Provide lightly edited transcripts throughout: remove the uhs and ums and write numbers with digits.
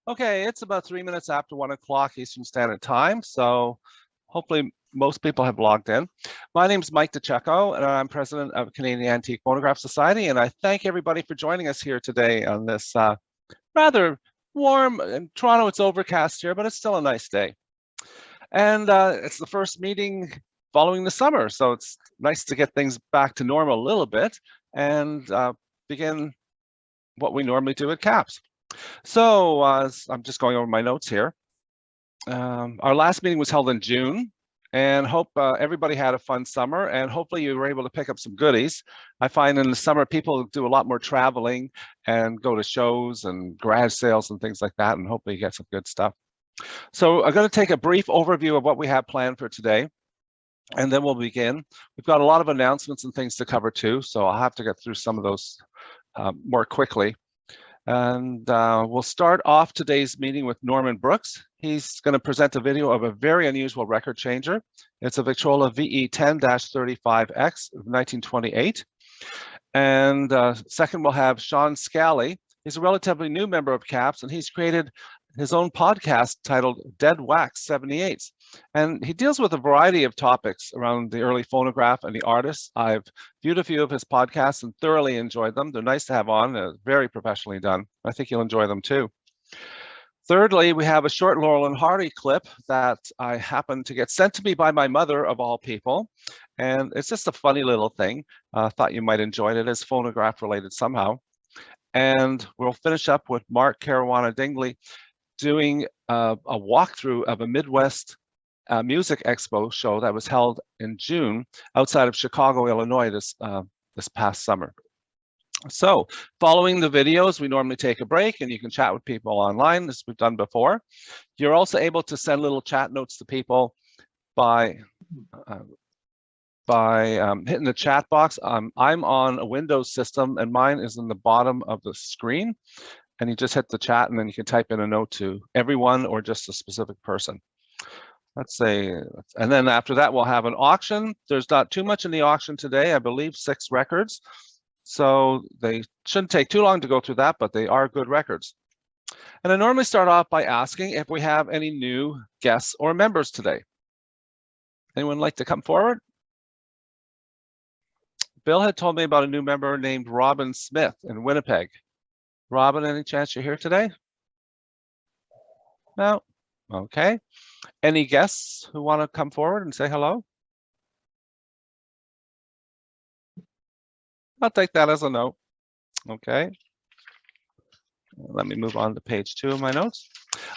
Okay, it's about 3 minutes after 1 o'clock Eastern Standard Time, so hopefully most people have logged in. My name is Mike DeCecco, and I'm president of Canadian Antique Phonograph Society, and I thank everybody for joining us here today on this rather warm, in Toronto it's overcast here, but it's still a nice day. And it's the first meeting following the summer, so it's nice to get things back to normal a little bit and begin what we normally do at CAPS. So I'm just going over my notes here. Our last meeting was held in June, and hope everybody had a fun summer, and hopefully you were able to pick up some goodies. I find in the summer people do a lot more traveling and go to shows and garage sales and things like that, and hopefully you get some good stuff. So I'm going to take a brief overview of what we have planned for today, and then we'll begin. We've got a lot of announcements and things to cover too, so I'll have to get through some of those more quickly. And we'll start off today's meeting with Norman Brooks. He's going to present a video of a very unusual record changer. It's a Victrola VE10-35X of 1928. And second, we'll have Sean Scally. He's a relatively new member of CAPS, and he's created his own podcast titled Dead Wax 78s. And he deals with a variety of topics around the early phonograph and the artists. I've viewed a few of his podcasts and thoroughly enjoyed them. They're nice to have on, very professionally done. I think you'll enjoy them too. Thirdly, we have a short Laurel and Hardy clip that I happened to get sent to me by my mother, of all people. And it's just a funny little thing. Thought you might enjoy it. As phonograph related somehow. And we'll finish up with Mark Caruana Dingley doing a walkthrough of a Midwest Music Expo show that was held in June outside of Chicago, Illinois this past summer. So following the videos, we normally take a break and you can chat with people online, as we've done before. You're also able to send little chat notes to people by hitting the chat box. I'm on a Windows system and mine is in the bottom of the screen. And you just hit the chat and then you can type in a note to everyone or just a specific person. Let's say, and then after that, we'll have an auction. There's not too much in the auction today, I believe 6 records. So they shouldn't take too long to go through that, but they are good records. And I normally start off by asking if we have any new guests or members today. Anyone like to come forward? Bill had told me about a new member named Robin Smith in Winnipeg. Robin, any chance you're here today? No? Okay. Any guests who want to come forward and say hello? I'll take that as a no. Okay. Let me move on to page 2 of my notes.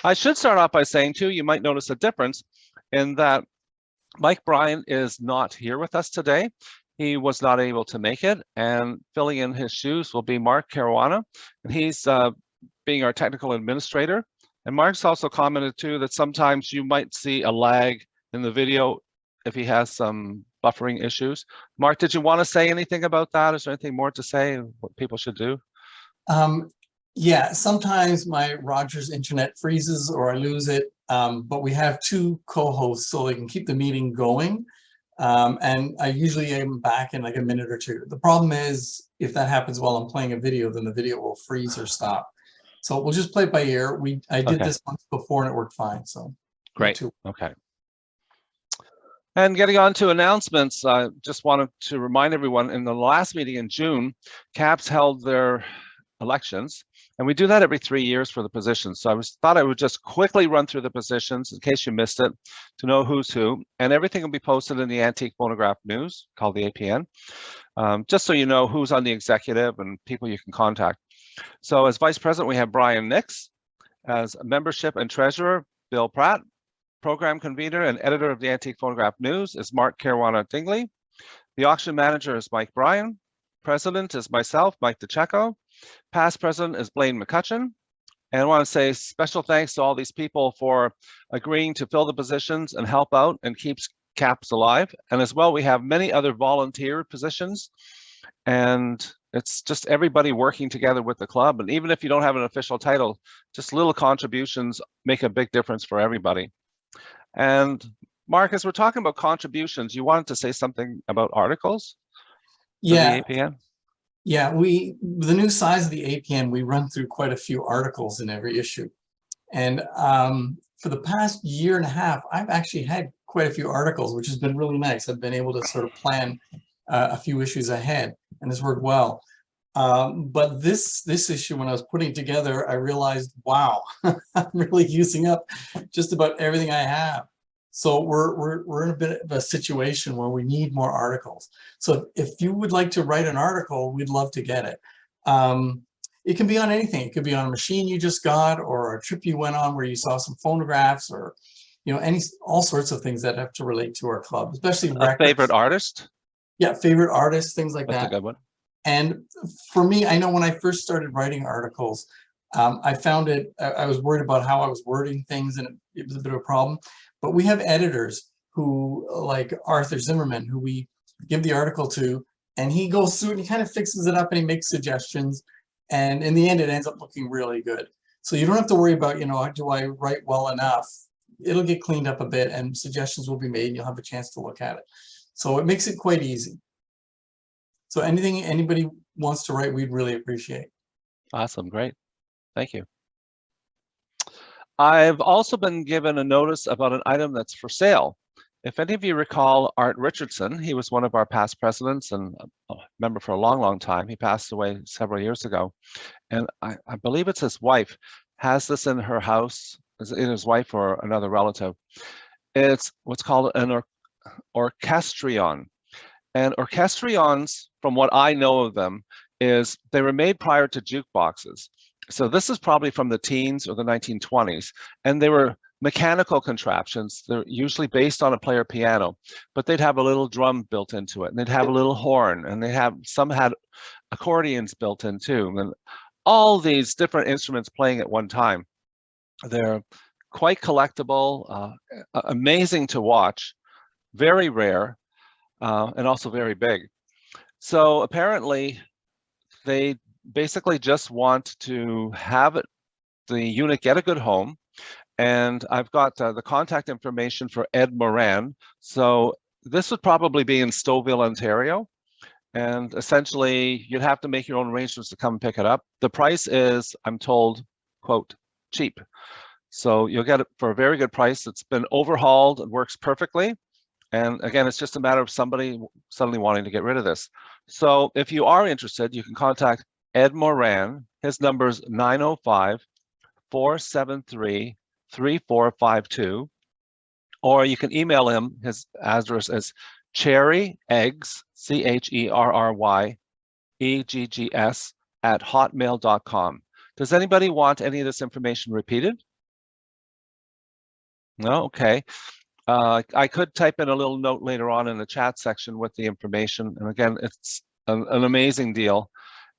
I should start off by saying too, you might notice a difference in that Mike Bryan is not here with us today. He was not able to make it, and filling in his shoes will be Mark Caruana, and he's being our technical administrator. And Mark's also commented too that sometimes you might see a lag in the video if he has some buffering issues. Mark, did you want to say anything about that? Is there anything more to say what people should do? Yeah, sometimes my Rogers internet freezes or I lose it, but we have 2 co-hosts so they can keep the meeting going. And I usually am back in like a minute or 2. The problem is if that happens while I'm playing a video, then the video will freeze or stop. So we'll just play it by ear. I did this once before and it worked fine. So great. Okay. And getting on to announcements, I just wanted to remind everyone in the last meeting in June, CAPS held their elections. And we do that every 3 years for the positions. So thought I would just quickly run through the positions in case you missed it to know who's who. And everything will be posted in the Antique Phonograph News, called the APN, just so you know who's on the executive and people you can contact. So as Vice President, we have Brian Nix. As membership and treasurer, Bill Pratt. Program convener and editor of the Antique Phonograph News is Mark Caruana Dingley. The auction manager is Mike Bryan. President is myself, Mike DeCecco. Past president is Blaine McCutcheon. And I want to say special thanks to all these people for agreeing to fill the positions and help out and keeps CAPS alive. And as well, we have many other volunteer positions. And it's just everybody working together with the club. And even if you don't have an official title, just little contributions make a big difference for everybody. And Marcus, we're talking about contributions. You wanted to say something about articles? Yeah. The APN? Yeah, the new size of the APN, we run through quite a few articles in every issue. And for the past year and a half, I've actually had quite a few articles, which has been really nice. I've been able to sort of plan a few issues ahead, and this worked well. But this issue, when I was putting it together, I realized, wow, I'm really using up just about everything I have. So we're in a bit of a situation where we need more articles. So if you would like to write an article, we'd love to get it. It can be on anything. It could be on a machine you just got, or a trip you went on where you saw some phonographs, or all sorts of things that have to relate to our club, especially a favorite artist. Yeah, favorite artists, things like That's that. a good one. And for me, I know when I first started writing articles, I found it, I was worried about how I was wording things, and it was a bit of a problem. But we have editors who, like Arthur Zimmerman, who we give the article to, and he goes through and he kind of fixes it up and he makes suggestions. And in the end, it ends up looking really good. So you don't have to worry about, do I write well enough? It'll get cleaned up a bit and suggestions will be made and you'll have a chance to look at it. So it makes it quite easy. So anything anybody wants to write, we'd really appreciate. Awesome, great. Thank you. I've also been given a notice about an item that's for sale. If any of you recall Art Richardson, he was one of our past presidents and a member for a long, long time. He passed away several years ago. And I believe it's his wife has this in her house, in his wife or another relative. It's what's called an orchestrion. And orchestrions, from what I know of them, is they were made prior to jukeboxes. So this is probably from the teens or the 1920s, and they were mechanical contraptions. They're usually based on a player piano, but they'd have a little drum built into it, and they'd have a little horn, and some had accordions built in too, and all these different instruments playing at one time. They're quite collectible, amazing to watch, very rare, and also very big. So apparently they basically just want to have the unit get a good home. And I've got the contact information for Ed Moran. So this would probably be in Stouffville, Ontario. And essentially you'd have to make your own arrangements to come pick it up. The price is, I'm told, quote, cheap. So you'll get it for a very good price. It's been overhauled, it works perfectly. And again, it's just a matter of somebody suddenly wanting to get rid of this. So if you are interested, you can contact Ed Moran. His number is 905-473-3452. Or you can email him. His address is cherryeggs, CHERRYEGGS @hotmail.com. Does anybody want any of this information repeated? No? Okay. I could type in a little note later on in the chat section with the information. And again, it's an amazing deal.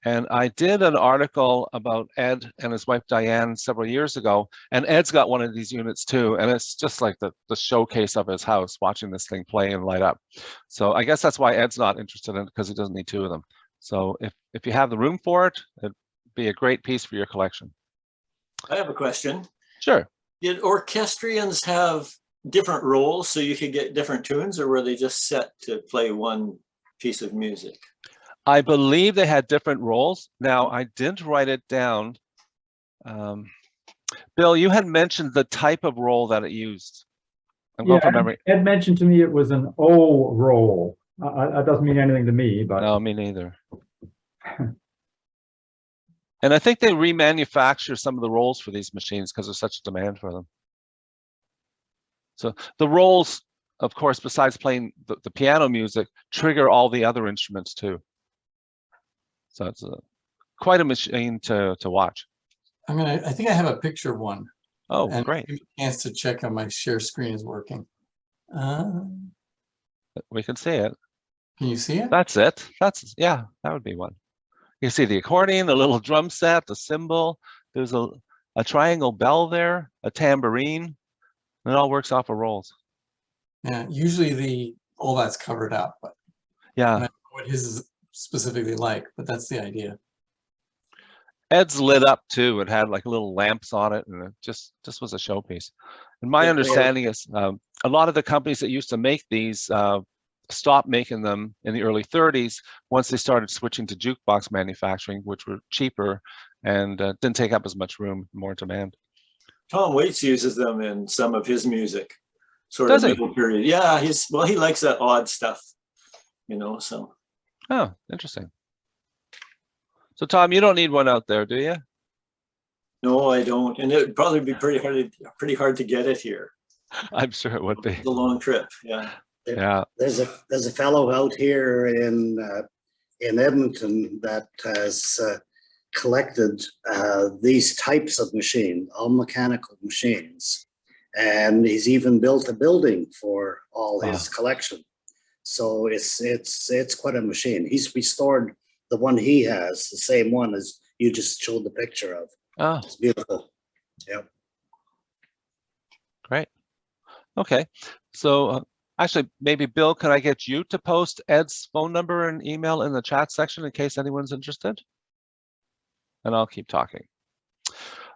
And I did an article about Ed and his wife Diane several years ago, and Ed's got one of these units too, and it's just like the showcase of his house, watching this thing play and light up. So I guess that's why Ed's not interested in it, because he doesn't need two of them. So if you have the room for it, it'd be a great piece for your collection. I have a question. Sure. Did orchestrions have different roles so you could get different tunes, or were they just set to play one piece of music? I believe they had different roles. Now, I didn't write it down. Bill, you had mentioned the type of role that it used. I'm going from memory. Ed mentioned to me it was an O roll. That doesn't mean anything to me, but no, me neither. And I think they remanufacture some of the rolls for these machines because there's such a demand for them. So the rolls, of course, besides playing the piano music, trigger all the other instruments too. So it's quite a machine to watch. I think I have a picture of one. Oh, and great. Give me a chance to check how my share screen is working. We can see it. Can you see it? That's it. Yeah, that would be one. You see the accordion, the little drum set, the cymbal. There's a triangle bell there, a tambourine. It all works off of rolls. Yeah, usually all that's covered up, but yeah, I don't know what his is specifically like, but that's the idea. Ed's lit up too. It had like little lamps on it, and it just was a showpiece. And my understanding is a lot of the companies that used to make these stopped making them in the early 30s once they started switching to jukebox manufacturing, which were cheaper and didn't take up as much room, more demand. Tom Waits uses them in some of his music, sort Does of he? middle period. Yeah, he likes that odd stuff, so. Oh, interesting. So Tom, you don't need one out there, do you? No, I don't. And it would probably be pretty hard to get it here. I'm sure it would be. It's a long trip. Yeah. Yeah. There's a fellow out here in Edmonton that has collected these types of machines, all mechanical machines, and he's even built a building for all his collection. So it's quite a machine. He's restored the one he has, the same one as you just showed the picture of. Oh, It's beautiful. Yeah. great. Okay. So actually, maybe Bill, can I get you to post Ed's phone number and email in the chat section in case anyone's interested? And I'll keep talking.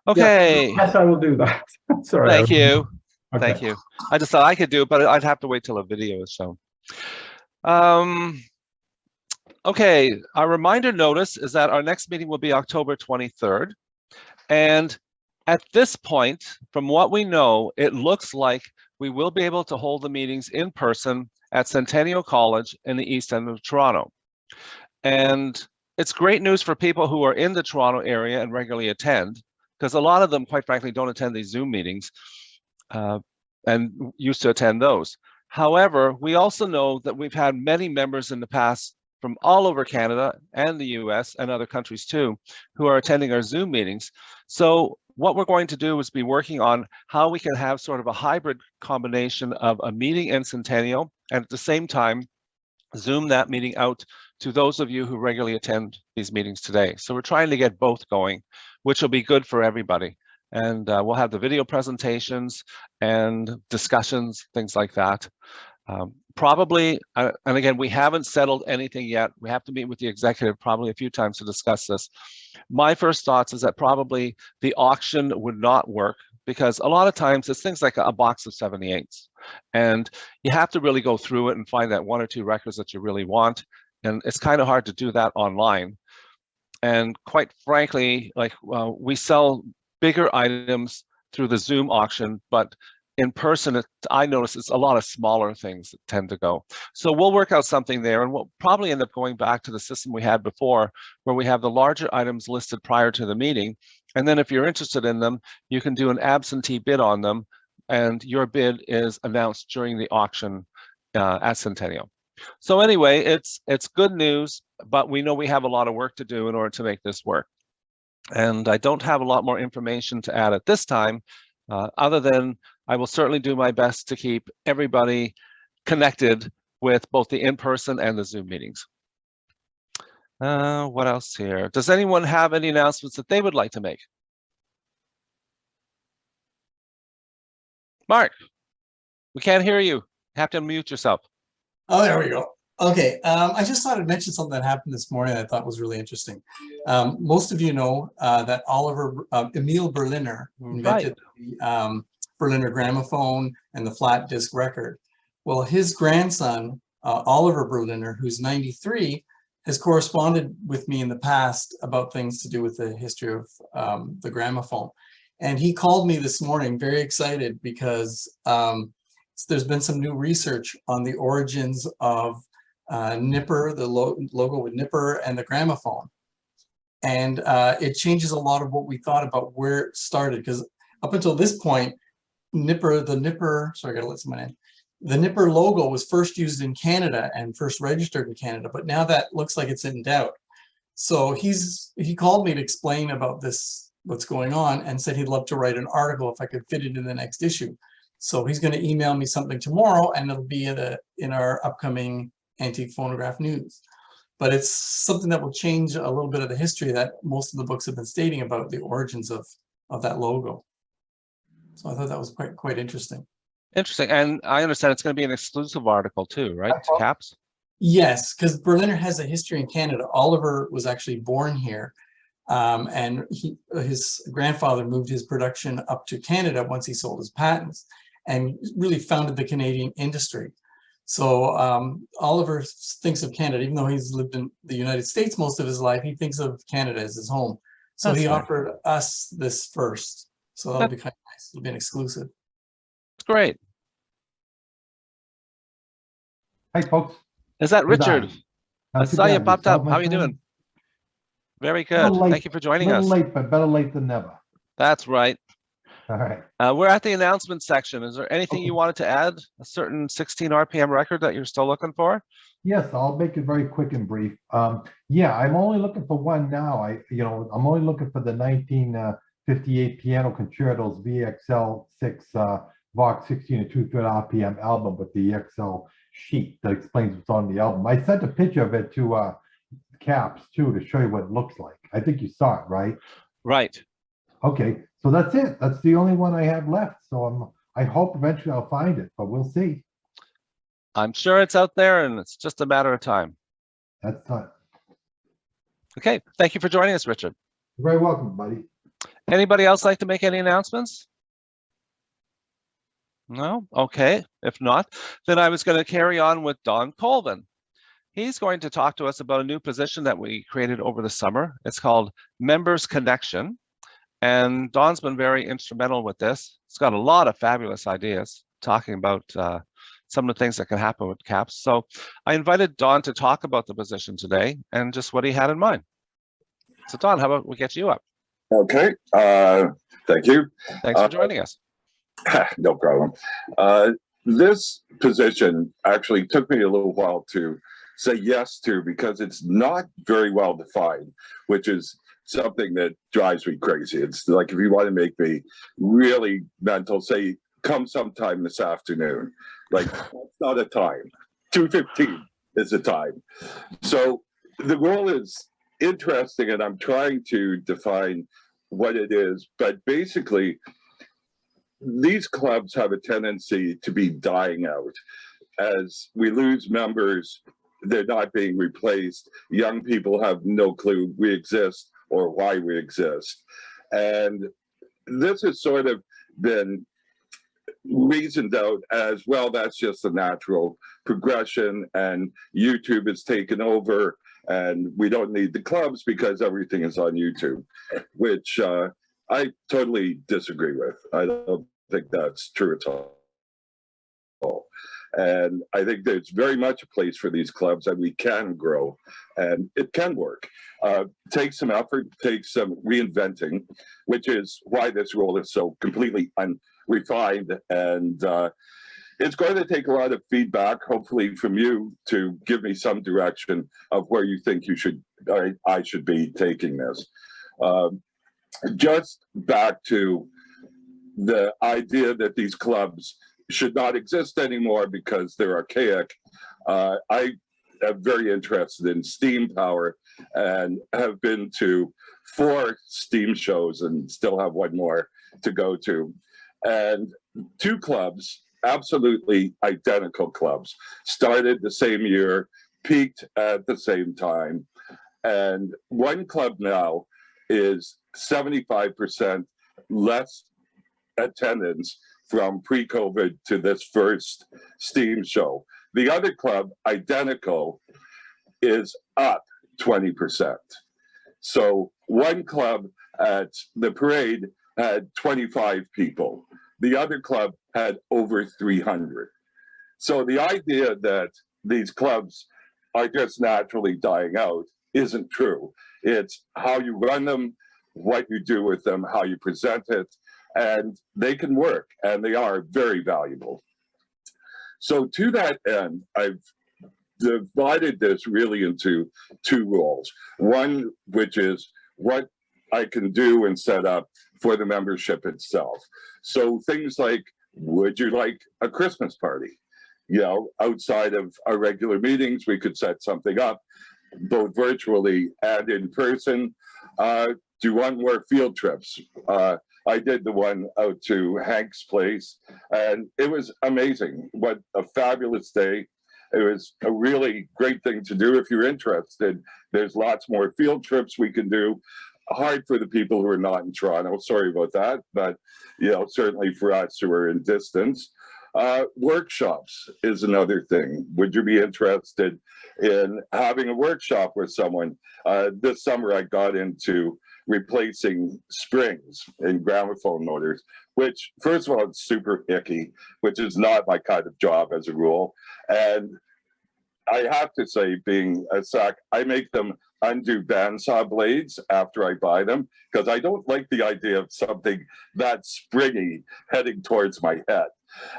Okay. Yes, I will do that. Sorry. Thank you. Okay. Thank you. I just thought I could do it, but I'd have to wait till a video is shown. Okay, our reminder notice is that our next meeting will be October 23rd. And at this point, from what we know, it looks like we will be able to hold the meetings in person at Centennial College in the East End of Toronto. And it's great news for people who are in the Toronto area and regularly attend, because a lot of them, quite frankly, don't attend these Zoom meetings and used to attend those. However, we also know that we've had many members in the past from all over Canada and the US and other countries too, who are attending our Zoom meetings. So what we're going to do is be working on how we can have sort of a hybrid combination of a meeting in Centennial and at the same time, Zoom that meeting out to those of you who regularly attend these meetings today. So we're trying to get both going, which will be good for everybody. And we'll have the video presentations and discussions, things like that. Probably, and again, we haven't settled anything yet. We have to meet with the executive probably a few times to discuss this. My first thoughts is that probably the auction would not work because a lot of times it's things like a box of 78s. And you have to really go through it and find that one or two records that you really want. And it's kind of hard to do that online. And quite frankly, like we sell bigger items through the Zoom auction, but in person, I notice it's a lot of smaller things that tend to go. So we'll work out something there, and we'll probably end up going back to the system we had before, where we have the larger items listed prior to the meeting. And then if you're interested in them, you can do an absentee bid on them, and your bid is announced during the auction at Centennial. So anyway, it's good news, but we know we have a lot of work to do in order to make this work. And I don't have a lot more information to add at this time, other than I will certainly do my best to keep everybody connected with both the in-person and the Zoom meetings. What else here? Does anyone have any announcements that they would like to make? Mark, we can't hear you. You have to unmute yourself. Oh, there we go. Okay, I just thought I'd mention something that happened this morning that I thought was really interesting. Most of you know that Emil Berliner invented the Berliner gramophone and the flat disc record. Well, his grandson, Oliver Berliner, who's 93, has corresponded with me in the past about things to do with the history of the gramophone. And he called me this morning very excited because there's been some new research on the origins of Nipper, the logo with Nipper and the gramophone. And it changes a lot of what we thought about where it started, because up until this point, the Nipper logo was first used in Canada and first registered in Canada, but now that looks like it's in doubt. So he called me to explain about this, what's going on, and said he'd love to write an article if I could fit it in the next issue. So he's going to email me something tomorrow, and it'll be in our upcoming Antique Phonograph News. But it's something that will change a little bit of the history that most of the books have been stating about the origins of that logo. So I thought that was quite interesting. Interesting. And I understand it's going to be an exclusive article too, right? To CAPS? Yes, because Berliner has a history in Canada. Oliver was actually born here. And his grandfather moved his production up to Canada once he sold his patents and really founded the Canadian industry. So Oliver thinks of Canada, even though he's lived in the United States most of his life, he thinks of Canada as his home. So he offered us this first. So that'll be kind of nice. It'll be an exclusive. It's great. Hi, folks. Is that Good Richard? night. I Not too saw you bad. popped Yourself, up. my How are you friend? doing? Very Little good. late- Thank you for joining Little us. late, but better late than never. That's right. All right. We're at the announcement section. Is there anything you Okay. wanted to add? A certain 16 RPM record that you're still looking for? Yes, I'll make it very quick and brief. Yeah, I'm only looking for one now. I'm only looking for the 1958 Piano Concertos VXL 6 Vox 16 and 2/3 RPM album with the XL sheet that explains what's on the album. I sent a picture of it to Caps too to show you what it looks like. I think you saw it, right? Right. Okay, so that's it. That's the only one I have left. So I hope eventually I'll find it, but we'll see. I'm sure it's out there and it's just a matter of time. That's not. Okay. Thank you for joining us, Richard. You're very welcome, buddy. Anybody else like to make any announcements? No? Okay. If not, then I was going to carry on with Don Colvin. He's going to talk to us about a new position that we created over the summer. It's called Members Connection. And Don's been very instrumental with this. He's got a lot of fabulous ideas talking about some of the things that can happen with CAPS. So I invited Don to talk about the position today and just what he had in mind. So Don, how about we get you up? Okay, thank you. Thanks for joining us. No problem. This position actually took me a little while to say yes to because it's not very well defined, which is something that drives me crazy. It's like if you want to make me really mental, say, come sometime this afternoon. Like, that's not a time. 2:15 is a time. So the role is interesting, and I'm trying to define what it is, but basically, these clubs have a tendency to be dying out. As we lose members, they're not being replaced. Young people have no clue we exist or why we exist. And this has sort of been reasoned out as, well, that's just a natural progression, and YouTube has taken over, and we don't need the clubs because everything is on YouTube, which I totally disagree with. I don't think that's true at all. And I think there's very much a place for these clubs, and we can grow, and it can work. Take some effort, take some reinventing, which is why this role is so completely unrefined. And it's going to take a lot of feedback, hopefully from you, to give me some direction of where you think you should, I should be taking this. Just back to the idea that these clubs should not exist anymore because they're archaic. I am very interested in steam power and have been to 4 steam shows and still have one more to go to. And 2 clubs, absolutely identical clubs, started the same year, peaked at the same time. And one club now is 75% less attendance from pre-COVID to this first steam show. The other club, identical, is up 20%. So one club at the parade had 25 people. The other club had over 300. So the idea that these clubs are just naturally dying out isn't true. It's how you run them, what you do with them, how you present it, and they can work, and they are very valuable. So to that end, I've divided this really into 2 roles. One, which is what I can do and set up for the membership itself. So things like, would you like a Christmas party? You know, outside of our regular meetings, we could set something up, both virtually and in person. Do you want more field trips? I did the one out to Hank's place, and it was amazing. What a fabulous day. It was a really great thing to do if you're interested. There's lots more field trips we can do. Hard for the people who are not in Toronto. Sorry about that. But, you know, certainly for us who are in distance. Workshops is another thing. Would you be interested in having a workshop with someone? This summer I got into replacing springs in gramophone motors, which first of all, it's super icky, which is not my kind of job as a rule. And I have to say, being a SAC, I make them undo bandsaw blades after I buy them, because I don't like the idea of something that springy heading towards my head.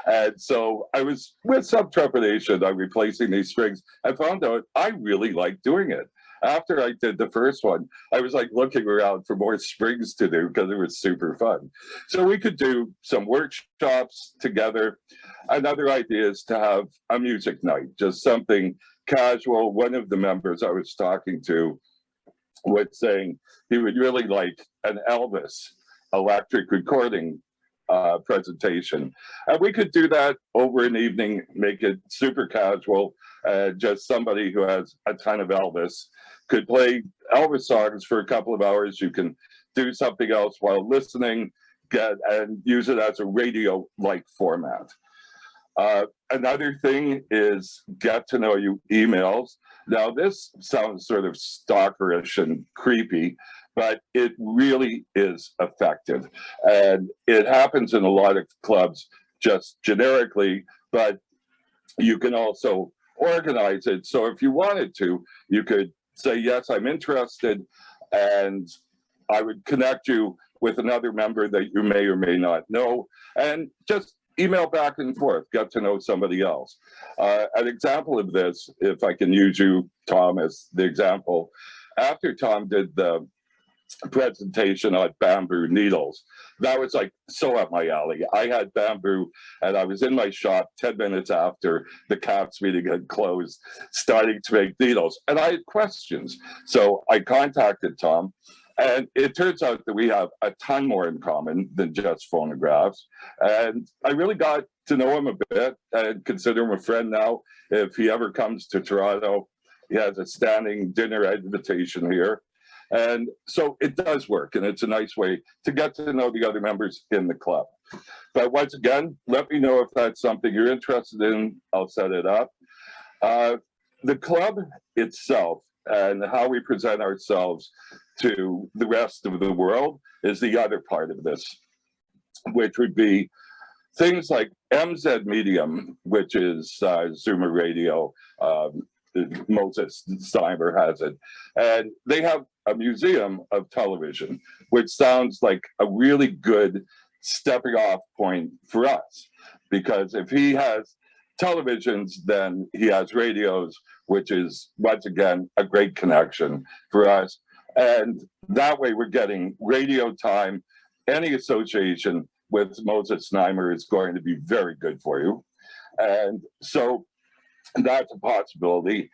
And so I was, with some trepidation, on replacing these springs. I found out I really like doing it. After I did the first one, I was like looking around for more springs to do because it was super fun. So we could do some workshops together. Another idea is to have a music night, just something casual. One of the members I was talking to was saying he would really like an Elvis electric recording presentation. And we could do that over an evening, make it super casual. Just somebody who has a ton of Elvis could play Elvis songs for a couple of hours. You can do something else while listening, and use it as a radio-like format. Another thing is get to know you emails. Now, this sounds sort of stalkerish and creepy, but it really is effective. And it happens in a lot of clubs just generically, but you can also organize it. So if you wanted to, you could say, yes, I'm interested, and I would connect you with another member that you may or may not know, and just email back and forth, get to know somebody else. An example of this, if I can use you, Tom, as the example, after Tom did the presentation on bamboo needles, that was like so up my alley. I had bamboo and I was in my shop 10 minutes after the CAPS meeting had closed, starting to make needles, and I had questions. So I contacted Tom, and it turns out that we have a ton more in common than just phonographs. And I really got to know him a bit and consider him a friend now. If he ever comes to Toronto, he has a standing dinner invitation here. And so it does work, and it's a nice way to get to know the other members in the club. But once again, let me know if that's something you're interested in. I'll set it up. The club itself and how we present ourselves to the rest of the world is the other part of this, which would be things like MZ Medium, which is Zoomer Radio. Moses Steimer has it, and they have a museum of television, which sounds like a really good stepping off point for us, because if he has televisions, then he has radios, which is once again a great connection for us. And that way we're getting radio time. Any association with Moses Steimer is going to be very good for you. And so that's a possibility.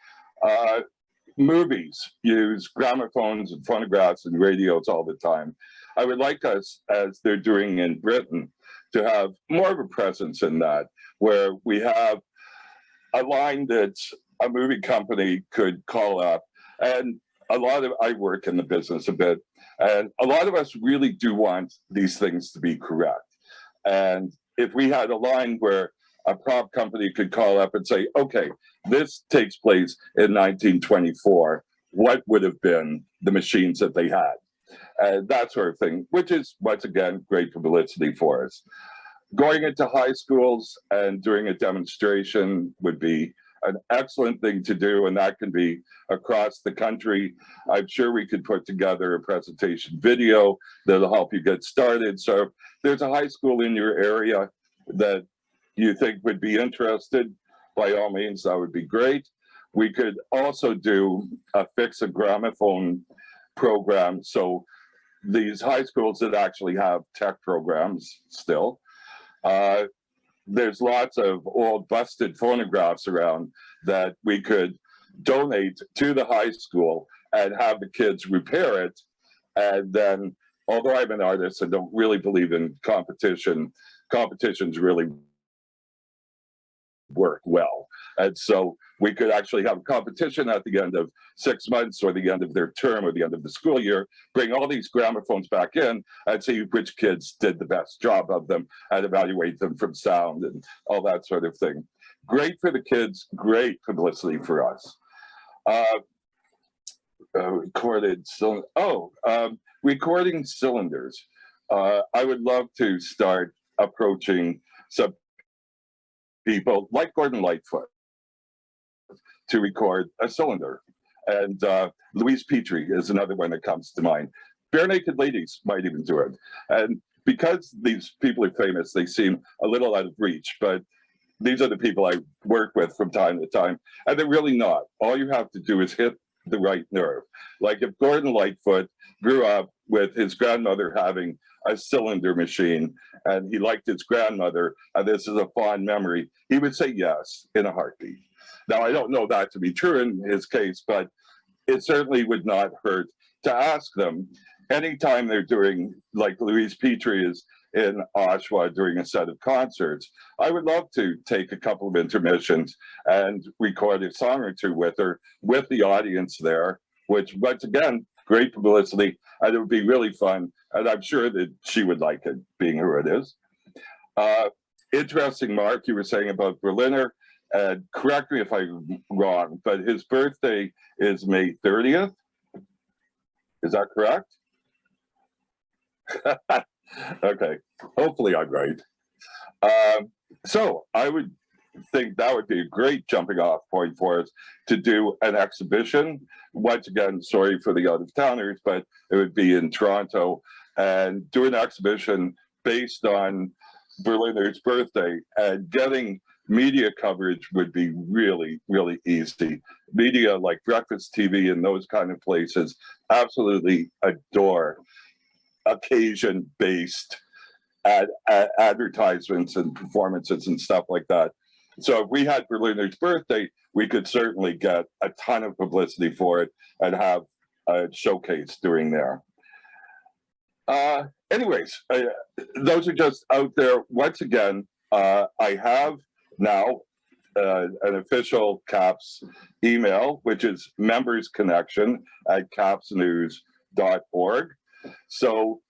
Movies use gramophones and phonographs and radios all the time. I would like us, as they're doing in Britain, to have more of a presence in that, where we have a line that a movie company could call up. And I work in the business a bit, and a lot of us really do want these things to be correct. And if we had a line where a prop company could call up and say, okay, this takes place in 1924, what would have been the machines that they had? And that sort of thing, which is, once again, great publicity for us. Going into high schools and doing a demonstration would be an excellent thing to do, and that can be across the country. I'm sure we could put together a presentation video that'll help you get started. So if there's a high school in your area that you think would be interested, by all means, that would be great. We could also do a fix a gramophone program. So these high schools that actually have tech programs still, there's lots of old busted phonographs around that we could donate to the high school and have the kids repair it. And then, although I'm an artist and don't really believe in competition, competitions really work well. And so we could actually have a competition at the end of 6 months or the end of their term or the end of the school year, bring all these gramophones back in and see which kids did the best job of them and evaluate them from sound and all that sort of thing. Great for the kids, great publicity for us. Recording cylinders. I would love to start approaching some people like Gordon Lightfoot to record a cylinder. And Louise Petrie is another one that comes to mind. Bare Naked Ladies might even do it. And because these people are famous, they seem a little out of reach, but these are the people I work with from time to time, and they're really not. All you have to do is hit the right nerve. Like if Gordon Lightfoot grew up with his grandmother having a cylinder machine and he liked his grandmother, and this is a fond memory, he would say yes in a heartbeat. Now, I don't know that to be true in his case, but it certainly would not hurt to ask them anytime they're doing, like Louise Petrie is in Oshawa doing a set of concerts. I would love to take a couple of intermissions and record a song or two with her, with the audience there, which once again, great publicity, and it would be really fun. And I'm sure that she would like it, being who it is. Interesting, Mark, you were saying about Berliner, and correct me if I'm wrong, but his birthday is May 30th. Is that correct? Okay, hopefully I'm right. So I would think that would be a great jumping off point for us to do an exhibition. Once again, sorry for the out-of-towners, but it would be in Toronto, and do an exhibition based on Berliner's birthday, and getting media coverage would be really, really easy. Media like breakfast TV and those kind of places absolutely adore occasion-based advertisements and performances and stuff like that. So if we had Berliner's birthday, we could certainly get a ton of publicity for it and have a showcase during there. Anyways, those are just out there. Once again, I have now an official CAPS email, which is membersconnection@capsnews.org. So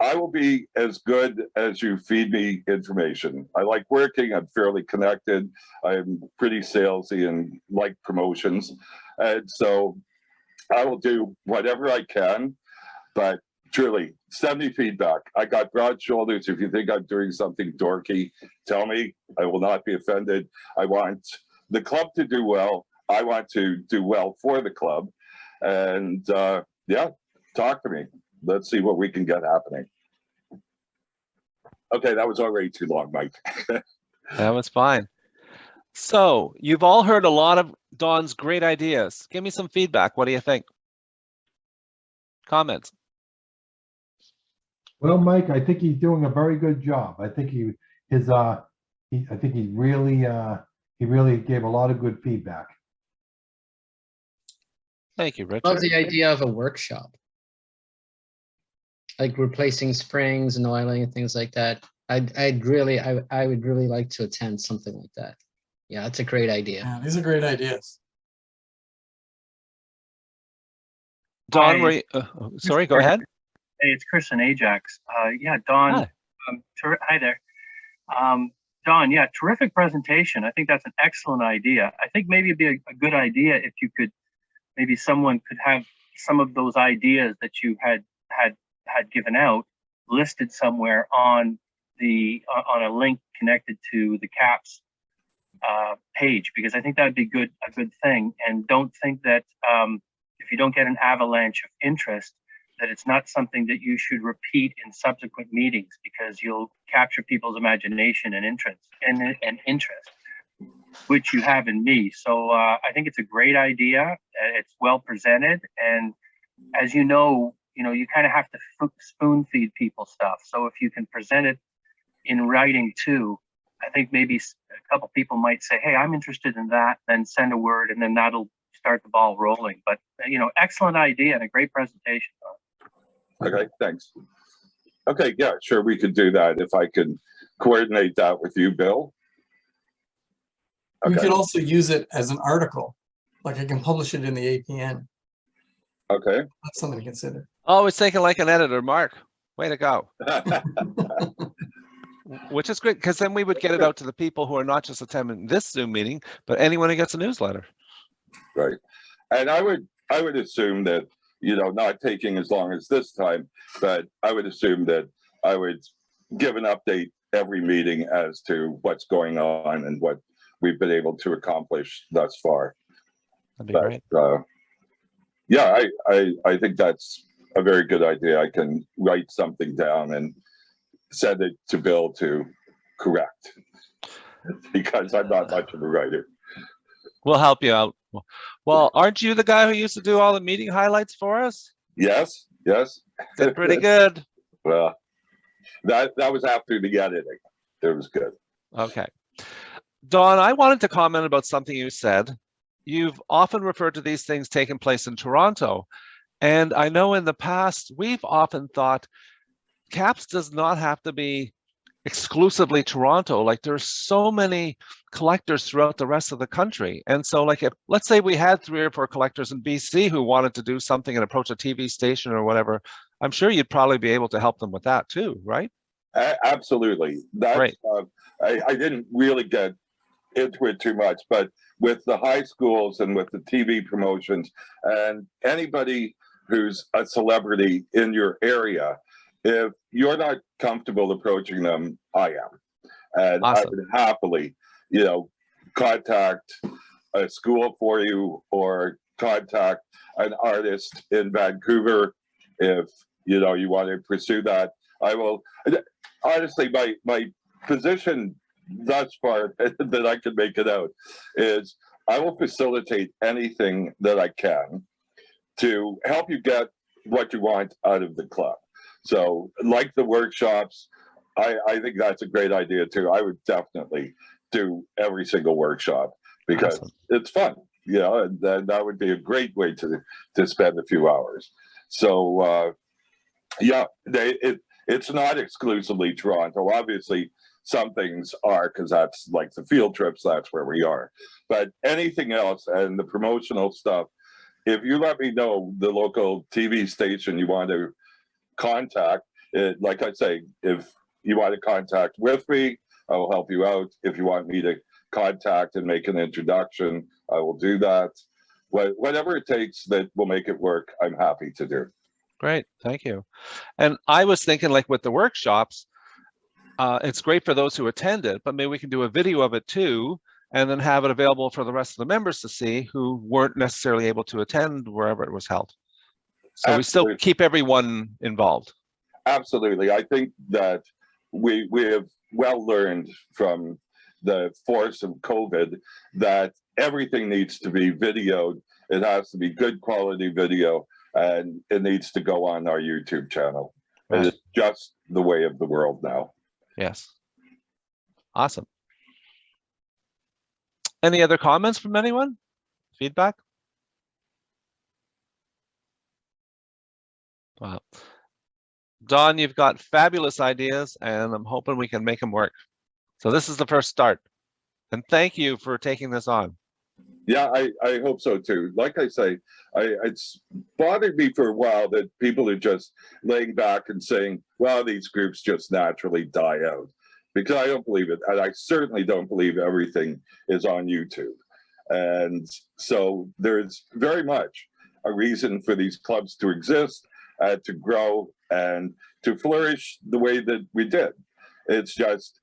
I will be as good as you feed me information. I like working, I'm fairly connected, I'm pretty salesy and like promotions. And so I will do whatever I can, but truly, send me feedback. I got broad shoulders. If you think I'm doing something dorky, tell me. I will not be offended. I want the club to do well. I want to do well for the club. And yeah, talk to me. Let's see what we can get happening. Okay, that was already too long, Mike. That was fine. So you've all heard a lot of Don's great ideas. Give me some feedback. What do you think? Comments? Well, Mike, I think he's doing a very good job. I think he really gave a lot of good feedback. Thank you, Richard. Love the idea of a workshop, like replacing springs and oiling and things like that. I would really like to attend something like that. Yeah, that's a great idea. Yeah, these are great ideas. Don, were you, sorry, go ahead. Hey, it's Chris and Ajax. Yeah, Don. Hi. Hi there. Don, yeah, terrific presentation. I think that's an excellent idea. I think maybe it'd be a good idea if you could, maybe someone could have some of those ideas that you had given out listed somewhere on a link connected to the CAPS page, because I think that'd be a good thing. And don't think that if you don't get an avalanche of interest, that it's not something that you should repeat in subsequent meetings, because you'll capture people's imagination and interest, which you have in me. So I think it's a great idea. It's well presented, and as you kind of have to spoon feed people stuff. So if you can present it in writing too, I think maybe a couple people might say, "Hey, I'm interested in that." Then send a word, and then that'll start the ball rolling. But excellent idea and a great presentation. Okay, thanks. Okay, yeah, sure, we could do that if I could coordinate that with you, Bill. We Okay. could also use it as an article, like I can publish it in the APN. Okay. That's something to consider. Always thinking like an editor, Mark. Way to go. Which is great, because then we would get it out to the people who are not just attending this Zoom meeting, but anyone who gets a newsletter. Right. And I would assume that, you know, not taking as long as this time, but I would assume that I would give an update every meeting as to what's going on and what we've been able to accomplish thus far. That'd be But great. yeah, I think that's a very good idea. I can write something down and send it to Bill to correct, because I'm not much of a writer. We'll help you out. Well, aren't you the guy who used to do all the meeting highlights for us? Yes, yes. Did pretty good. Well, that was after the editing. It was good. Okay. Dawn, I wanted to comment about something you said. You've often referred to these things taking place in Toronto. And I know in the past, we've often thought CAPS does not have to be exclusively Toronto. Like there's so many collectors throughout the rest of the country. And so like, if, let's say we had 3 or 4 collectors in BC who wanted to do something and approach a TV station or whatever, I'm sure you'd probably be able to help them with that too, right? Absolutely. That's, right. I didn't really get into it too much, but with the high schools and with the TV promotions and anybody who's a celebrity in your area, if you're not comfortable approaching them, I am. And awesome. I would happily, you know, contact a school for you or contact an artist in Vancouver if, you know, you want to pursue that. I will. Honestly, my position thus far that I can make it out is I will facilitate anything that I can to help you get what you want out of the club. So like the workshops, I think that's a great idea too. I would definitely do every single workshop because awesome. It's fun, you know, and that would be a great way to spend a few hours. So yeah, it's not exclusively Toronto. Obviously, some things are because that's like the field trips, that's where we are. But anything else and the promotional stuff, if you let me know the local TV station you want to contact, like I say, if you want to contact with me, I will help you out. If you want me to contact and make an introduction, I will do that. Whatever it takes that will make it work, I'm happy to do. Great, thank you. And I was thinking like with the workshops, it's great for those who attend it, but maybe we can do a video of it too, and then have it available for the rest of the members to see who weren't necessarily able to attend wherever it was held. So absolutely. We still keep everyone involved. Absolutely. I think that we have well learned from the force of COVID that everything needs to be videoed. It has to be good quality video, and it needs to go on our YouTube channel. Right. It's just the way of the world now. Yes. Awesome. Any other comments from anyone? Feedback? Wow. Dawn, you've got fabulous ideas, and I'm hoping we can make them work. So this is the first start. And thank you for taking this on. Yeah, I hope so too. Like I say, it's bothered me for a while that people are just laying back and saying, well, these groups just naturally die out. Because I don't believe it. And I certainly don't believe everything is on YouTube. And so there's very much a reason for these clubs to exist, to grow, and to flourish the way that we did. It's just,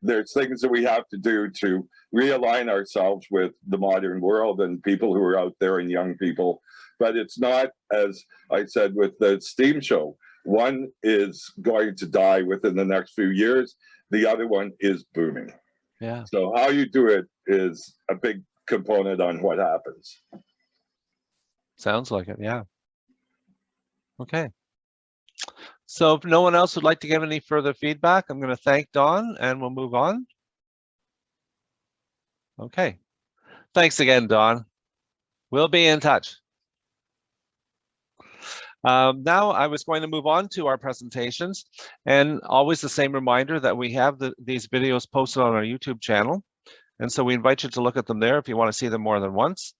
there's things that we have to do to realign ourselves with the modern world and people who are out there and young people. But it's not, as I said with the STEAM show, one is going to die within the next few years. The other one is booming. Yeah. So how you do it is a big component on what happens. Sounds like it, yeah. Okay. So if no one else would like to give any further feedback, I'm going to thank Dawn and we'll move on. Okay. Thanks again, Dawn. We'll be in touch. Now I was going to move on to our presentations, and always the same reminder that we have these videos posted on our YouTube channel. And so we invite you to look at them there if you want to see them more than once.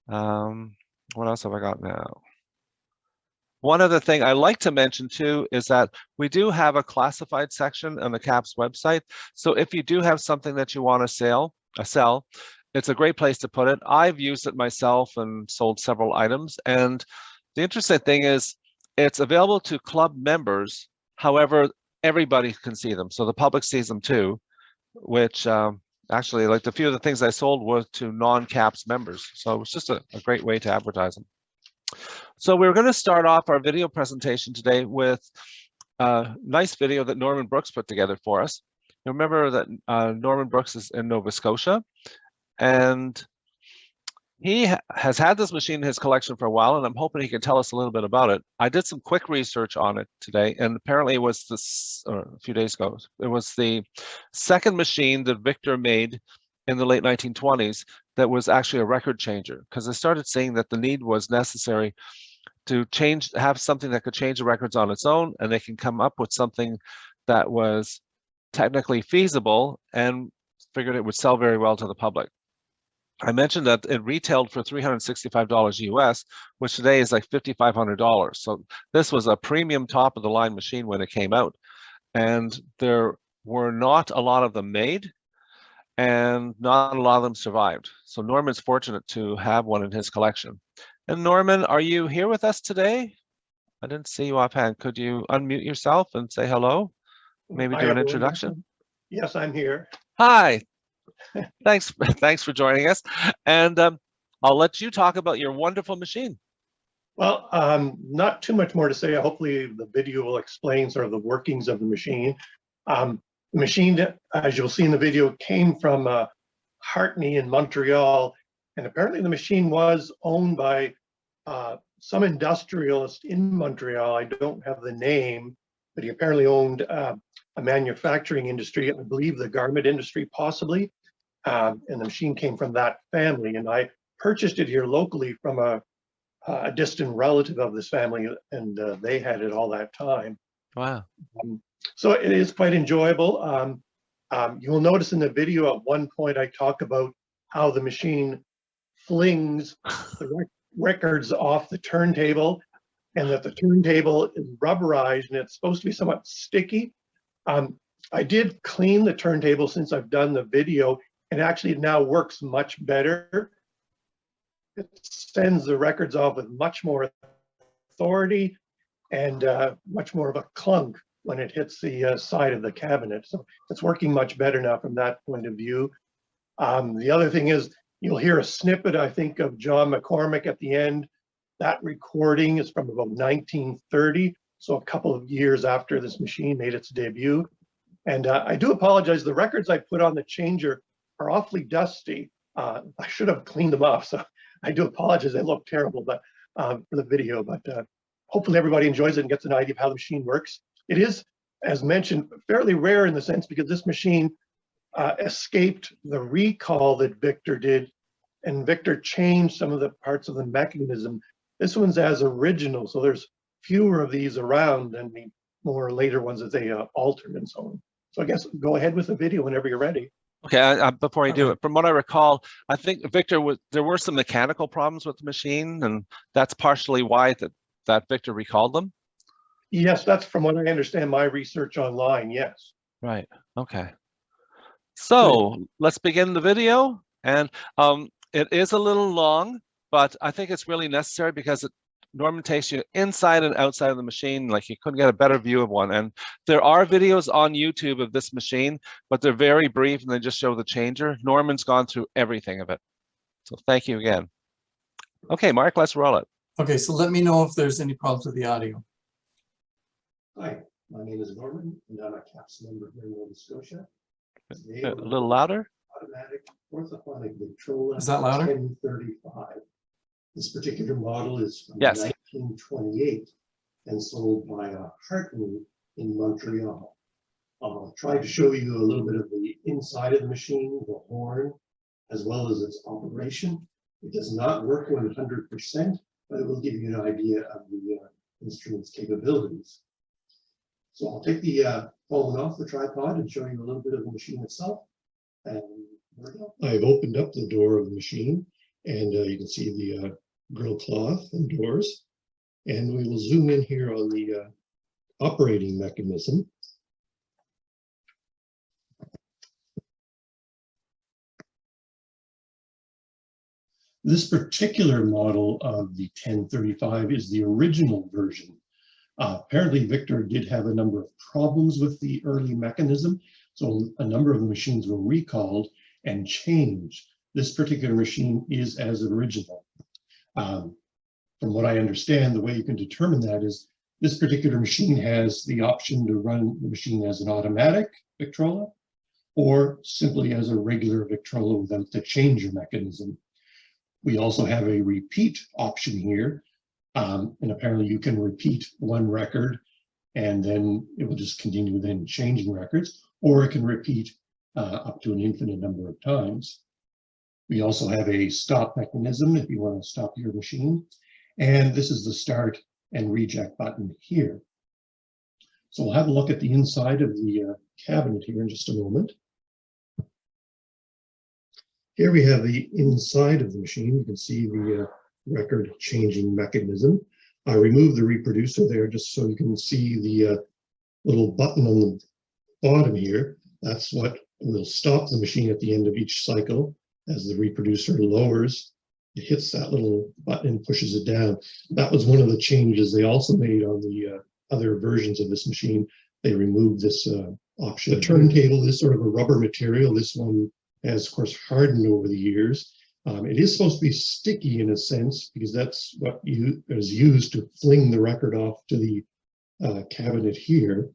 What else have I got now? One other thing I like to mention too is that we do have a classified section on the CAPS website. So if you do have something that you want to sell, it's a great place to put it. I've used it myself and sold several items. And the interesting thing is it's available to club members. However, everybody can see them. So the public sees them too, which actually, like the few of the things I sold were to non-CAPS members. So it was just a great way to advertise them. So we're going to start off our video presentation today with a nice video that Norman Brooks put together for us. You remember that Norman Brooks is in Nova Scotia, and he has had this machine in his collection for a while, and I'm hoping he can tell us a little bit about it. I did some quick research on it today, and apparently it was this, or a few days ago, it was the second machine that Victor made in the late 1920s that was actually a record changer, because I started seeing that the need was necessary to have something that could change the records on its own, and they can come up with something that was technically feasible, and figured it would sell very well to the public. I mentioned that it retailed for $365 US, which today is like $5,500. So this was a premium top of the line machine when it came out, and there were not a lot of them made, and not a lot of them survived. So Norman's fortunate to have one in his collection. And Norman, are you here with us today? I didn't see you offhand. Could you unmute yourself and say hello? Maybe do an introduction? Yes, I'm here. Hi. Thanks for joining us. And I'll let you talk about your wonderful machine. Well, not too much more to say. Hopefully the video will explain sort of the workings of the machine. The machine, as you'll see in the video, came from Hartney in Montreal. And apparently the machine was owned by some industrialist in Montreal. I don't have the name, but he apparently owned a manufacturing industry, I believe the garment industry possibly. And the machine came from that family. And I purchased it here locally from a distant relative of this family, and they had it all that time. Wow. So it is quite enjoyable. You will notice in the video at one point I talk about how the machine flings the records off the turntable, and that the turntable is rubberized and it's supposed to be somewhat sticky. I did clean the turntable since I've done the video, and actually it now works much better. It sends the records off with much more authority and much more of a clunk when it hits the side of the cabinet. So it's working much better now from that point of view. The other thing is you'll hear a snippet, I think, of John McCormick at the end. That recording is from about 1930, so a couple of years after this machine made its debut. And I do apologize, the records I put on the changer are awfully dusty. I should have cleaned them off, so I do apologize, they look terrible but for the video, but hopefully everybody enjoys it and gets an idea of how the machine works. It is, as mentioned, fairly rare in the sense because this machine escaped the recall that Victor did, and Victor changed some of the parts of the mechanism. This one's as original, so there's fewer of these around than the more later ones that they altered and so on. So I guess go ahead with the video whenever you're ready. Okay, before you do it, from what I recall, I think Victor there were some mechanical problems with the machine, and that's partially why that Victor recalled them. Yes, that's from what I understand my research online, yes. Right, okay. So let's begin the video, and it is a little long, but I think it's really necessary because Norman takes you inside and outside of the machine like you couldn't get a better view of one. And there are videos on YouTube of this machine, but they're very brief and they just show the changer. Norman's gone through everything of it. So thank you again. Okay, Mark, let's roll it. Okay, so let me know if there's any problems with the audio. Hi, my name is Norman, and I'm a CAPS member here in Nova Scotia. Today, A little louder. Automatic orthophonic Victrola. Is that louder? 1035. This particular model is from Yes. 1928 and sold by Hartney in Montreal. I'll try to show you a little bit of the inside of the machine, the horn, as well as its operation. It does not work 100%, but it will give you an idea of the instrument's capabilities. So I'll take the phone off the tripod and show you a little bit of the machine itself, and I've opened up the door of the machine, and you can see the grill cloth and doors. And we will zoom in here on the operating mechanism. This particular model of the 1035 is the original version. Apparently, Victor did have a number of problems with the early mechanism, so a number of the machines were recalled and changed. This particular machine is as original. From what I understand, the way you can determine that is this particular machine has the option to run the machine as an automatic Victrola or simply as a regular Victrola without the changer mechanism. We also have a repeat option here, and apparently you can repeat one record and then it will just continue then changing records, or it can repeat up to an infinite number of times. We also have a stop mechanism if you want to stop your machine. And this is the start and reject button here. So we'll have a look at the inside of the cabinet here in just a moment. Here we have the inside of the machine. You can see the record changing mechanism. I removed the reproducer there just so you can see the little button on the bottom here. That's what will stop the machine at the end of each cycle. As the reproducer lowers, it hits that little button and pushes it down. That was one of the changes they also made on the other versions of this machine. They removed this option. The turntable is sort of a rubber material. This one has, of course, hardened over the years. It is supposed to be sticky in a sense because that's what is used to fling the record off to the cabinet here.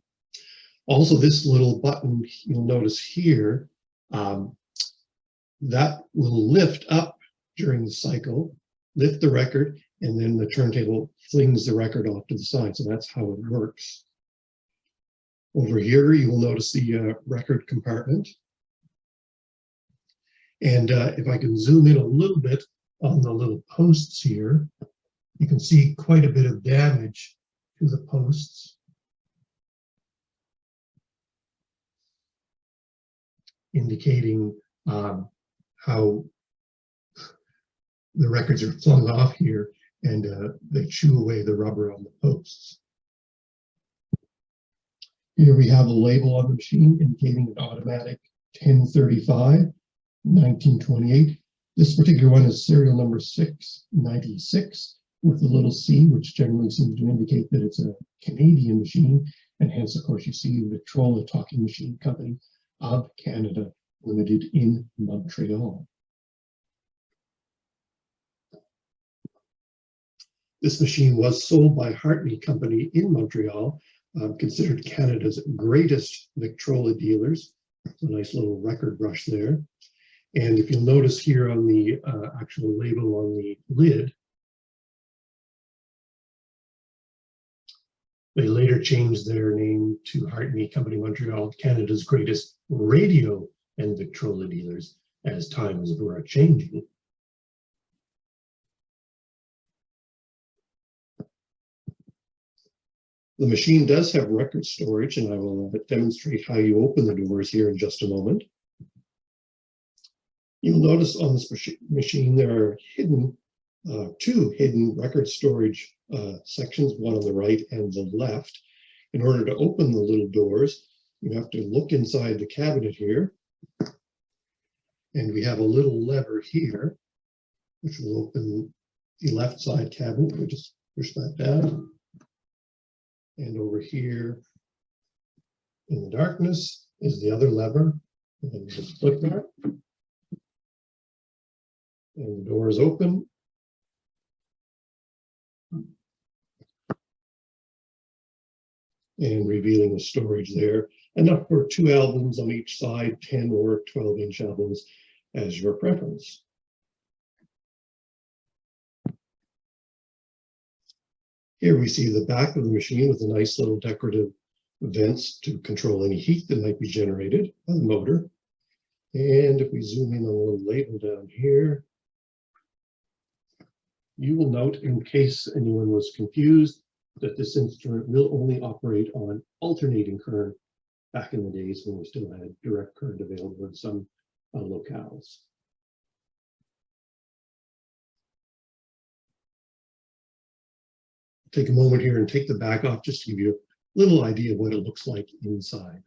Also, this little button you'll notice here, that will lift up during the cycle, lift the record, and then the turntable flings the record off to the side. So that's how it works. Over here, you will notice the record compartment. And if I can zoom in a little bit on the little posts here, you can see quite a bit of damage to the posts, indicating how the records are flung off here and they chew away the rubber on the posts. Here we have a label on the machine indicating an automatic 1035, 1928. This particular one is serial number 696 with the little C, which generally seems to indicate that it's a Canadian machine. And hence, of course, you see Victrola Talking Machine Company of Canada Limited in Montreal. This machine was sold by Hartney Company in Montreal, considered Canada's greatest Victrola dealers. A nice little record brush there. And if you'll notice here on the actual label on the lid, they later changed their name to Hartney Company Montreal, Canada's greatest radio and Victrola dealers, as times were changing. The machine does have record storage, and I will demonstrate how you open the doors here in just a moment. You'll notice on this machine there are hidden, two hidden record storage sections, one on the right and the left. In order to open the little doors, you have to look inside the cabinet here. And we have a little lever here, which will open the left side cabinet. We just push that down. And over here in the darkness is the other lever. And just click that. And the door is open. And revealing the storage there. Enough for 2 albums on each side, 10 or 12-inch albums as your preference. Here we see the back of the machine with a nice little decorative vents to control any heat that might be generated by the motor. And if we zoom in on the little label down here, you will note, in case anyone was confused, that this instrument will only operate on alternating current back in the days when we still had direct current available in some locales. Take a moment here and take the back off just to give you a little idea of what it looks like inside.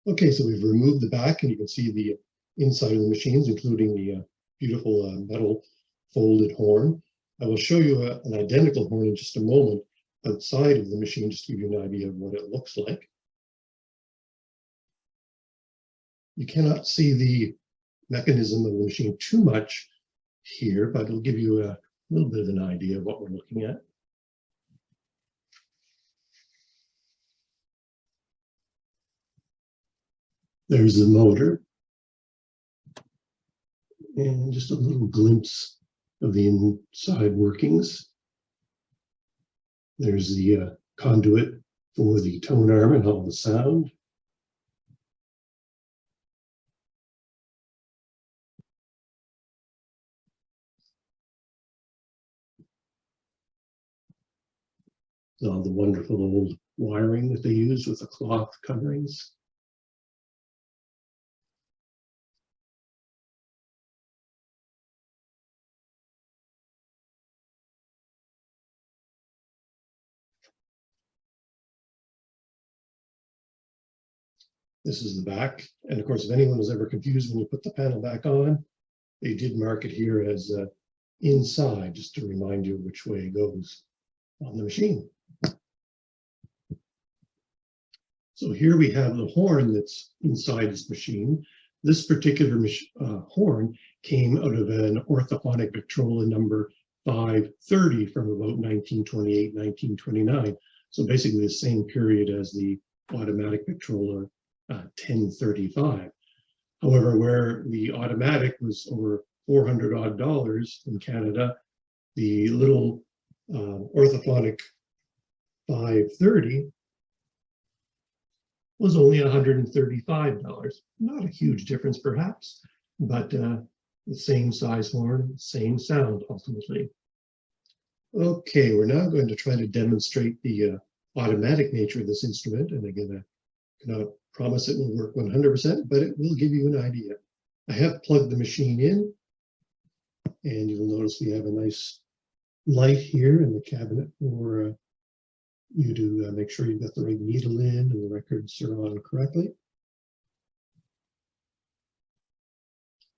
Okay, so we've removed the back and you can see the inside of the machines, including the beautiful metal folded horn. I will show you an identical horn in just a moment outside of the machine, just to give you an idea of what it looks like. You cannot see the mechanism of the machine too much here, but it'll give you a little bit of an idea of what we're looking at. There's the motor. And just a little glimpse of the inside workings. There's the conduit for the tone arm and all the sound. All the wonderful old wiring that they use with the cloth coverings. This is the back. And of course, if anyone was ever confused when you put the panel back on, they did mark it here as inside, just to remind you which way it goes on the machine. So here we have the horn that's inside this machine. This particular horn came out of an orthophonic Victrola number 530 from about 1928, 1929. So basically the same period as the automatic Victrola 1035. However, where the automatic was over $400 odd in Canada, the little orthophonic 530 was only $135. Not a huge difference perhaps, but the same size horn, same sound ultimately. Okay, we're now going to try to demonstrate the automatic nature of this instrument. And again, I cannot promise it will work 100%, but it will give you an idea. I have plugged the machine in, and you'll notice we have a nice light here in the cabinet for you to make sure you've got the right needle in and the records are on correctly.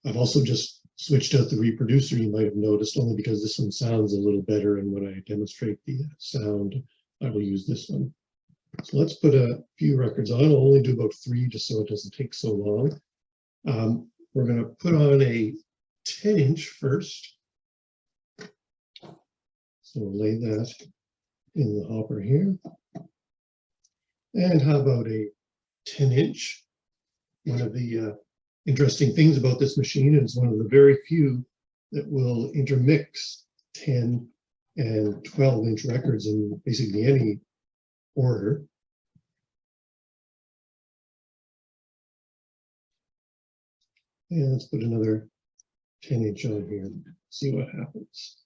I've also just switched out the reproducer, you might have noticed, only because this one sounds a little better, and when I demonstrate the sound, I will use this one. So let's put a few records on. I'll only do about 3 just so it doesn't take so long. We're going to put on a 10-inch first. So we'll lay that in the hopper here. And how about a 10-inch? One of the interesting things about this machine is one of the very few that will intermix 10 and 12-inch records in basically any order. And let's put another 10-inch on here, see what happens.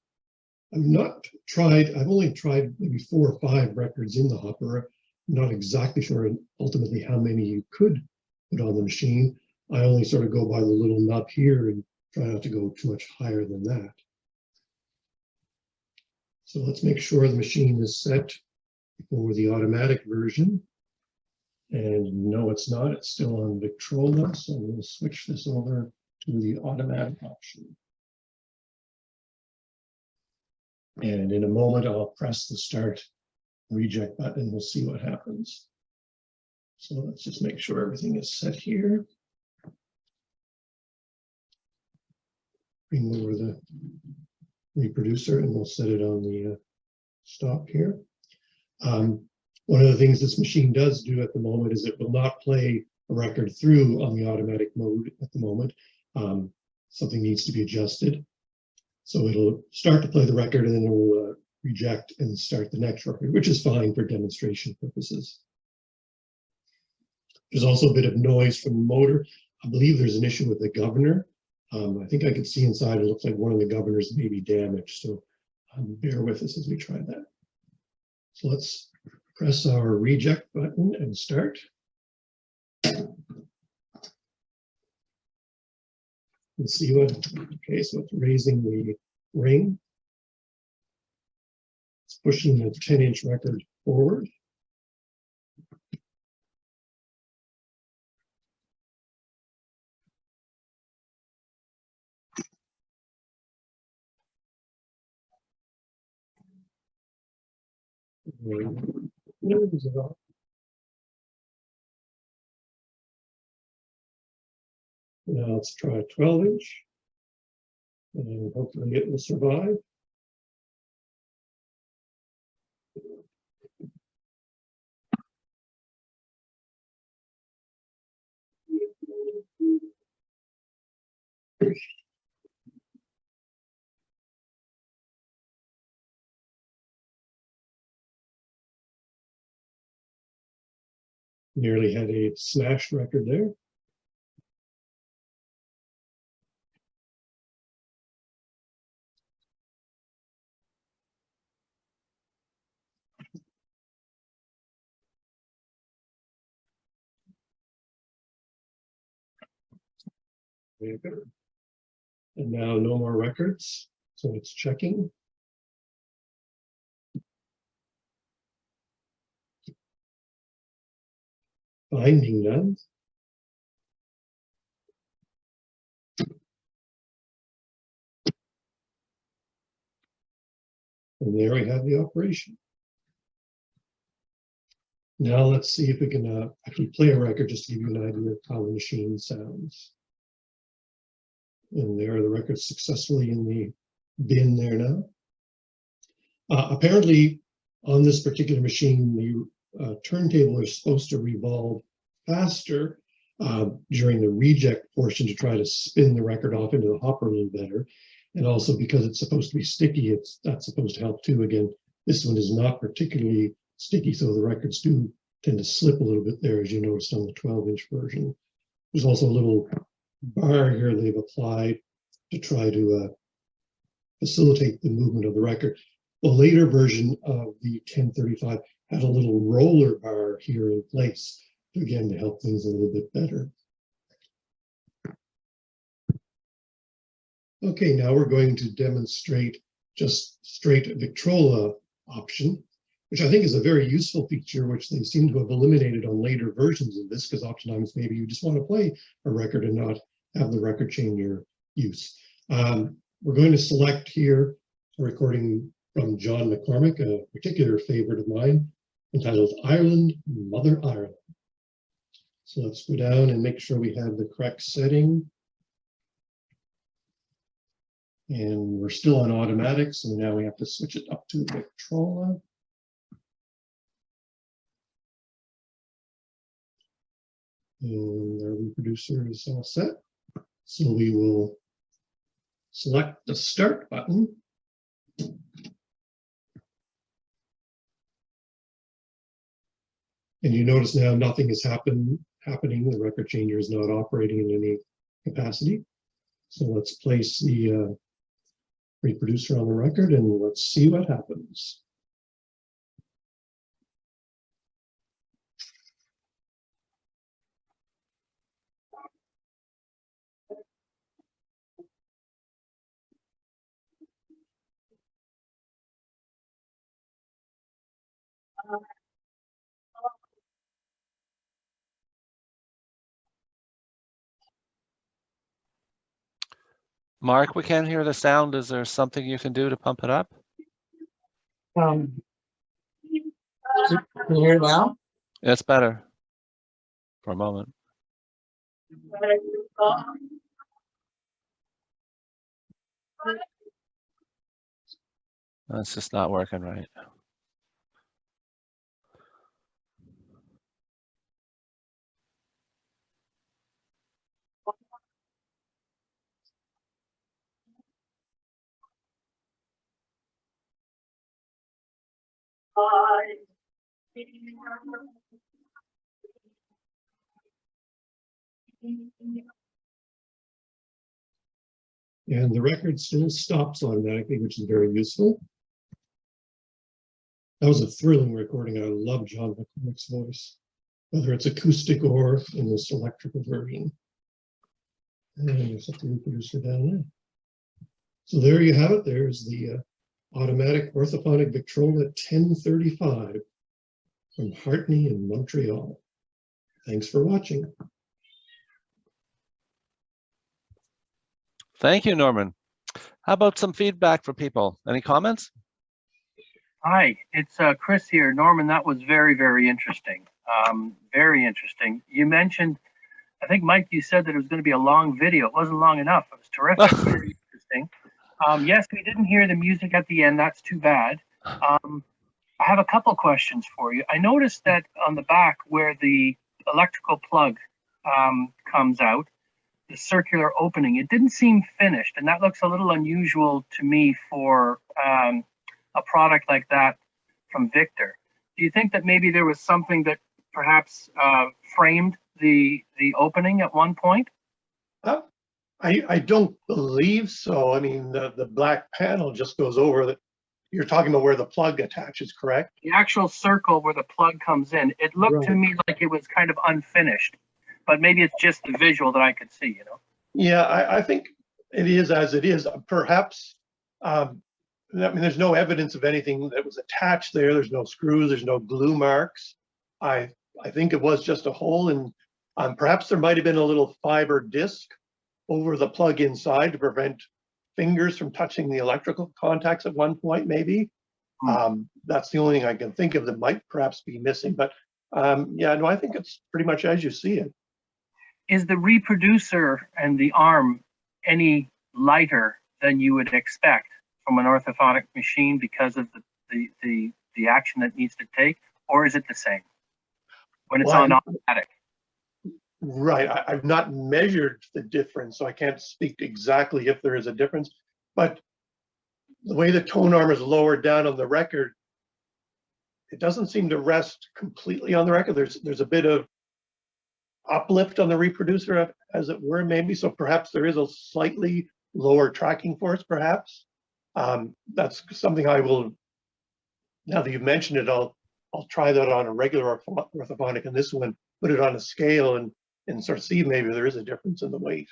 I've only tried maybe 4 or 5 records in the hopper. I'm not exactly sure ultimately how many you could put on the machine. I only sort of go by the little knob here and try not to go too much higher than that. So let's make sure the machine is set for the automatic version. And no, it's not. It's still on Victrola. So we'll switch this over to the automatic option. And in a moment, I'll press the start reject button. We'll see what happens. So let's just make sure everything is set here. Bring over the reproducer and we'll set it on the stop here. One of the things this machine does do at the moment is it will not play a record through on the automatic mode at the moment. Something needs to be adjusted. So it'll start to play the record and then it will reject and start the next record, which is fine for demonstration purposes. There's also a bit of noise from the motor. I believe there's an issue with the governor. I think I could see inside, it looks like one of the governors may be damaged. So bear with us as we try that. So let's press our reject button and start. Let's see what, okay, so it's raising the ring. It's pushing the 10-inch record forward. Close it off. Now let's try a 12-inch. And hopefully it will survive. Nearly had a smashed record there. There you go. And now no more records, so it's checking. Finding none. And there we have the operation. Now let's see if we can actually play a record just to give you an idea of how the machine sounds. And there are the records successfully in the bin there now. Apparently, on this particular machine, the turntable is supposed to revolve faster during the reject portion to try to spin the record off into the hopper a little better. And also because it's supposed to be sticky, that's supposed to help too. Again, this one is not particularly sticky, so the records do tend to slip a little bit there, as you noticed on the 12-inch version. There's also a little bar here they've applied to try to facilitate the movement of the record. The later version of the 1035 had a little roller bar here in place, again, to help things a little bit better. Okay, now we're going to demonstrate just straight Victrola option, which I think is a very useful feature, which they seem to have eliminated on later versions of this, because oftentimes maybe you just want to play a record and not have the record changer use. We're going to select here a recording from John McCormick, a particular favorite of mine, entitled Ireland, Mother Ireland. So let's go down and make sure we have the correct setting. And we're still on automatic, so now we have to switch it up to Victrola. And our reproducer is all set. So we will select the start button. And you notice now nothing is happening. The record changer is not operating in any capacity. So let's place the reproducer on the record and let's see what happens. Mark, we can't hear the sound. Is there something you can do to pump it up? Can you hear it now? It's better for a moment. It's just not working right. And the record still stops automatically, which is very useful. That was a thrilling recording. I love John McCormick's voice, whether it's acoustic or in this electrical version. And you set the reproducer down there. So there you have it. There's the automatic orthophonic Victrola 1035 from Hartney in Montreal. Thanks for watching. Thank you, Norman. How about some feedback for people? Any comments? Hi, it's Chris here. Norman, that was very, very interesting. Very interesting. You mentioned, I think, Mike, you said that it was going to be a long video. It wasn't long enough. It was terrific. Very interesting. Yes, we didn't hear the music at the end. That's too bad. I have a couple questions for you. I noticed that on the back where the electrical plug comes out, the circular opening, it didn't seem finished, and that looks a little unusual to me for a product like that from Victor. Do you think that maybe there was something that perhaps framed the opening at one point? I don't believe so. I mean, the black panel just goes over the, you're talking about where the plug attaches, correct? The actual circle where the plug comes in, it looked to me like it was kind of unfinished, but maybe it's just the visual that I could see, you know? Yeah, I think it is as it is. Perhaps, I mean, there's no evidence of anything that was attached there. There's no screws, there's no glue marks. I think it was just a hole, and perhaps there might have been a little fiber disc over the plug inside to prevent fingers from touching the electrical contacts at one point, maybe. That's the only thing I can think of that might perhaps be missing. But yeah, no, I think it's pretty much as you see it. Is the reproducer and the arm any lighter than you would expect from an orthophonic machine because of the action that needs to take, or is it the same when it's on automatic? Right, I've not measured the difference, so I can't speak exactly if there is a difference, but the way the tone arm is lowered down on the record, it doesn't seem to rest completely on the record. There's a bit of uplift on the reproducer, as it were, maybe, so perhaps there is a slightly lower tracking force, perhaps. That's something I will, now that you've mentioned it, I'll try that on a regular orthophonic, and this one, put it on a scale and sort of see maybe there is a difference in the weight.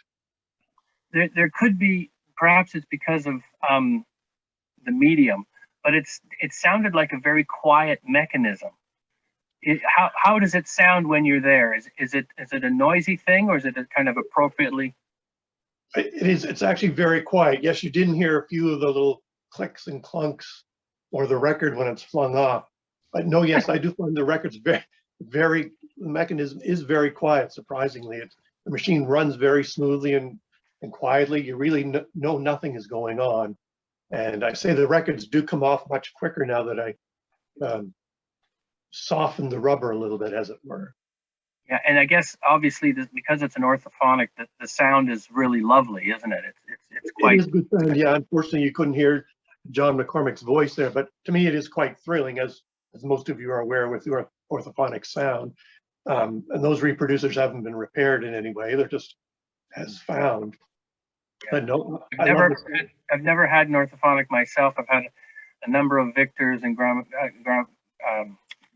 There could be, perhaps it's because of the medium, but it sounded like a very quiet mechanism. How does it sound when you're there? Is it a noisy thing, or is it a kind of appropriately? It is. It's actually very quiet. Yes, you didn't hear a few of the little clicks and clunks or the record when it's flung off. But no, yes, I do find the record's the mechanism is very quiet, surprisingly. The machine runs very smoothly and quietly. You really know nothing is going on. And I say the records do come off much quicker now that I softened the rubber a little bit, as it were. Yeah, and I guess obviously because it's an orthophonic, the sound is really lovely, isn't it? It's quite. It is good sound. Yeah, unfortunately you couldn't hear John McCormick's voice there, but to me it is quite thrilling, as most of you are aware, with your orthophonic sound. And those reproducers haven't been repaired in any way; they're just as found. Yeah. But no, I've never had an orthophonic myself. I've had a number of Victors and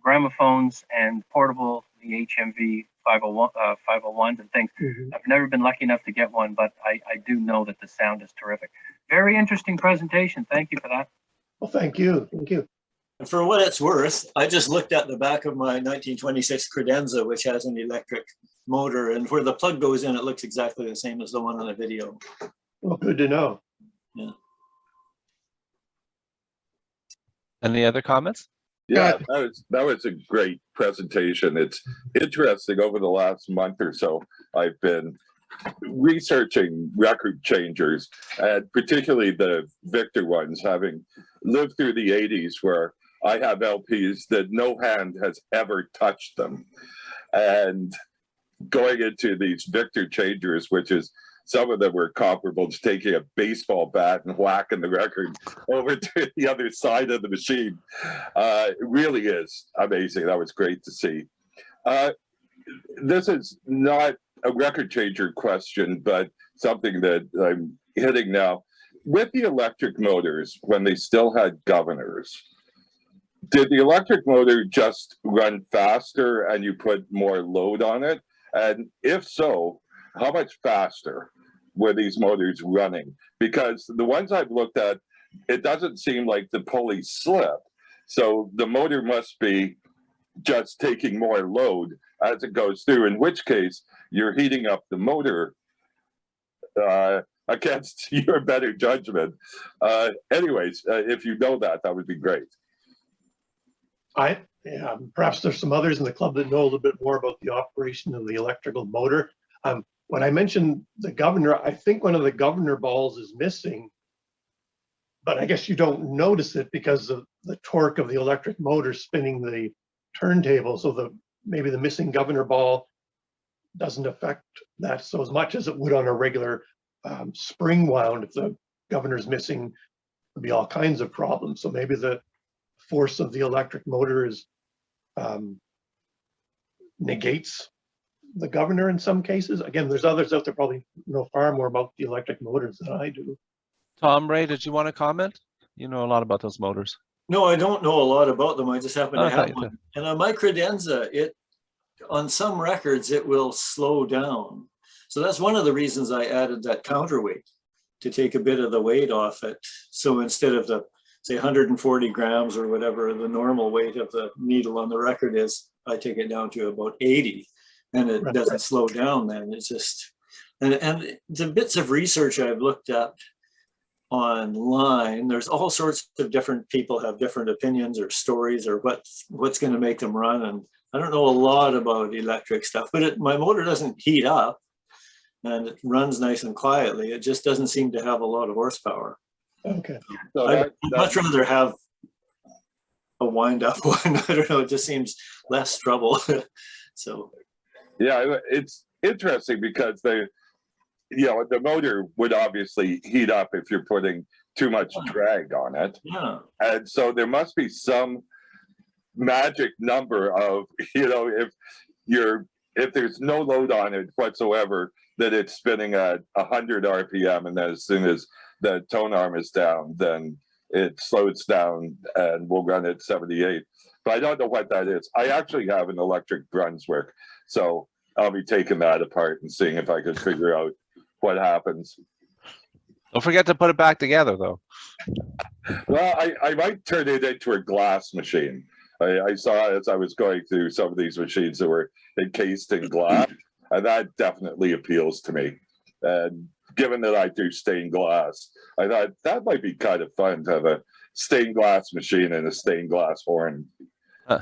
gramophones and portable, the HMV 501s and things. I've never been lucky enough to get one, but I do know that the sound is terrific. Very interesting presentation. Thank you for that. Well, thank you. Thank you. And for what it's worth, I just looked at the back of my 1926 Credenza, which has an electric motor, and where the plug goes in, it looks exactly the same as the one on the video. Well, good to know. Yeah. Any other comments? Yeah, that was a great presentation. It's interesting. Over the last month or so, I've been researching record changers, and particularly the Victor ones, having lived through the 80s, where I have LPs that no hand has ever touched them. And going into these Victor changers, which is, some of them were comparable to taking a baseball bat and whacking the record over to the other side of the machine. It really is amazing. That was great to see. This is not a record changer question, but something that I'm hitting now. With the electric motors, when they still had governors, did the electric motor just run faster and you put more load on it? And if so, how much faster? were these motors running? Because the ones I've looked at, it doesn't seem like the pulleys slip. So the motor must be just taking more load as it goes through, in which case you're heating up the motor against your better judgment. Anyways, if you know that, that would be great. Yeah, perhaps there's some others in the club that know a little bit more about the operation of the electrical motor. When I mentioned the governor, I think one of the governor balls is missing, but I guess you don't notice it because of the torque of the electric motor spinning the turntable. So maybe the missing governor ball doesn't affect that so as much as it would on a regular spring wound. If the governor's missing, there'd be all kinds of problems. So maybe the force of the electric motor is negates the governor in some cases. Again, there's others out there probably know far more about the electric motors than I do. Tom, Ray, did you want to comment? You know a lot about those motors. No, I don't know a lot about them. I just happen to Oh, have thank you. one. And on my credenza, on some records, it will slow down. So that's one of the reasons I added that counterweight, to take a bit of the weight off it. So instead of the, say, 140 grams or whatever the normal weight of the needle on the record is, I take it down to about 80, and it doesn't slow down then. It's just, and the bits of research I've looked at online, there's all sorts of different people have different opinions or stories or what's going to make them run. And I don't know a lot about electric stuff, but my motor doesn't heat up and it runs nice and quietly. It just doesn't seem to have a lot of horsepower. Okay. So I'd much rather have a wind-up one. I don't know, it just seems less trouble. So yeah, it's interesting because the motor would obviously heat up if you're putting too much drag on it. Yeah. And so there must be some magic number of, if there's no load on it whatsoever, that it's spinning at 100 RPM, and then as soon as the tone arm is down, then it slows down and will run at 78. But I don't know what that is. I actually have an electric Brunswick, so I'll be taking that apart and seeing if I can figure out what happens. Don't forget to put it back together, though. Well, I might turn it into a glass machine. I saw as I was going through some of these machines that were encased in glass, and that definitely appeals to me. And given that I do stained glass, I thought that might be kind of fun to have a stained glass machine and a stained glass horn. Huh.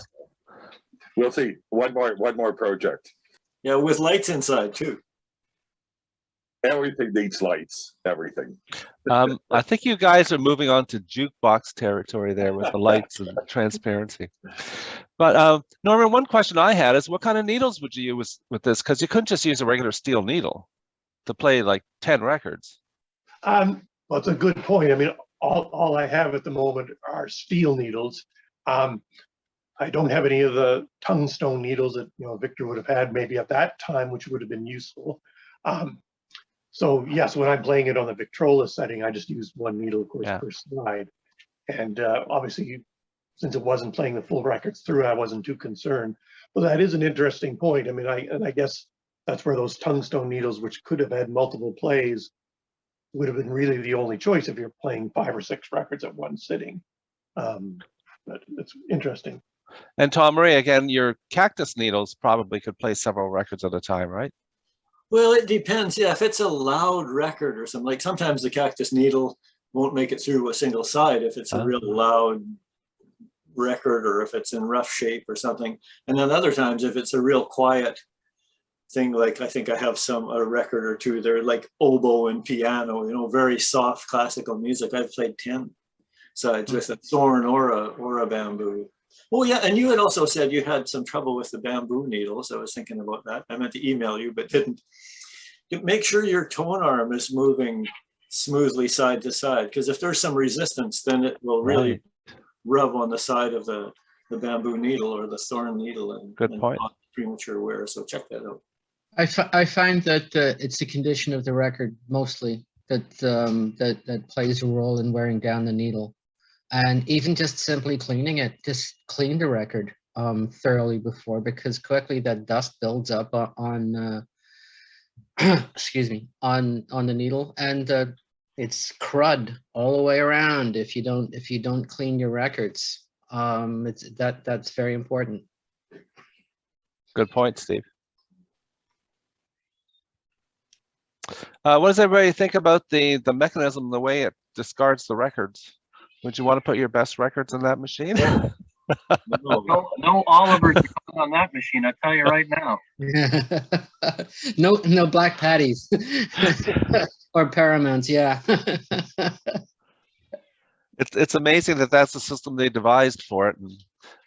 We'll see. One more project. Yeah, with lights inside too. Everything needs lights. Everything. I think you guys are moving on to jukebox territory there with the lights and transparency. But Norman, one question I had is, what kind of needles would you use with this? Because you couldn't just use a regular steel needle to play like 10 records. Well, it's a good point. I mean, all I have at the moment are steel needles. I don't have any of the tungstone needles that Victor would have had maybe at that time, which would have been useful. So yes, when I'm playing it on the Victrola setting, I just use one needle, of course, per slide. And obviously, since it wasn't playing the full records through, I wasn't too concerned. But that is an interesting point. I mean, I guess that's where those tungstone needles, which could have had multiple plays, would have been really the only choice if you're playing 5 or 6 records at one sitting. But it's interesting. And Tom Marie, again, your cactus needles probably could play several records at a time, right? Well, it depends. Yeah, if it's a loud record or something, like sometimes the cactus needle won't make it through a single side if it's a real loud record or if it's in rough shape or something. And then other times, if it's a real quiet thing, like I think I have a record or two, they're like oboe and piano, very soft classical music. I've played 10 sides with a thorn or a bamboo. Oh yeah, and you had also said you had some trouble with the bamboo needles. I was thinking about that. I meant to email you, but didn't. Make sure your tone arm is moving smoothly side to side, because if there's some resistance, then it will really rub on the side of the bamboo needle or the thorn needle and cause premature wear. So check that out. I find that it's the condition of the record mostly that plays a role in wearing down the needle. And even just simply cleaning it, just clean the record thoroughly before, because quickly that dust builds up on excuse me, on the needle, and it's crud all the way around if you don't clean your records. That's very important. Good point, Steve. What does everybody think about the mechanism, the way it discards the records? Would you want to put your best records in that machine? No Oliver on that machine, I'll tell you right now. No black patties or Paramounts, yeah. It's amazing that that's the system they devised for it. And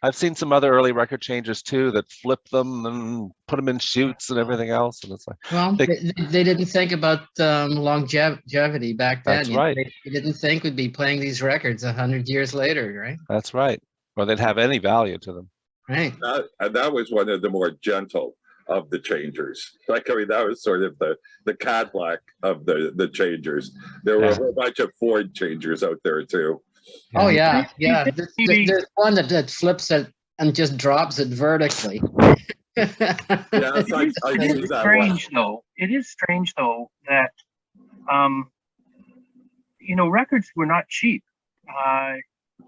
I've seen some other early record changers too that flip them and put them in chutes and everything else. And it's like, Well, they didn't think about longevity back then. That's right. They didn't think we'd be playing these records 100 years later, right? That's right. Or they'd have any value to them. Right. And that was one of the more gentle of the changers. Like, I mean, that was sort of the Cadillac of the changers. There were a whole bunch of Ford changers out there too. Oh yeah, yeah. There's one that flips it and just drops it vertically. It is strange though. It is strange though that records were not cheap.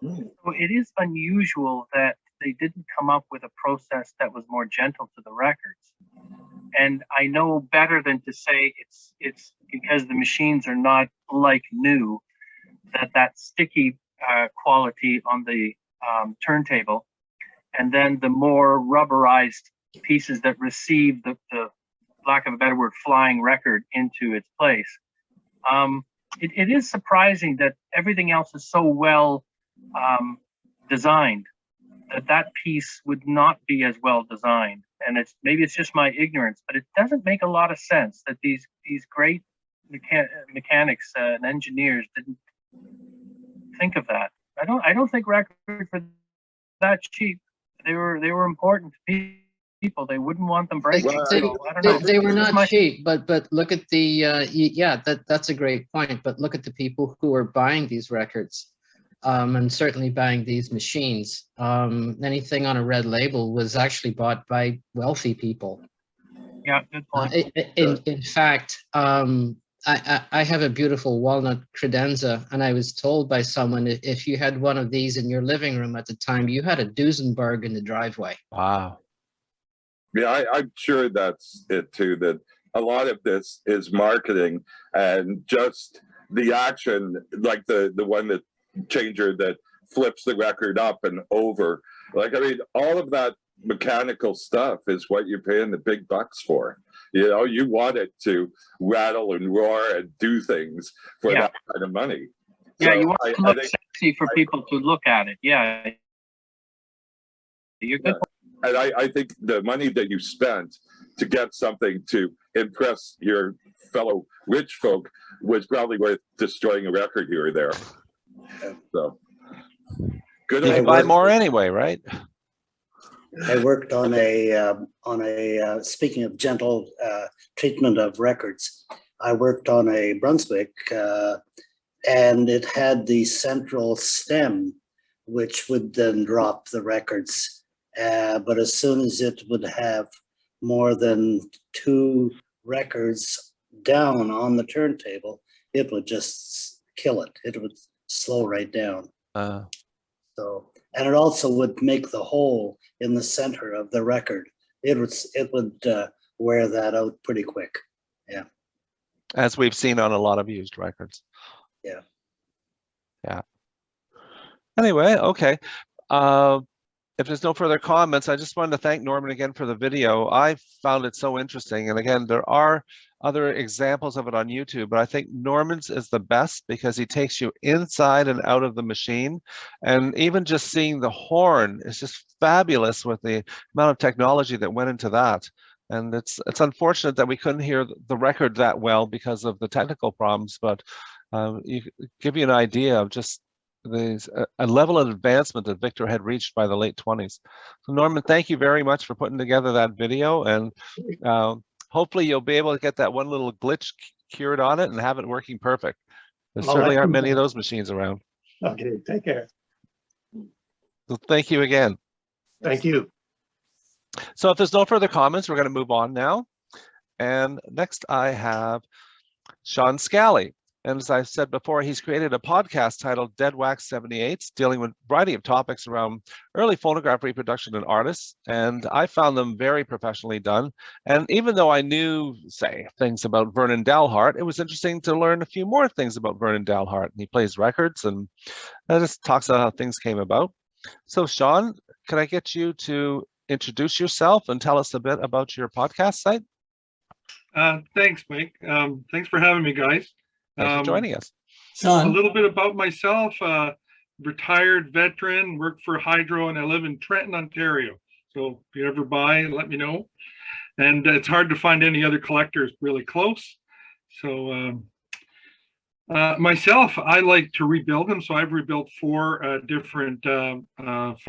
So it is unusual that they didn't come up with a process that was more gentle to the records. And I know better than to say it's because the machines are not like new, that sticky quality on the turntable, and then the more rubberized pieces that receive the lack of a better word, flying record into its place. It is surprising that everything else is so well designed that piece would not be as well designed. And maybe it's just my ignorance, but it doesn't make a lot of sense that these great mechanics and engineers didn't think of that. I don't think records were that cheap. They were important to people. They wouldn't want them breaking. They were not cheap, but look at the that's a great point. But look at the people who are buying these records, and certainly buying these machines. Anything on a red label was actually bought by wealthy people. Yeah, good point. In fact, I have a beautiful walnut credenza, and I was told by someone if you had one of these in your living room at the time, you had a Duesenberg in the driveway. Wow. Yeah, I'm sure that's it too, that a lot of this is marketing and just the action, like the one that changer that flips the record up and over. Like, I mean, all of that mechanical stuff is what you're paying the big bucks for. You know, you want it to rattle and roar and do things for that kind of money. Yeah, so you want it to look sexy for people to look at it. Yeah. You're good. And I think the money that you spent to get something to impress your fellow rich folk was probably worth destroying a record here or there. So good. You can buy more anyway, right? I worked on a speaking of gentle treatment of records, I worked on a Brunswick and it had the central stem, which would then drop the records. But as soon as it would have more than 2 records down on the turntable, it would just kill it. It would slow right down. So, and it also would make the hole in the center of the record. It would wear that out pretty quick. Yeah. As we've seen on a lot of used records. Yeah. Yeah. Anyway, okay. If there's no further comments, I just wanted to thank Norman again for the video. I found it so interesting. And again, there are other examples of it on YouTube, but I think Norman's is the best because he takes you inside and out of the machine. And even just seeing the horn is just fabulous with the amount of technology that went into that. And it's unfortunate that we couldn't hear the record that well because of the technical problems, but give you an idea of just a level of advancement that Victor had reached by the late 20s. So Norman, thank you very much for putting together that video, and hopefully you'll be able to get that one little glitch cured on it and have it working perfect. There certainly aren't many of those machines around. Okay, take care. So thank you again. Thank you. So if there's no further comments, we're going to move on now. And next I have Sean Scally. And as I've said before, he's created a podcast titled Dead Wax 78s, dealing with a variety of topics around early phonograph reproduction and artists. And I found them very professionally done. And even though I knew, say, things about Vernon Dalhart, it was interesting to learn a few more things about Vernon Dalhart. And he plays records, and that just talks about how things came about. So Sean, can I get you to introduce yourself and tell us a bit about your podcast site? Thanks, Mike. Thanks for having me, guys. Thanks for joining us. A Sean, little bit about myself, retired veteran, worked for Hydro, and I live in Trenton, Ontario. So if you ever buy, let me know. And it's hard to find any other collectors really close. So myself, I like to rebuild them. So I've rebuilt 4 different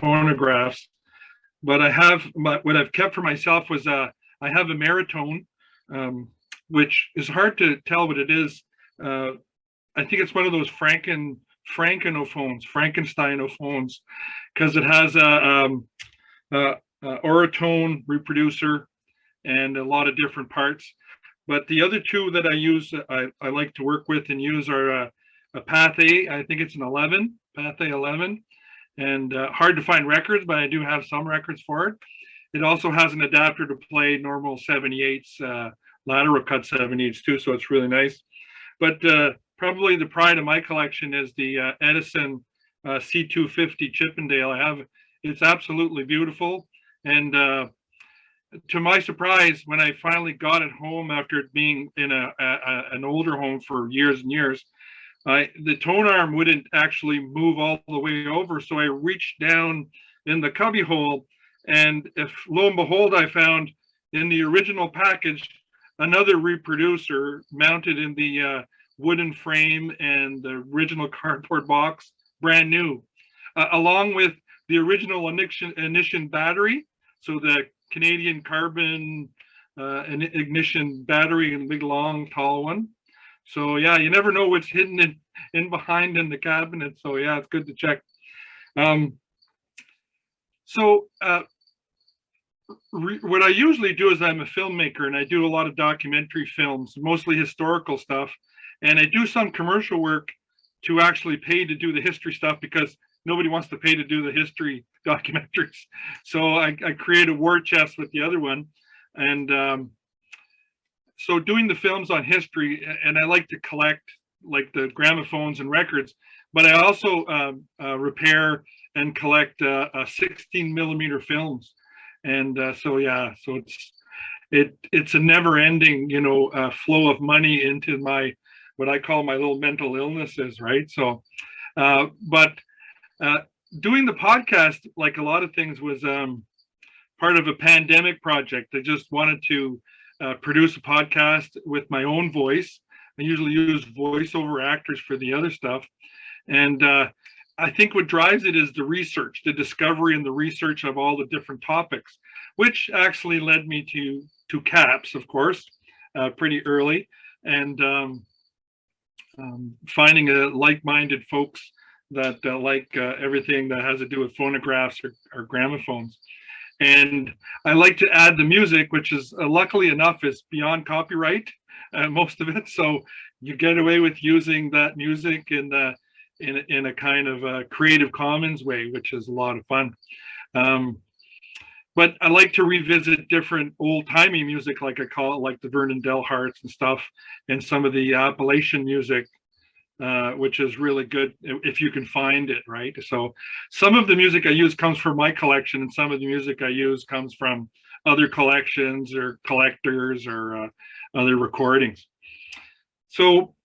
phonographs. But what I've kept for myself was I have a Maritone, which is hard to tell what it is. I think it's one of those Frankensteinophones, because it has a Oratone reproducer and a lot of different parts. But the other 2 that I use, I like to work with and use are a Pathé. I think it's an 11, Pathé 11, and hard to find records, but I do have some records for it. It also has an adapter to play normal 78s, lateral cut 78s too, so it's really nice. But probably the pride of my collection is the Edison C250 Chippendale. It's absolutely beautiful. And to my surprise, when I finally got it home after it being in an older home for years and years, the tone arm wouldn't actually move all the way over. So I reached down in the cubby hole, and if lo and behold, I found in the original package another reproducer mounted in the wooden frame and the original cardboard box, brand new, along with the original ignition battery. So the Canadian carbon ignition battery, and big, long, tall one. So yeah, you never know what's hidden in behind in the cabinet. So yeah, it's good to check. What I usually do is I'm a filmmaker, and I do a lot of documentary films, mostly historical stuff. And I do some commercial work to actually pay to do the history stuff, because nobody wants to pay to do the history documentaries. So I create a war chest with the other one. And so doing the films on history, and I like to collect like the gramophones and records, but I also repair and collect 16mm films. And so yeah, so it's a never-ending, flow of money into my, what I call my little mental illnesses, right? So doing the podcast, like a lot of things, was part of a pandemic project. I just wanted to produce a podcast with my own voice. I usually use voiceover actors for the other stuff. And I think what drives it is the research, the discovery and the research of all the different topics, which actually led me to CAPS, of course, pretty early, and finding like-minded folks that like everything that has to do with phonographs or gramophones. And I like to add the music, which is luckily enough is beyond copyright, most of it. So you get away with using that music in a kind of a Creative Commons way, which is a lot of fun. But I like to revisit different old-timey music, like I call it, like the Vernon Dalharts and stuff, and some of the Appalachian music, which is really good if you can find it, right? So some of the music I use comes from my collection, and some of the music I use comes from other collections or collectors or other recordings. So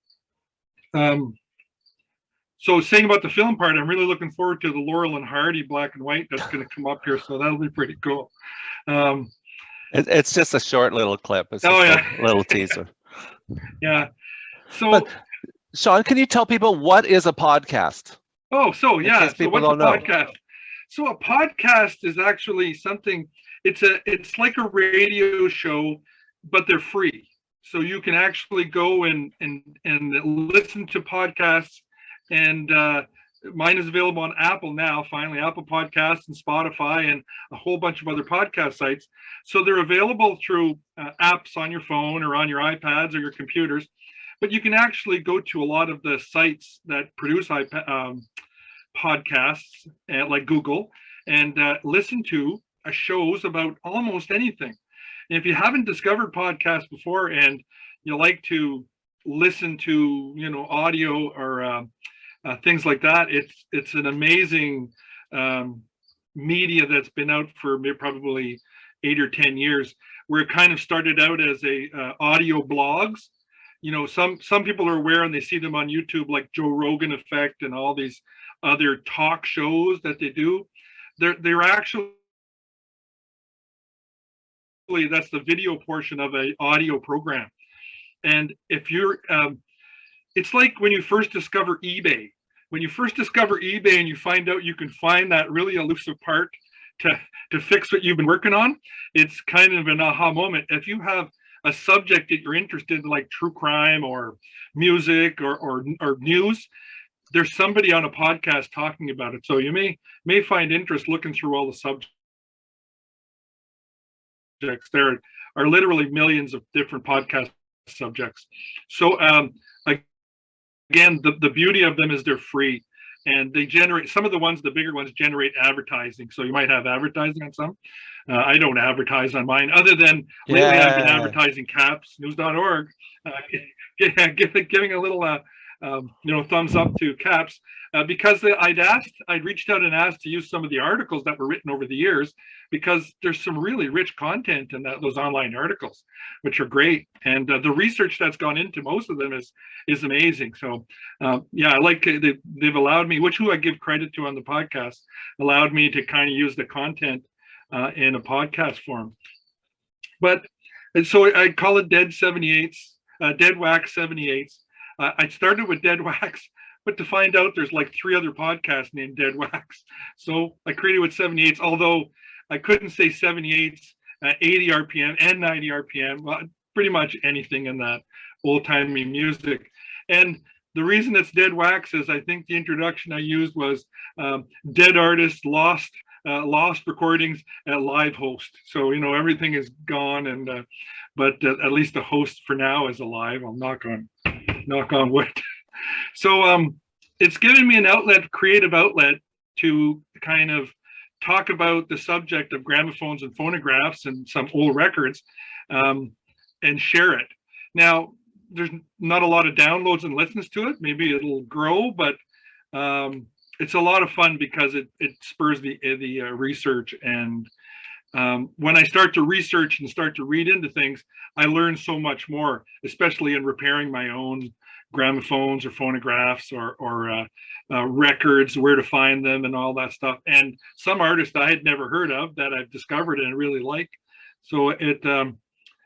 so saying about the film part, I'm really looking forward to the Laurel and Hardy black and white that's going to come up here. So that'll be pretty cool. It's just a short little clip. It's just a little teaser. Yeah. So, but Sean, can you tell people what is a podcast? Oh, so yeah. So what's a podcast? Know. So a podcast is actually something. It's like a radio show, but they're free. So you can actually go and listen to podcasts. And mine is available on Apple now, finally, Apple Podcasts and Spotify and a whole bunch of other podcast sites. So they're available through apps on your phone or on your iPads or your computers. But you can actually go to a lot of the sites that produce podcasts, like Google, and listen to shows about almost anything. And if you haven't discovered podcasts before and you like to listen to, you know, audio or things like that, it's an amazing media that's been out for probably 8 or 10 years, where it kind of started out as a audio blogs. You know, some people are aware and they see them on YouTube, like Joe Rogan Effect and all these other talk shows that they do. They're actually, that's the video portion of an audio program. And if you're, it's like when you first discover eBay. When you first discover eBay and you find out you can find that really elusive part to fix what you've been working on, it's kind of an aha moment. If you have a subject that you're interested in, like true crime or music or news, there's somebody on a podcast talking about it. So you may find interest looking through all the subjects. There are literally millions of different podcast subjects. So again, the beauty of them is they're free, and they generate, some of the ones, the bigger ones, generate advertising. So you might have advertising on some. I don't advertise on mine, other than lately I've been advertising CAPS, news.org, giving a little you know, thumbs up to CAPS, because I'd reached out and asked to use some of the articles that were written over the years, because there's some really rich content in those online articles, which are great. And the research that's gone into most of them is amazing. So yeah, I like they've allowed me, who I give credit to on the podcast, allowed me to kind of use the content in a podcast form. But, and so I call it Dead 78s, Dead Wax 78s. I started with Dead Wax, but to find out there's like 3 other podcasts named Dead Wax. So I created with 78s, although I couldn't say 78s, 80 RPM and 90 RPM, well, pretty much anything in that old-timey music. And the reason it's Dead Wax is I think the introduction I used was dead artists, lost recordings at live host. So, you know, everything is gone, and but at least the host for now is alive. I'll knock on wood. So it's given me an outlet, creative outlet, to kind of talk about the subject of gramophones and phonographs and some old records, and share it. Now, there's not a lot of downloads and listens to it. Maybe it'll grow, but it's a lot of fun because it spurs the research. And when I start to research and start to read into things, I learn so much more, especially in repairing my own gramophones or phonographs or records, where to find them and all that stuff. And some artists I had never heard of that I've discovered and really like. So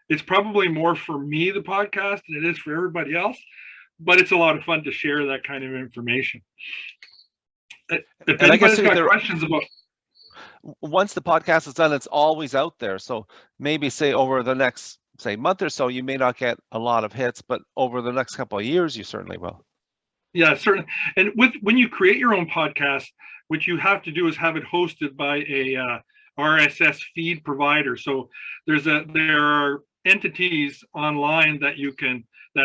it's probably more for me, the podcast, than it is for everybody else, but it's a lot of fun to share that kind of information. If anybody's got questions about, once the podcast is done, it's always out there. So maybe say over the next, say, month or so, you may not get a lot of hits, but over the next couple of years, you certainly will. Yeah, certainly. And when you create your own podcast, what you have to do is have it hosted by a RSS feed provider. So there are entities online that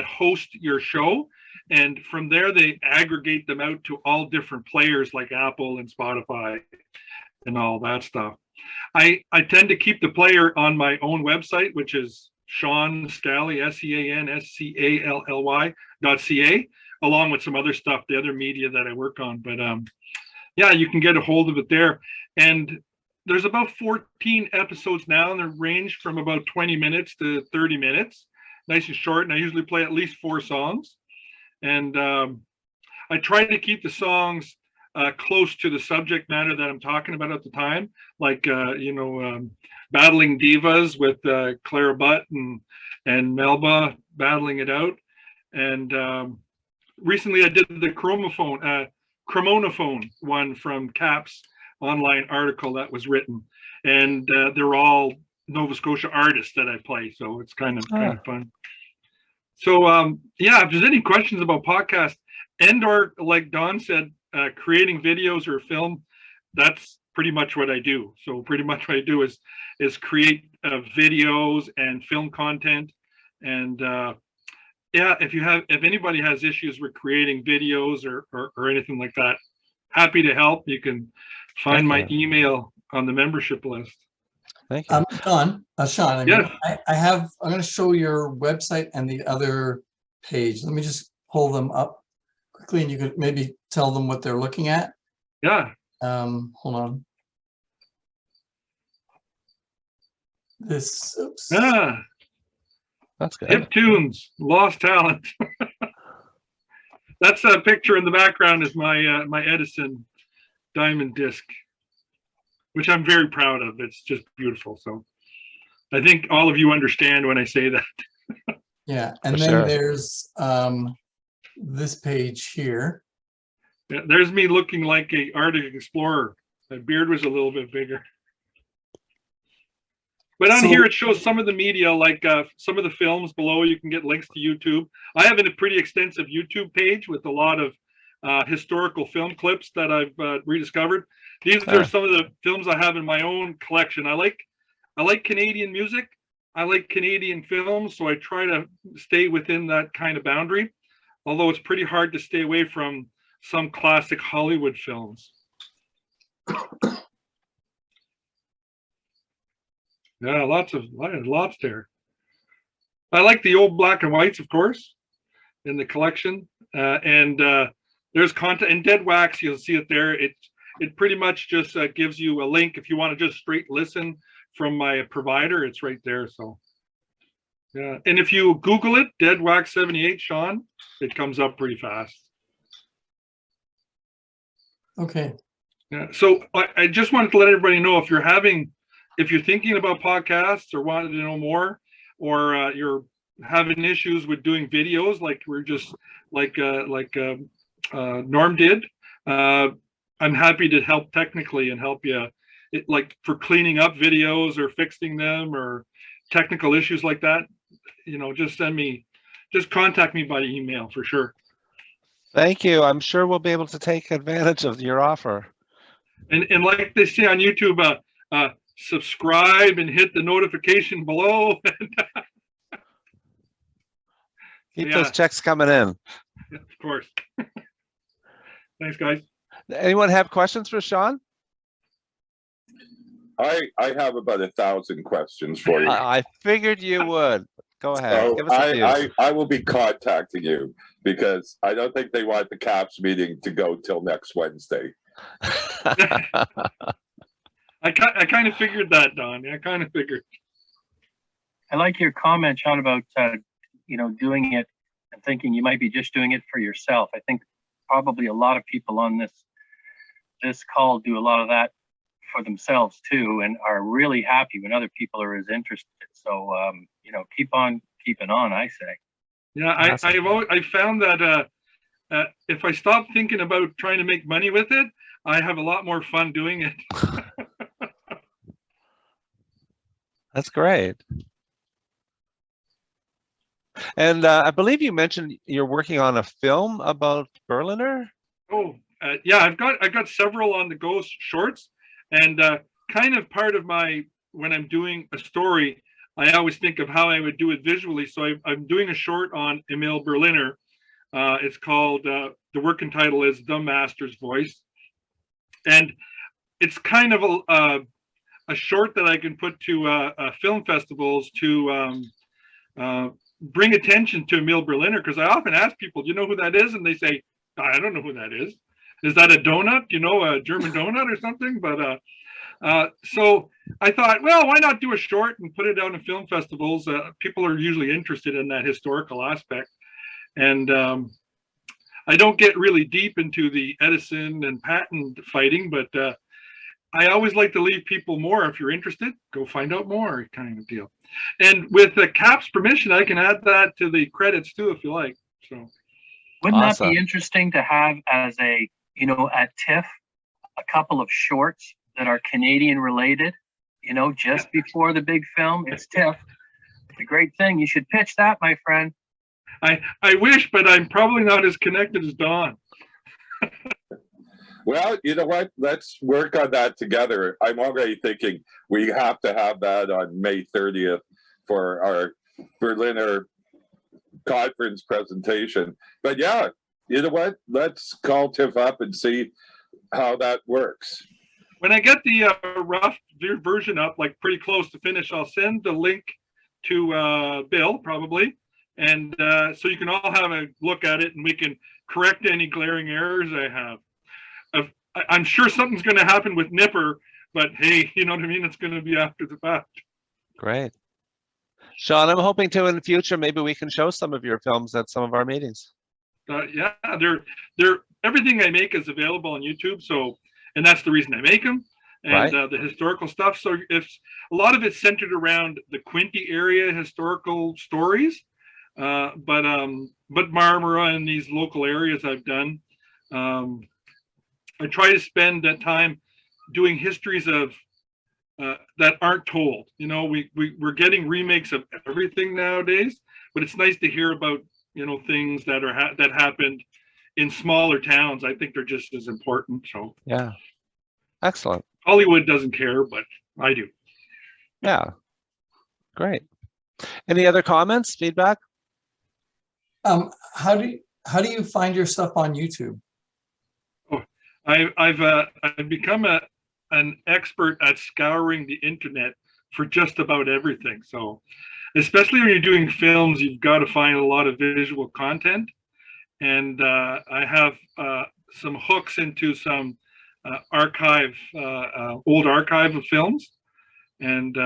host your show, and from there they aggregate them out to all different players like Apple and Spotify and all that stuff. I tend to keep the player on my own website, which is Sean Scally, SeanScally.ca, along with some other stuff, the other media that I work on. But yeah, you can get a hold of it there. And there's about 14 episodes now, and they range from about 20 minutes to 30 minutes. Nice and short, and I usually play at least 4 songs. And I try to keep the songs close to the subject matter that I'm talking about at the time, like Battling Divas with Clara Butt and Melba battling it out. And recently I did the Chromonophone one from CAPS online article that was written, and they're all Nova Scotia artists that I play, so it's kind of fun. So yeah, if there's any questions about podcasts, and or like Don said, creating videos or film, that's pretty much what I do. So pretty much what I do is create videos and film content. And yeah, if anybody has issues with creating videos or anything like that, happy to help. You can find my email on the membership list. Thank you. Sean, I mean, Yes. I'm going to show your website and the other page. Let me just pull them up quickly, and you could maybe tell them what they're looking at. Yeah. Hold on. This, oops. Yeah. That's good. Hip tunes, lost talent. That's a picture in the background is my my Edison diamond disc, which I'm very proud of. It's just beautiful. So I think all of you understand when I say that. Yeah, and For then sure. there's this page here. Yeah, there's me looking like a Arctic explorer. My beard was a little bit bigger. But on So- here, it shows some of the media, like some of the films below. You can get links to YouTube. I have a pretty extensive YouTube page with a lot of historical film clips that I've rediscovered. These are some of the films I have in my own collection. I like Canadian music. I like Canadian films, so I try to stay within that kind of boundary. Although it's pretty hard to stay away from some classic Hollywood films. Yeah, lots there. I like the old black and whites, of course, in the collection. And there's content in Dead Wax. You'll see it there. It pretty much just gives you a link if you want to just straight listen from my provider. It's right there. So yeah, and if you Google it, Dead Wax 78 Sean, it comes up pretty fast. Okay. Yeah. So I just wanted to let everybody know if you're thinking about podcasts or wanted to know more, or you're having issues with doing videos like Norm did, I'm happy to help technically and help you, like for cleaning up videos or fixing them or technical issues like that. Just contact me by email for sure. Thank you. I'm sure we'll be able to take advantage of your offer. And like they say on YouTube, subscribe and hit the notification below. Keep Yeah. those checks coming in. Of course. Thanks, guys. Anyone have questions for Sean? I have about 1,000 questions for you. I figured you would. Go ahead. So Give us a few. I will be contacting you because I don't think they want the CAPS meeting to go till next Wednesday. I kind of figured that, Don. I kind of figured. I like your comment, Sean, about doing it and thinking you might be just doing it for yourself. I think probably a lot of people on this call do a lot of that for themselves too, and are really happy when other people are as interested. So keep on keeping on, I say. Yeah, I found that if I stop thinking about trying to make money with it, I have a lot more fun doing it. That's great. And I believe you mentioned you're working on a film about Berliner. Oh, yeah, I've got several on the go shorts, and kind of part of when I'm doing a story, I always think of how I would do it visually. So I'm doing a short on Emil Berliner. It's called, the working title is The Master's Voice. And it's kind of a short that I can put to film festivals to bring attention to Emil Berliner, because I often ask people, do you know who that is? And they say, I don't know who that is. Is that a donut, a German donut or something? But so I thought, well, why not do a short and put it down in film festivals? People are usually interested in that historical aspect. And I don't get really deep into the Edison and patent fighting, but I always like to leave people more. If you're interested, go find out more, kind of deal. And with the CAP's permission, I can add that to the credits too, if you like. So, wouldn't Awesome. that be interesting to have as a, at TIFF, a couple of shorts that are Canadian related, just before the big film? It's TIFF. It's a great thing. You should pitch that, my friend. I wish, but I'm probably not as connected as Don. Well, you know what? Let's work on that together. I'm already thinking we have to have that on May 30th for our Berliner conference presentation. But yeah, you know what? Let's call Tiff up and see how that works. When I get the rough version up, like pretty close to finish, I'll send the link to Bill probably. And so you can all have a look at it and we can correct any glaring errors I have. I'm sure something's going to happen with Nipper, but hey, you know what I mean? It's going to be after the fact. Great. Sean, I'm hoping to in the future, maybe we can show some of your films at some of our meetings. Yeah, they're everything I make is available on YouTube. So, and that's the reason I make them, and Right. The historical stuff. So if a lot of it's centered around the Quinte area historical stories, but Marmara and these local areas I've done. I try to spend that time doing histories of that aren't told. You know, we're getting remakes of everything nowadays, but it's nice to hear about, you know, things that are that happened in smaller towns. I think they're just as important. So Yeah. Excellent. Hollywood doesn't care, but I do. Yeah. Great. Any other comments, feedback? How do you find your stuff on YouTube? I've become an expert at scouring the internet for just about everything. So, especially when you're doing films, you've got to find a lot of visual content. And I have some hooks into some old archive of films, and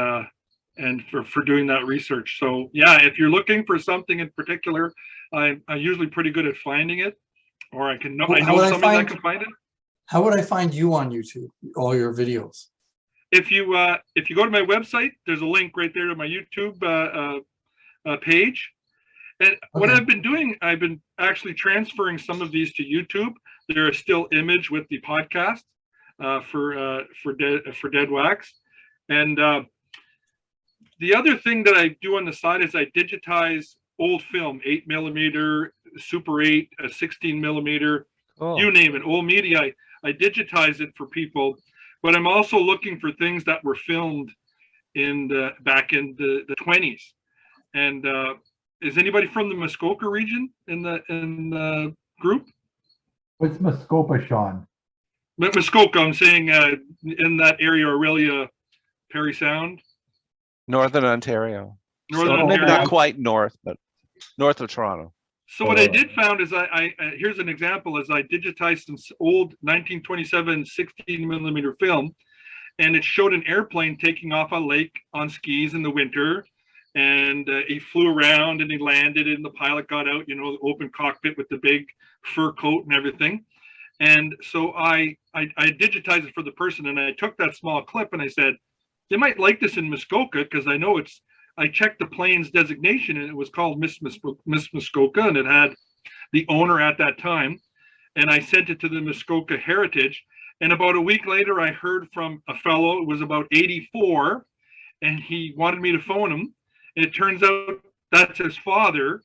for doing that research. So yeah, if you're looking for something in particular, I'm usually pretty good at finding it, or I know somebody that can find it. How would I find you on YouTube, all your videos? If you go to my website, there's a link right there to my YouTube page. And what I've been doing, I've been actually transferring some of these to YouTube. There are still image with the podcast for Dead Wax. And the other thing that I do on the side is I digitize old film, 8mm, Super 8, 16mm, you name it, old media. I digitize it for people, but I'm also looking for things that were filmed back in the 20s. And is anybody from the Muskoka region in the group? What's Muskoka, Sean? Muskoka, I'm saying in that area, Aurelia, Parry Sound. Northern Ontario. Northern so maybe Ontario. not quite north, but north of Toronto. So what I did found is here's an example, is I digitized some old 1927 16mm film, and it showed an airplane taking off a lake on skis in the winter, and he flew around and he landed and the pilot got out, you know, the open cockpit with the big fur coat and everything. And so I digitized it for the person, and I took that small clip and I said, they might like this in Muskoka, because I know I checked the plane's designation and it was called Miss Muskoka, and it had the owner at that time. And I sent it to the Muskoka Heritage. And about a week later, I heard from a fellow, it was about 84, and he wanted me to phone him. And it turns out that's his father.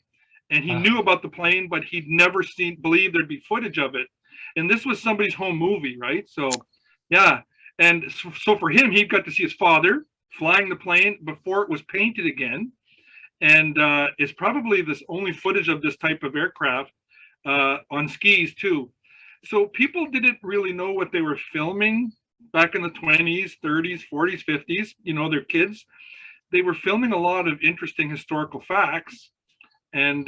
And he knew about the plane, but he'd never believed there'd be footage of it. And this was somebody's home movie, right? So, yeah. And so for him, he got to see his father flying the plane before it was painted again. And it's probably this only footage of this type of aircraft on skis too. So people didn't really know what they were filming back in the 20s, 30s, 40s, 50s, you know, they're kids. They were filming a lot of interesting historical facts. And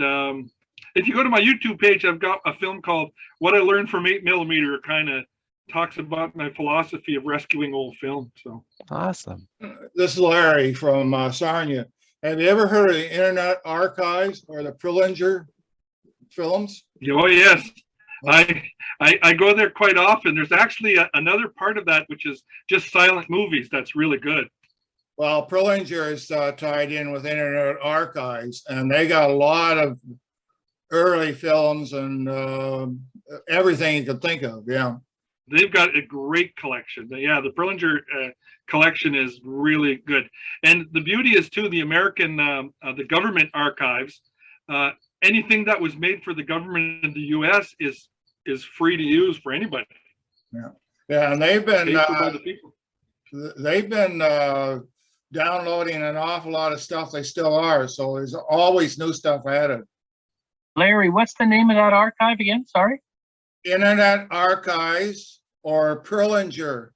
if you go to my YouTube page, I've got a film called What I Learned from 8mm. It kind of talks about my philosophy of rescuing old film. So awesome. This is Larry from Sarnia. Have you ever heard of the Internet Archives or the Prillinger films? Oh yes, I go there quite often. There's actually another part of that which is just silent movies. That's really good. Well, Prillinger is tied in with Internet Archives, and they got a lot of early films and everything you could think of. Yeah. They've got a great collection. Yeah, the Prillinger collection is really good. And the beauty is too, the American, the government archives, anything that was made for the government in the US is free to use for anybody. Yeah, and they've been Paid for by the people. downloading an awful lot of stuff. They still are. So there's always new stuff added. Larry, what's the name of that archive again? Sorry. Internet Archives or Prillinger.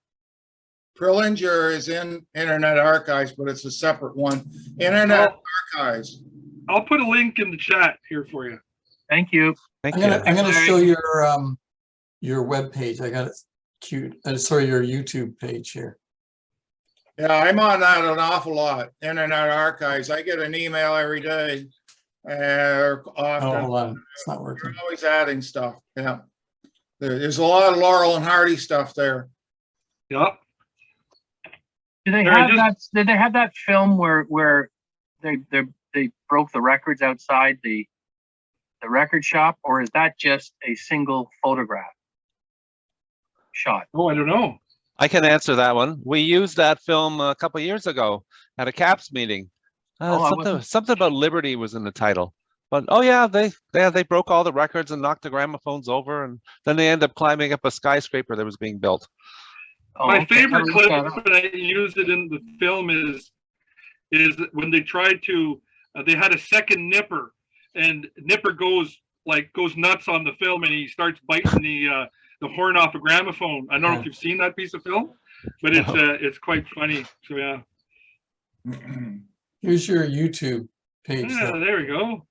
Prillinger is in Internet Archives, but it's a separate one. Internet Archives. I'll put a link in the chat here for you. Thank you. I'm gonna show your web page. I got it cute. Sorry, your YouTube page here. Yeah, I'm on that an awful lot. Internet Archives. I get an email every day. Often. Oh, hold on. It's not working. They're always adding stuff. Yeah. There's a lot of Laurel and Hardy stuff there. Yep. Do they have that? Did they have that film where they broke the records outside the record shop, or is that just a single photograph shot? Oh, I don't know. I can answer that one. We used that film a couple of years ago at a CAPS meeting. Something about liberty was in the title. But oh yeah, they broke all the records and knocked the gramophones over, and then they end up climbing up a skyscraper that was being built. My favorite clip, and I used it in the film, is when they tried to. They had a second Nipper, and Nipper goes nuts on the film, and he starts biting the horn off a gramophone. I don't know if you've seen that piece of film, but it's quite funny. So yeah. Here's your YouTube page. Yeah, there we go.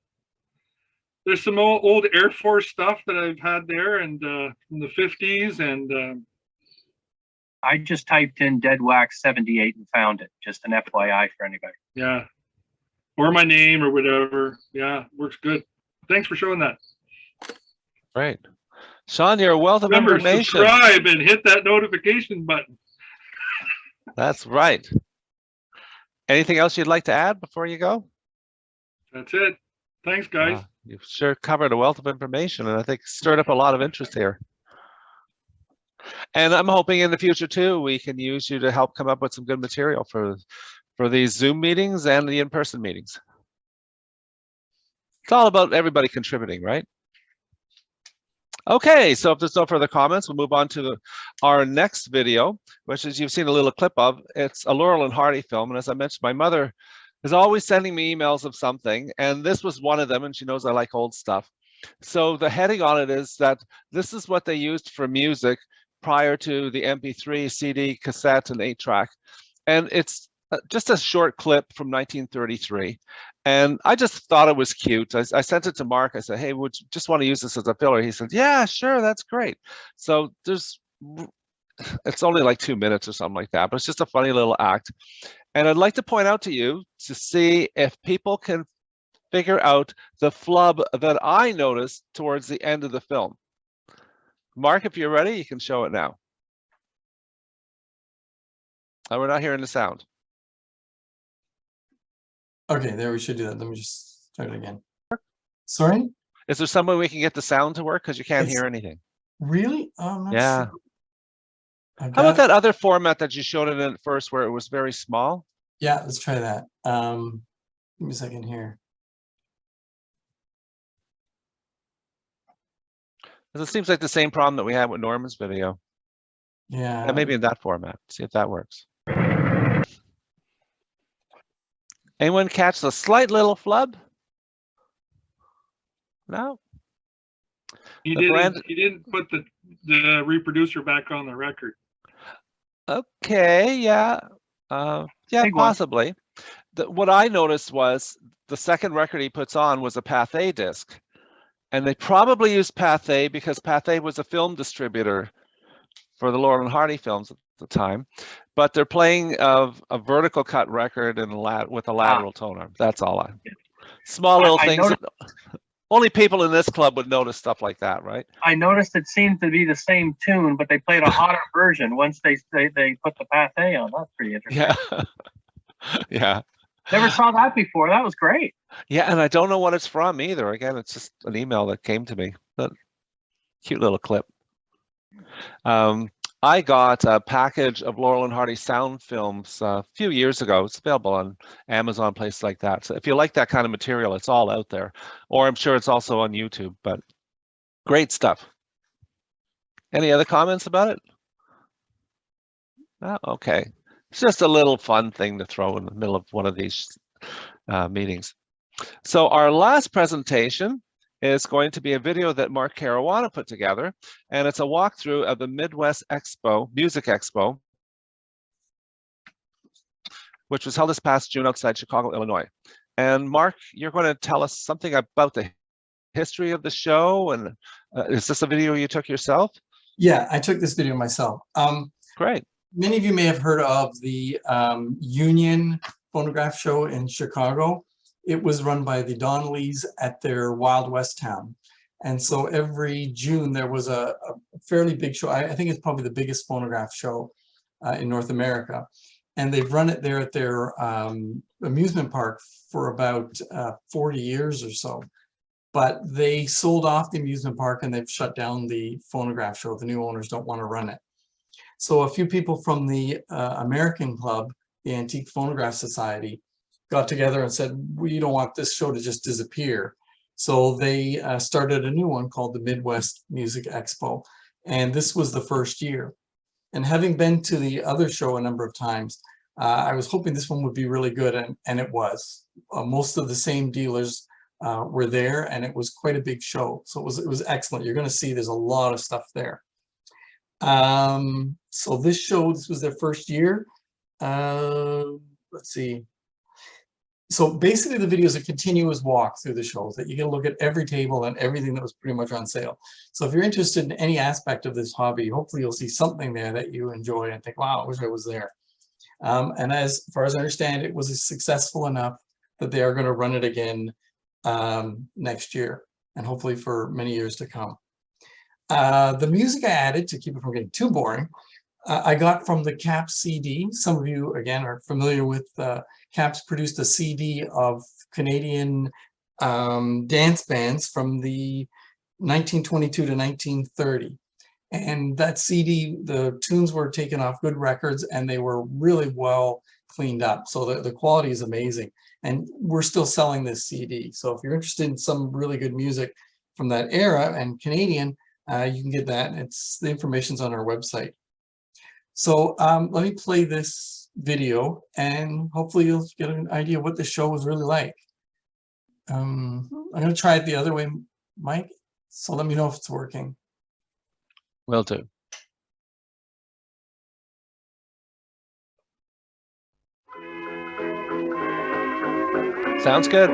There's some old Air Force stuff that I've had there, and from the 50s, and I just typed in Dead Wax 78 and found it. Just an FYI for anybody. Yeah, or my name or whatever. Yeah, works good. Thanks for showing that. Great. Sean, you're a wealth of Remember, information. subscribe and hit that notification button. That's right. Anything else you'd like to add before you go? That's it. Thanks, guys. You've sure covered a wealth of information, and I think stirred up a lot of interest here. And I'm hoping in the future too, we can use you to help come up with some good material for these Zoom meetings and the in-person meetings. It's all about everybody contributing, right? Okay, so if there's no further comments, we'll move on to our next video, which is you've seen a little clip of. It's a Laurel and Hardy film, and as I mentioned, my mother is always sending me emails of something, and this was one of them, and she knows I like old stuff. So the heading on it is that this is what they used for music prior to the MP3, CD, cassette, and 8-track. And it's just a short clip from 1933. And I just thought it was cute. I sent it to Mark. I said, hey, would you just want to use this as a filler? He said, yeah, sure, that's great. So it's only like 2 minutes or something like that, but it's just a funny little act. And I'd like to point out to you to see if people can figure out the flub that I noticed towards the end of the film. Mark, if you're ready, you can show it now. Oh, we're not hearing the sound. Okay, there, we should do that. Let me just start it again. Sorry? Is there some way we can get the sound to work? Because you can't hear anything. Really? Oh, I'm not yeah. sure. How about that other format that you showed it in at first where it was very small? Yeah, let's try that. Give me a second here. Because it seems like the same problem that we had with Norman's video. Yeah. And maybe in that format. See if that works. Anyone catch the slight little flub? No. He didn't put the reproducer back on the record. Okay, yeah. Yeah, possibly. What I noticed was the second record he puts on was a Pathé disc. And they probably used Pathé because Pathé was a film distributor for the Laurel and Hardy films at the time. But they're playing a vertical cut record and with a lateral tone arm. That's all. Small little things. Only people in this club would notice stuff like that, right? I noticed it seemed to be the same tune, but they played a hotter version once they put the Pathé on. That's pretty interesting. Yeah. Yeah. Never saw that before. That was great. Yeah, and I don't know what it's from either. Again, it's just an email that came to me. But cute little clip. I got a package of Laurel and Hardy sound films a few years ago. It's available on Amazon, places like that. So if you like that kind of material, it's all out there. Or I'm sure it's also on YouTube, but great stuff. Any other comments about it? Oh, okay. It's just a little fun thing to throw in the middle of one of these meetings. So our last presentation is going to be a video that Mark Caruana put together, and it's a walkthrough of the Midwest Expo, Music Expo, which was held this past June outside Chicago, Illinois. And Mark, you're going to tell us something about the history of the show, and is this a video you took yourself? Yeah, I took this video myself. Great. Many of you may have heard of the Union Phonograph Show in Chicago. It was run by the Donnellys at their Wild West town. And so every June there was a fairly big show. I think it's probably the biggest phonograph show in North America. And they've run it there at their amusement park for about 40 years or so. But they sold off the amusement park and they've shut down the phonograph show. The new owners don't want to run it. So a few people from the American club, the Antique Phonograph Society, got together and said, we don't want this show to just disappear. So they started a new one called the Midwest Music Expo. And this was the first year. And having been to the other show a number of times, I was hoping this one would be really good, and it was. Most of the same dealers were there, and it was quite a big show. So it was excellent. You're going to see there's a lot of stuff there. So this was their first year. Let's see. So basically the video is a continuous walk through the shows that you can look at every table and everything that was pretty much on sale. So if you're interested in any aspect of this hobby, hopefully you'll see something there that you enjoy and think, wow, I wish I was there. And as far as I understand, it was successful enough that they are going to run it again next year, and hopefully for many years to come. The music I added, to keep it from getting too boring, I got from the CAPS CD. Some of you, again, are familiar with CAPS produced a CD of Canadian dance bands from the 1922 to 1930. And that CD, the tunes were taken off good records and they were really well cleaned up. So the quality is amazing. And we're still selling this CD. So if you're interested in some really good music from that era and Canadian, you can get that. The information's on our website. So let me play this video and hopefully you'll get an idea of what the show was really like. I'm going to try it the other way, Mike. So let me know if it's working. Will do. Sounds good.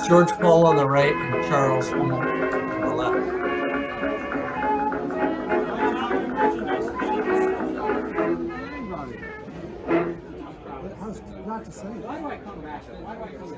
George Paul on the right and Charles on the left. Not to say. Why do I come back? Why do I go to?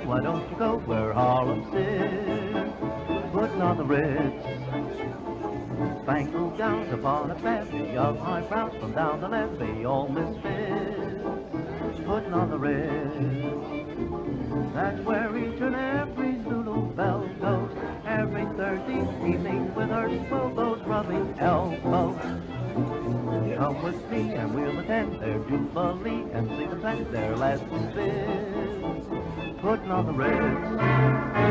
Why don't you go where Harlem sits? Putting on the Ritz. Spangled gowns upon a bevy of eyebrows from down the levee, all misfits. Putting on the Ritz. That's where each and every Zulu belle goes. Every Thursday evening with her swell rubbing elbows. Come with me and we'll attend their jubilee and see the band their last fizz. Putting on the Ritz.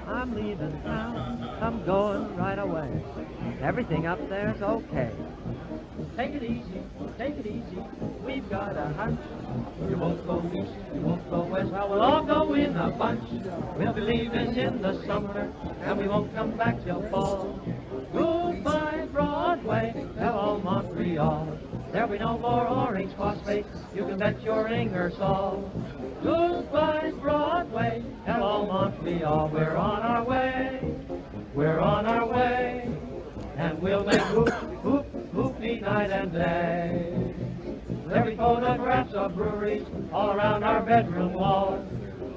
I'm leaving town, I'm going right away. Everything up there's okay. Take it easy, we've got a hunch. You won't go east, you won't go west, well, we'll all go in a bunch. We'll be leaving in the summer, and we won't come back till fall. Goodbye, Broadway, hello, Montreal. There'll be no more orange phosphate, you can bet your Ingersoll. Goodbye, Broadway, hello, Montreal. We're on our way, we're on our way, and we'll make whoop, whoop, whoopie night and day. There'll be photographs of breweries all around our bedroom walls.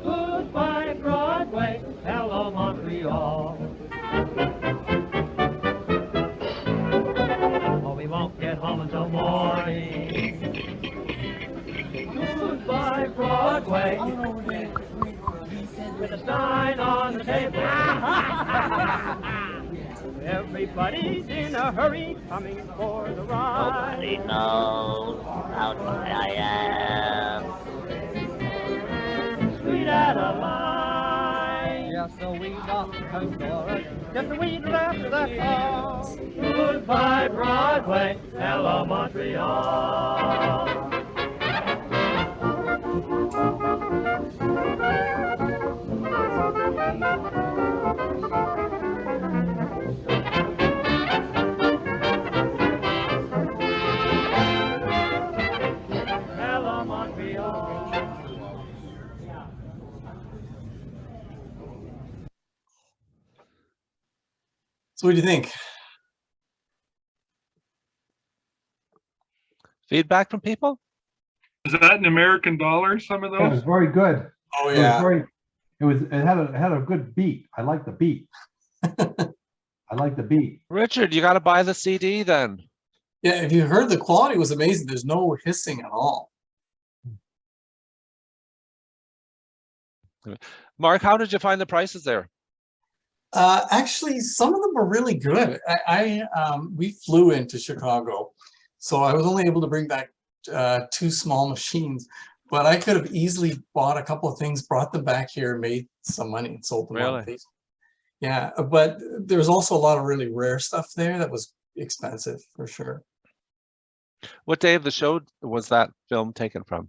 Goodbye, Broadway, Hello, Montreal. Oh, we won't get home until morning. Goodbye, Broadway. With a sign on the table. Everybody's in a hurry, coming for the ride. Nobody knows how high I am. Sweet Adeline. Yeah, so we got the chorus. Just a wee after that song. Goodbye, Broadway. Hello, Montreal. Hello, Montreal. So what do you think? Feedback from people? Is that in American dollars, some of Yeah, it was those? very good. Oh, It was yeah. very, it had a good beat. I like the beat. I like the beat. Richard, you got to buy the CD then. Yeah, if you heard, the quality was amazing. There's no hissing at all. Mark, how did you find the prices there? Actually, some of them were really good. We flew into Chicago, so I was only able to bring back 2 small machines, but I could have easily bought a couple of things, brought them back here, made some money, and sold them on Really? Facebook. Yeah, but there was also a lot of really rare stuff there that was expensive for sure. What day of the show was that film taken from?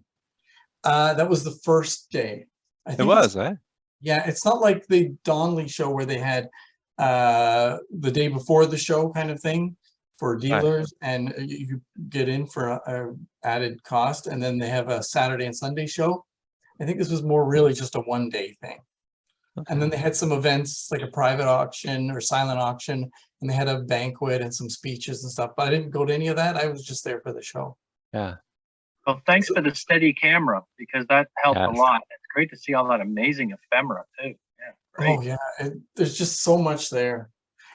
That was the first day. I It think was, eh? Yeah, it's not like the Donnelly show where they had the day before the show kind of thing for dealers, and you get in for a added cost, and then they have a Saturday and Sunday show. I think this was more really just a one-day thing. And then they had some events like a private auction or silent auction, and they had a banquet and some speeches and stuff, but I didn't go to any of that. I was just there for the show. Yeah. Well, thanks for the steady camera, because that helped a Yes. lot. It's great to see all that amazing ephemera too. Yeah, great. Oh yeah, there's just so much there.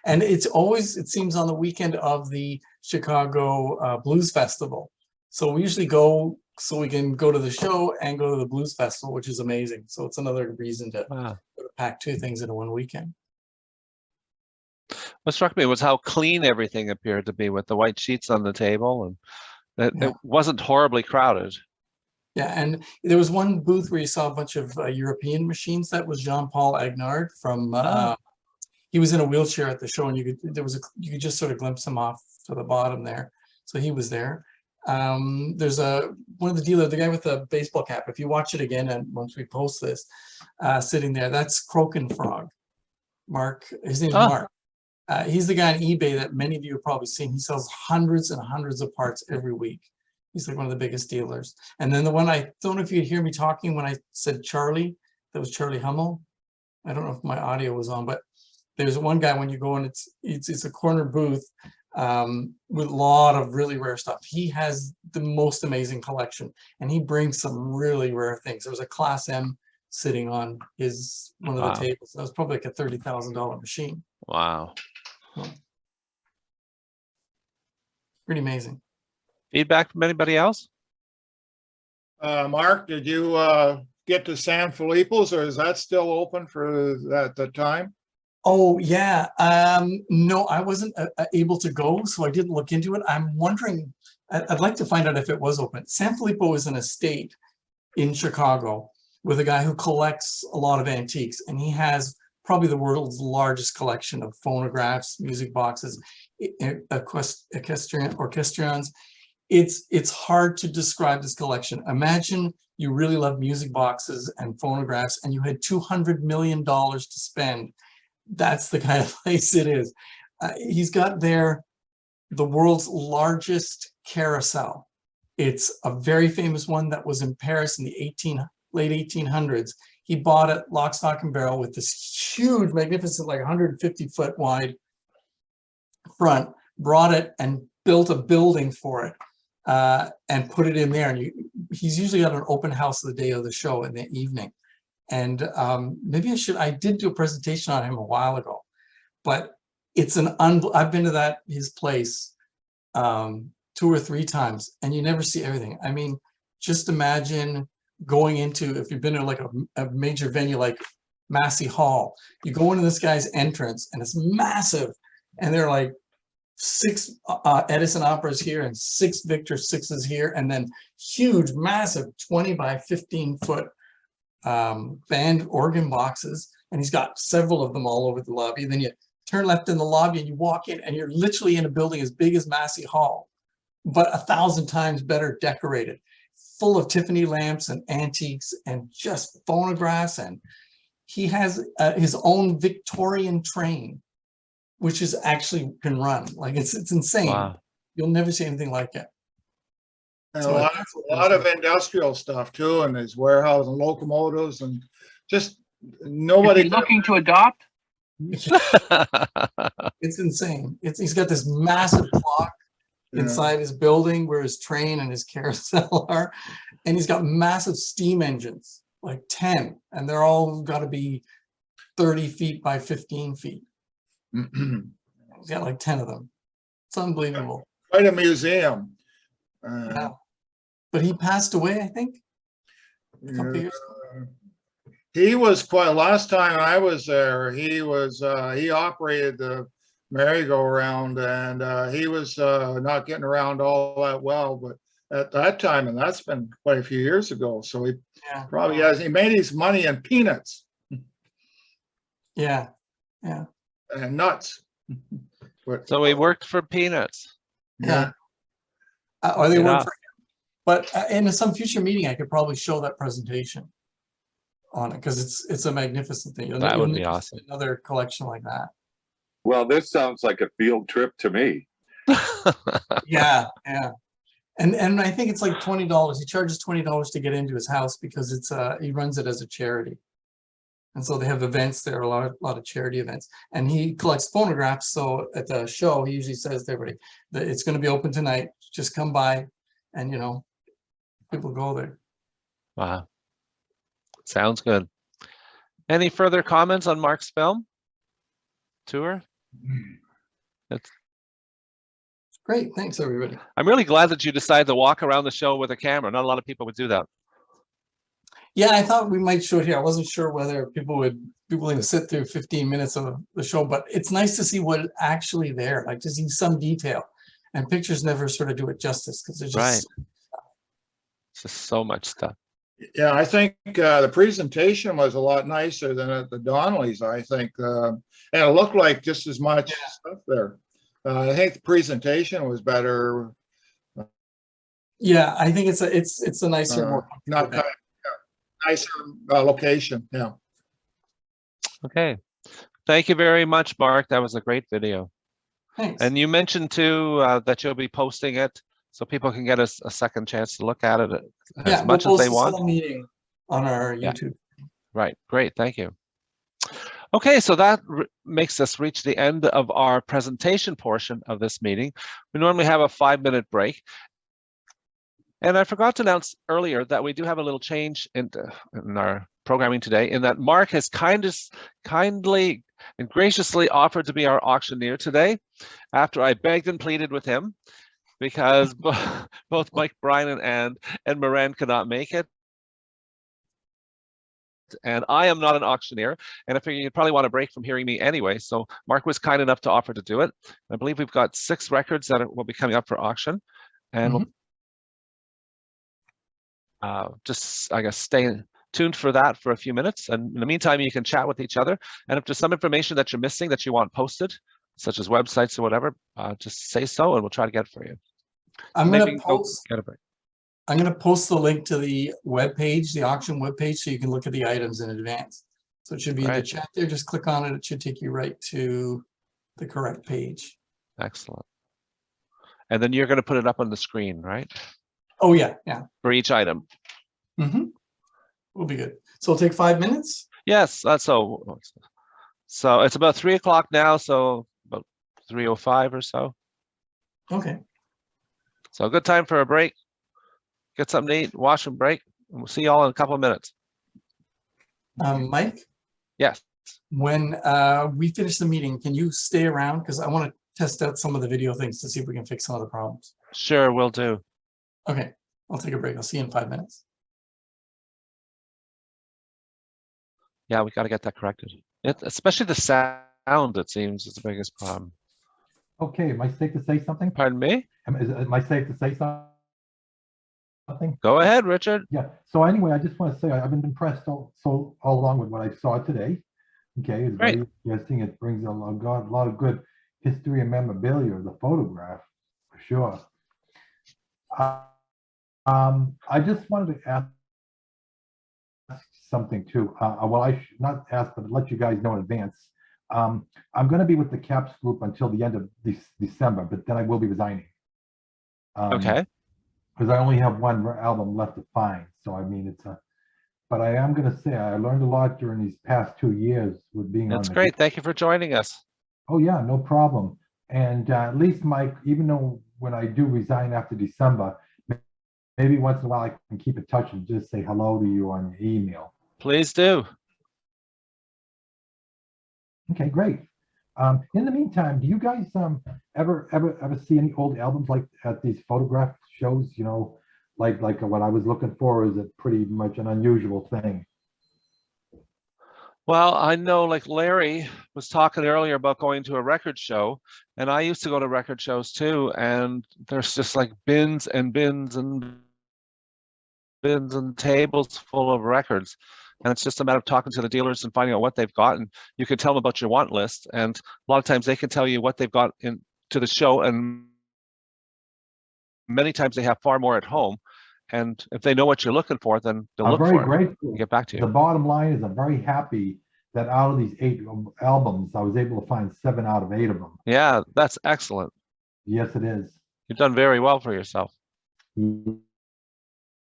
And it's always, it seems, on the weekend of the Chicago Blues Festival. So we usually go so we can go to the show and go to the Blues Festival, which is amazing. So it's another reason to Wow. pack 2 things into one weekend. What struck me was how clean everything appeared to be with the white sheets on the table, and that Yeah. it wasn't horribly crowded. Yeah, and there was one booth where you saw a bunch of European machines. That was Jean-Paul Agnard from. He was in a wheelchair at the show, and you could just sort of glimpse him off to the bottom there. So he was there. There's one of the dealers, the guy with the baseball cap. If you watch it again, and once we post this, sitting there, that's Croaking Frog. Mark, his name's Mark. He's the guy on eBay that many of you have probably seen. He sells hundreds and hundreds of parts every week. He's like one of the biggest dealers. And then the one, I don't know if you could hear me talking when I said Charlie, that was Charlie Hummel. I don't know if my audio was on, but there's one guy when you go in, it's a corner booth with a lot of really rare stuff. He has the most amazing collection, and he brings some really rare things. There was a Class M sitting on one of the tables. That was probably like a $30,000 machine. Wow. Pretty amazing. Feedback from anybody else? Mark, did you get to San Felipe's, or is that still open for the time? Oh yeah, no, I wasn't able to go, so I didn't look into it. I'm wondering, I'd like to find out if it was open. San Filippo is an estate in Chicago with a guy who collects a lot of antiques, and he has probably the world's largest collection of phonographs, music boxes, orchestrions. It's hard to describe this collection. Imagine you really love music boxes and phonographs, and you had $200 million to spend. That's the kind of place it is. He's got there the world's largest carousel. It's a very famous one that was in Paris in the late 1800s. He bought it lock, stock, and barrel with this huge, magnificent, like 150-foot wide front, brought it and built a building for it and put it in there. And he's usually got an open house the day of the show in the evening. And maybe I did do a presentation on him a while ago, but it's I've been to his place 2 or 3 times, and you never see everything. I mean, just imagine going into, if you've been to like a major venue like Massey Hall, you go into this guy's entrance and it's massive, and they're like 6 Edison operas here and 6 Victor 6s here, and then huge, massive 20 by 15 foot band organ boxes, and he's got several of them all over the lobby. Then you turn left in the lobby and you walk in, and you're literally in a building as big as Massey Hall, but 1,000 times better decorated, full of Tiffany lamps and antiques and just phonographs. And he has his own Victorian train, which is actually can run. Like it's insane. Wow. You'll never see anything like it. And So a lot of industrial stuff too, and his warehouse and locomotives, and just nobody Is he looking to adopt? It's insane. He's got this massive clock inside his building where his train and his carousel are, and he's got massive steam engines, like 10, and they're all got to be 30 feet by 15 feet. He's got like 10 of them. It's unbelievable. Quite a museum. Yeah. But he passed away, I think, a couple years ago. He was quite, last time I was there, he operated the merry-go-round, and he was not getting around all that well, but at that time, and that's been quite a few years ago, so he probably he made his money in peanuts. Yeah. And nuts. But, so he worked for peanuts. Yeah. Or they work for him. But in some future meeting, I could probably show that presentation on it, because it's a magnificent thing. That would be awesome. Another collection like that. Well, this sounds like a field trip to me. Yeah. And I think it's like $20. He charges $20 to get into his house because it's he runs it as a charity. And so they have events there, a lot of charity events. And he collects phonographs. So at the show, he usually says to everybody that it's going to be open tonight. Just come by, and people go there. Wow. Sounds good. Any further comments on Mark's film tour? That's great. Thanks, everybody. I'm really glad that you decided to walk around the show with a camera. Not a lot of people would do that. Yeah, I thought we might show it here. I wasn't sure whether people would be willing to sit through 15 minutes of the show, but it's nice to see what actually there, like to see some detail. And pictures never sort of do it justice, because there's just It's just so much stuff. yeah, I think the presentation was a lot nicer than at the Donnellys, I think. And it looked like just as much stuff there. I think the presentation was better. Yeah, I think it's a nicer, more nicer location. Yeah. Okay. Thank you very much, Mark. That was a great video. Thanks. And you mentioned too that you'll be posting it so people can get a second chance to look at it as much as they want. Meeting on our YouTube. Right. Great. Thank you. Okay, so that makes us reach the end of our presentation portion of this meeting. We normally have a 5-minute break. And I forgot to announce earlier that we do have a little change in our programming today, in that Mark has kindly and graciously offered to be our auctioneer today, after I begged and pleaded with him, because both Mike, Brian, and Moran could not make it. And I am not an auctioneer, and I figure you'd probably want a break from hearing me anyway. So Mark was kind enough to offer to do it. I believe we've got 6 records that will be coming up for auction, and we'll just, I guess, stay tuned for that for a few minutes. And in the meantime, you can chat with each other. And if there's some information that you're missing that you want posted, such as websites or whatever, just say so, and we'll try to get it for you. I'm going to post the link to the webpage, the auction webpage, so you can look at the items in advance. So it should be in the chat there. Just click on it. It should take you right to the correct page. Excellent. And then you're going to put it up on the screen, right? Oh, yeah. For each item. Will be good. So it'll take 5 minutes? Yes, that's so. So it's about 3 o'clock now, so about 3:05 or so. Okay. So a good time for a break. Get something to eat, wash and break, and we'll see you all in a couple of minutes. Mike, Yes. when we finish the meeting, can you stay around? Because I want to test out some of the video things to see if we can fix some of the problems. Sure, will do. Okay, I'll take a break. I'll see you in 5 minutes. Yeah, we got to get that corrected. Especially the sound, it seems, is the biggest problem. Okay, am I safe to say something? Pardon me? Am I safe to say something? Go ahead, Richard. Yeah, so anyway, I just want to say I've been impressed all along with what I saw today. Okay, it's Great. very interesting. It brings a lot of good history and memorabilia of the photograph, for sure. I just wanted to ask something too. Well, I should not ask, but let you guys know in advance. I'm going to be with the CAPS group until the end of December, but then I will be resigning. Okay. Because I only have one album left to find. So, I mean, but I am going to say I learned a lot during these past 2 years with being on That's the great. Thank you for joining us. Oh yeah, no problem. And at least, Mike, even though when I do resign after December, maybe once in a while I can keep in touch and just say hello to you on your email. Please do. Okay, great. In the meantime, do you guys ever see any old albums like at these photograph shows? You know, like what I was looking for is it pretty much an unusual thing. Well, I know like Larry was talking earlier about going to a record show, and I used to go to record shows too, and there's just like bins and bins and bins and tables full of records. And it's just a matter of talking to the dealers and finding out what they've got. And you can tell them about your want list. And a lot of times they can tell you what they've got in to the show. And many times they have far more at home. And if they know what you're looking for, then they'll look for it. I'm very grateful. And get back to you. The bottom line is I'm very happy that out of these 8 albums, I was able to find 7 out of 8 of them. Yeah, that's excellent. Yes, it is. You've done very well for yourself.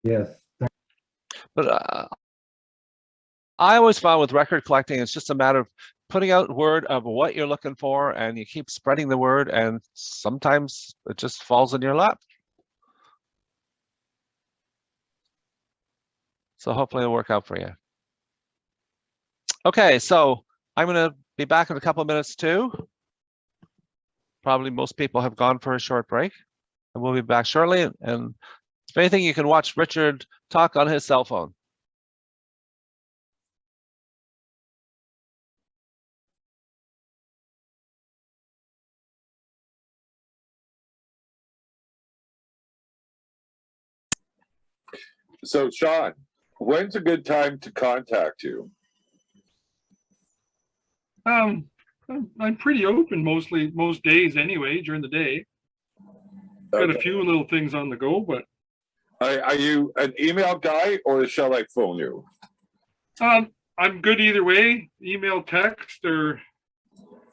Yes. But I always found with record collecting, it's just a matter of putting out word of what you're looking for, and you keep spreading the word, and sometimes it just falls in your lap. So hopefully it'll work out for you. Okay, so I'm going to be back in a couple of minutes too. Probably most people have gone for a short break, and we'll be back shortly. And if anything, you can watch Richard talk on his cell phone. So, Sean, when's a good time to contact you? I'm pretty open most days anyway, during the day. Got a few little things on the go, but. Are you an email guy or shall I phone you? I'm good either way, email, text, or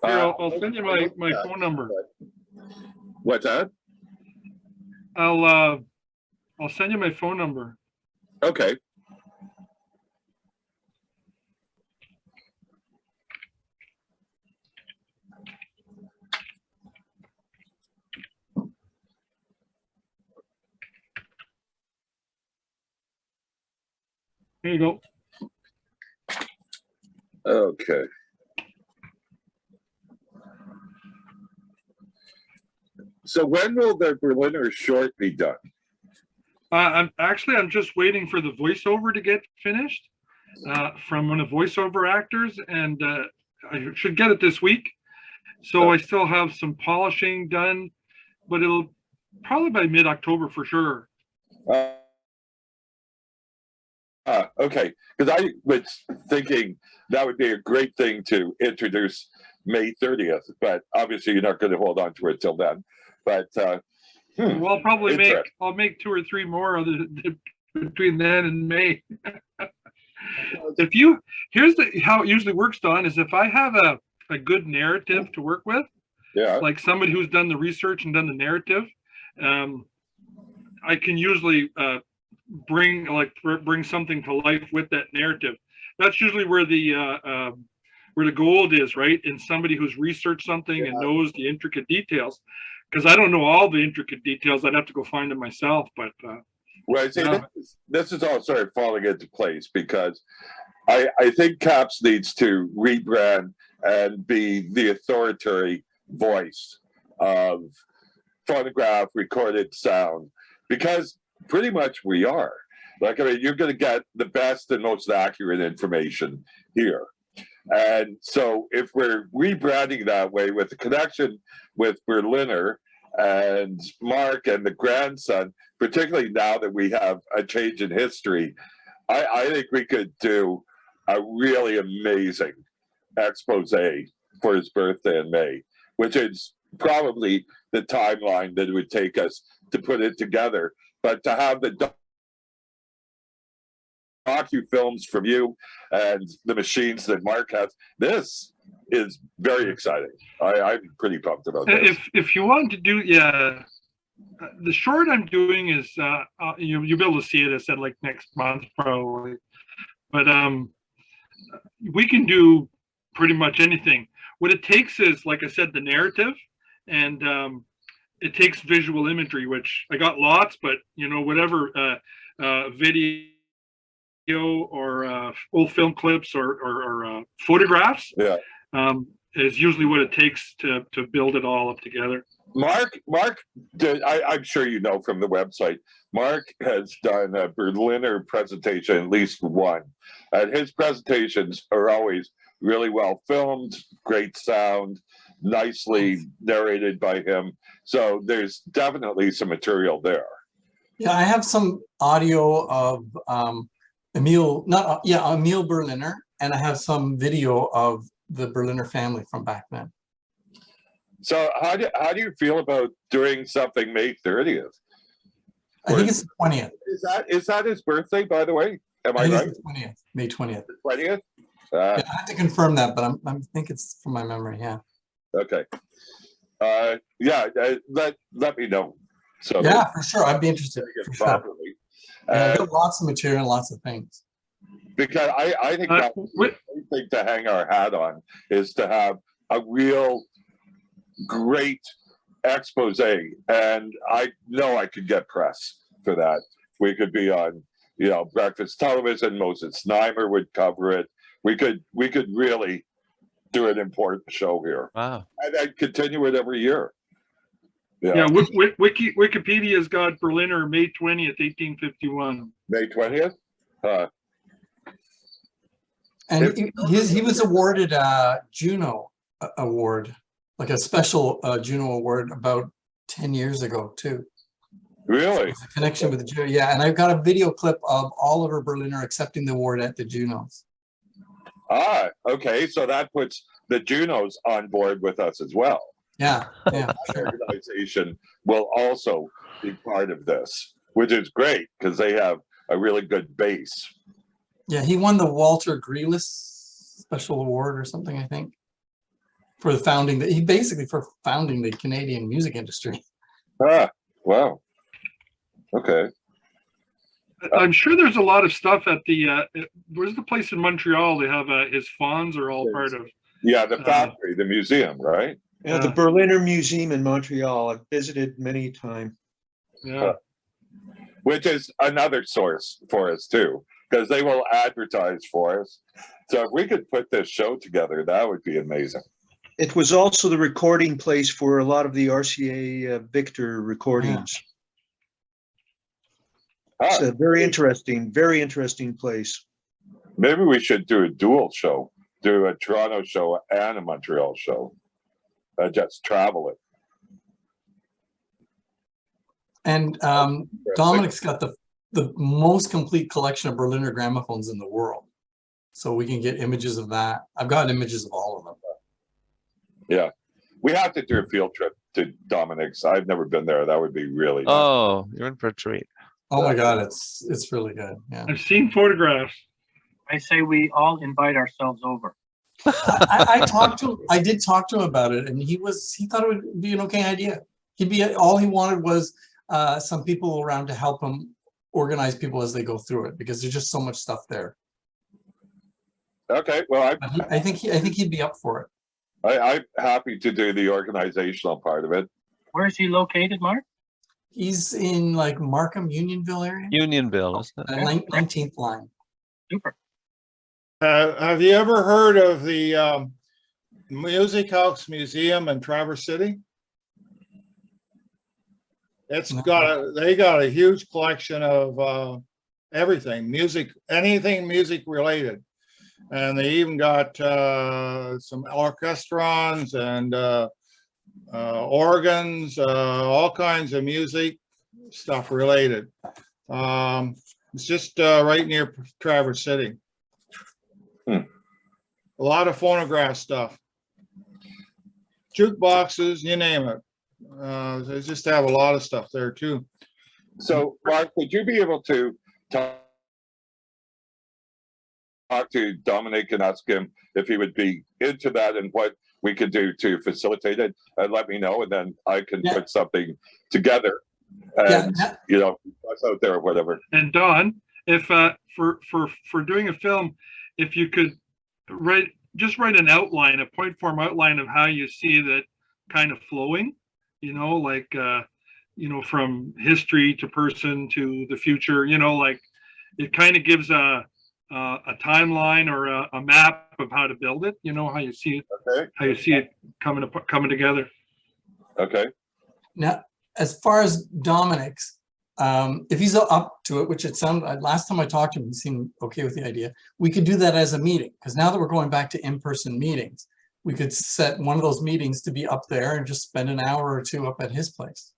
here, I'll send you my phone number. What's that? I'll send you my phone number. Okay. Here you go. Okay. So when will the Berliner short be done? I'm just waiting for the voiceover to get finished from one of the voiceover actors, and I should get it this week. So I still have some polishing done, but it'll probably by mid-October for sure. Okay, because I was thinking that would be a great thing to introduce May 30th, but obviously you're not going to hold on to it till then. But well, I'll probably make 2 or 3 more between then and May. Here's how it usually works, Don, is if I have a good narrative to work with, like somebody who's done the research and done the narrative, I can usually bring something to life with that narrative. That's usually where the gold is, right? In somebody who's researched something and knows the intricate details. Because I don't know all the intricate details, I'd have to go find them myself. But well, see, this is all sort of falling into place because I think CAPS needs to rebrand and be the authoritative voice of phonograph recorded sound, because pretty much we are. Like, I mean, you're going to get the best and most accurate information here. And so if we're rebranding that way with the connection with Berliner and Mark and the grandson, particularly now that we have a change in history, I think we could do a really amazing expose for his birthday in May, which is probably the timeline that it would take us to put it together. But to have the docu-films from you and the machines that Mark has, this is very exciting. I'm pretty pumped about this. If you want to do, yeah, the short I'm doing is you'll be able to see it. I said like next month probably, but we can do pretty much anything. What it takes is, like I said, the narrative, and it takes visual imagery, which I got lots, but you know, whatever video or old film clips or photographs, yeah, is usually what it takes to build it all up together. Mark, I'm sure you know from the website, Mark has done a Berliner presentation, at least one, and his presentations are always really well filmed, great sound, nicely narrated by him. So there's definitely some material there. Yeah, I have some audio of Emil Berliner, and I have some video of the Berliner family from back then. So how do you feel about doing something May 30th? I think it's the 20th. Is that his birthday, by the way? Am I right? It's the 20th, May 20th. The 20th? Yeah, I have to confirm that, but I think it's from my memory. Yeah. Okay. Yeah. Let me know. So yeah, for sure. I'd be interested. For sure. Properly. Yeah, I got lots of material and lots of things. Because I think that's the thing to hang our hat on, is to have a real great expose, and I know I could get press for that. We could be on, you know, breakfast television. Moses Znaimer would cover it. We could really do an important show here. Wow. And I'd continue it every year. Yeah, Wikipedia's got Berliner May 20th, 1851. May 20th? And he was awarded a Juno award, like a special Juno award, about 10 years ago too. Really? So a connection with the Juno, yeah. And I've got a video clip of Oliver Berliner accepting the award at the Junos. Ah, okay. So that puts the Junos on board with us as well. Yeah, yeah. Sure. Organization will also be part of this, which is great because they have a really good base. Yeah, he won the Walter Grealis Special Award or something, I think, for the founding. For founding the Canadian music industry. Ah, wow. Okay. I'm sure there's a lot of stuff at the where's the place in Montreal? They have his fawns are all part of. Yeah, the factory, the museum, right? Yeah, the Berliner Museum in Montreal. I've visited many times. Yeah. Which is another source for us too, because they will advertise for us. So if we could put this show together, that would be amazing. It was also the recording place for a lot of the RCA Victor recordings. Yeah. It's a very interesting place. Maybe we should do a dual show, do a Toronto show and a Montreal show. Just travel it. And Dominic's got the most complete collection of Berliner gramophones in the world. So we can get images of that. I've got images of all of them. Yeah. We have to do a field trip to Dominic's. I've never been there. That would be really nice. Oh, you're in for a treat. Oh my God, it's really good. Yeah. I've seen photographs. I say we all invite ourselves over. I did talk to him about it, and he thought it would be an okay idea. All he wanted was some people around to help him organize people as they go through it, because there's just so much stuff there. Okay, well, I think he'd be up for it. I'm happy to do the organizational part of it. Where is he located, Mark? He's in like Markham, Unionville area. Unionville, isn't it? 19th line. Super. Have you ever heard of the Music House Museum in Traverse City? They got a huge collection of everything, music, anything music related. And they even got some orchestrons and organs, all kinds of music stuff related. It's just right near Traverse City. A lot of phonograph stuff, jukeboxes, you name it. They just have a lot of stuff there too. So, Mark, would you be able to talk to Dominic and ask him if he would be into that and what we could do to facilitate it, and let me know, and then I can put something together and you know, us out there or whatever. And Don, if for doing a film, if you could write an outline, a point form outline of how you see that kind of flowing, you know, like you know, from history to person to the future, you know, like it kind of gives a timeline or a map of how to build it, you know, how you see it, how you see it coming together. Okay. Now, as far as Dominic's, if he's up to it, which it sounded, last time I talked to him, he seemed okay with the idea. We could do that as a meeting, because now that we're going back to in-person meetings, we could set one of those meetings to be up there and just spend an hour or two up at his place.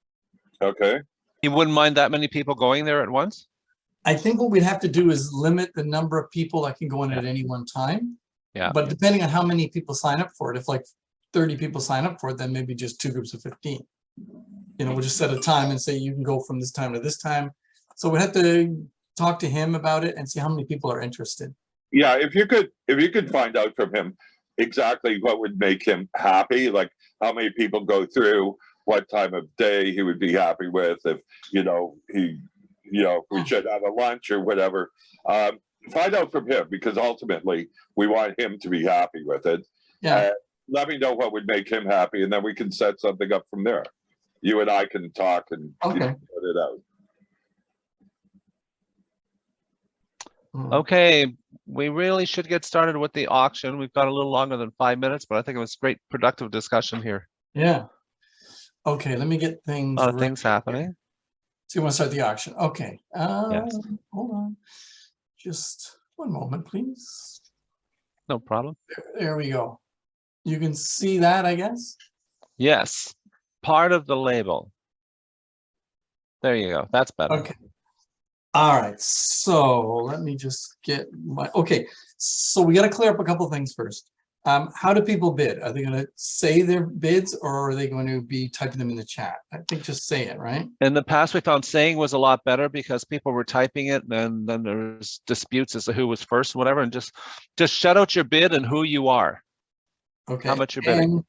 Okay. You wouldn't mind that many people going there at once? I think what we'd have to do is limit the number of people that can go in at any one time. Yeah. But depending on how many people sign up for it, if like 30 people sign up for it, then maybe just 2 groups of 15. You know, we'll just set a time and say you can go from this time to this time. So we have to talk to him about it and see how many people are interested. Yeah, if you could find out from him exactly what would make him happy, like how many people go through, what time of day he would be happy with, if you know we should have a lunch or whatever. Find out from him, because ultimately we want him to be happy with it. Yeah. Let me know what would make him happy, and then we can set something up from there. You and I can talk and put it out. Okay, we really should get started with the auction. We've got a little longer than 5 minutes, but I think it was great, productive discussion here. Yeah. Okay, let me get things. A lot of things happening. So you want to start the auction? Okay. Yes. Hold on. Just one moment, please. No problem. There we go. You can see that, I guess. Yes, part of the label. There you go. That's better. Okay. All right. So let me just get my. Okay. So we got to clear up a couple things first. How do people bid? Are they going to say their bids, or are they going to be typing them in the chat? I think just say it, right? In the past, we found saying was a lot better because people were typing it, and then there's disputes as to who was first, whatever, and just shout out your bid and who you are. Okay. How much you're bidding.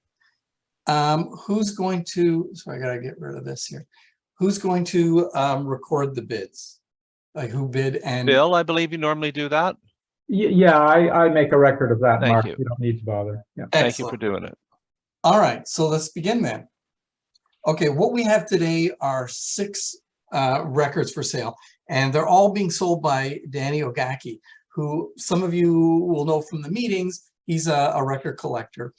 And who's going to? So I got to get rid of this here. Who's going to record the bids? Like who bid and Bill, I believe you normally do that. Yeah, I make a record of that, Thank Mark. you. You don't need to bother. Yeah. Thank you for doing it. All right, so let's begin then. Okay, what we have today are 6 records for sale, and they're all being sold by Danny Ogaki, who some of you will know from the meetings. He's a record collector.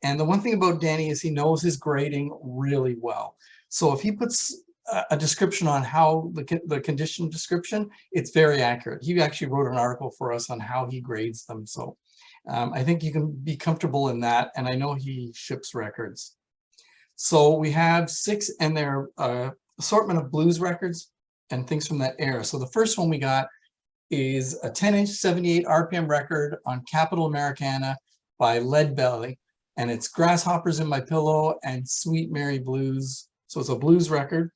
And the one thing about Danny is he knows his grading really well. So if he puts a description on how the condition description, it's very accurate. He actually wrote an article for us on how he grades them. So I think you can be comfortable in that. And I know he ships records. So we have 6 and their assortment of blues records and things from that era. So the first one we got is a 10-inch 78 RPM record on Capital Americana by Lead Belly. And it's Grasshoppers in My Pillow and Sweet Mary Blues. So it's a blues record.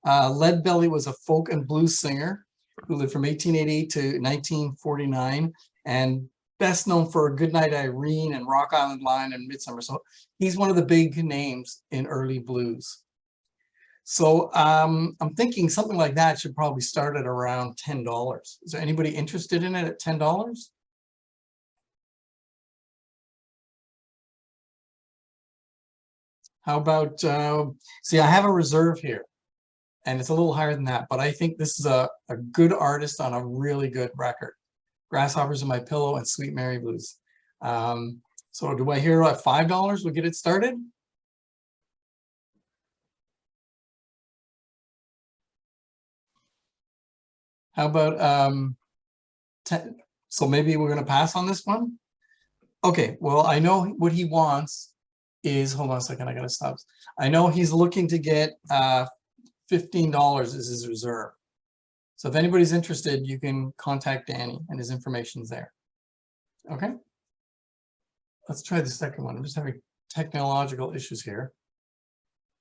Lead Belly was a folk and blues singer who lived from 1888 to 1949 and best known for Goodnight Irene and Rock Island Line and Midsummer. So he's one of the big names in early blues. So I'm thinking something like that should probably start at around $10. Is there anybody interested in it at $10? How about, see, I have a reserve here and it's a little higher than that, but I think this is a good artist on a really good record. Grasshoppers in My Pillow, and Sweet Mary Blues. So do I hear $5? We'll get it started. How about 10? So maybe we're going to pass on this one. Okay, well, I know what he wants is, hold on a second, I got to stop. I know he's looking to get $15 as his reserve. So if anybody's interested, you can contact Danny and his information's there. Okay. Let's try the second one. I'm just having technological issues here.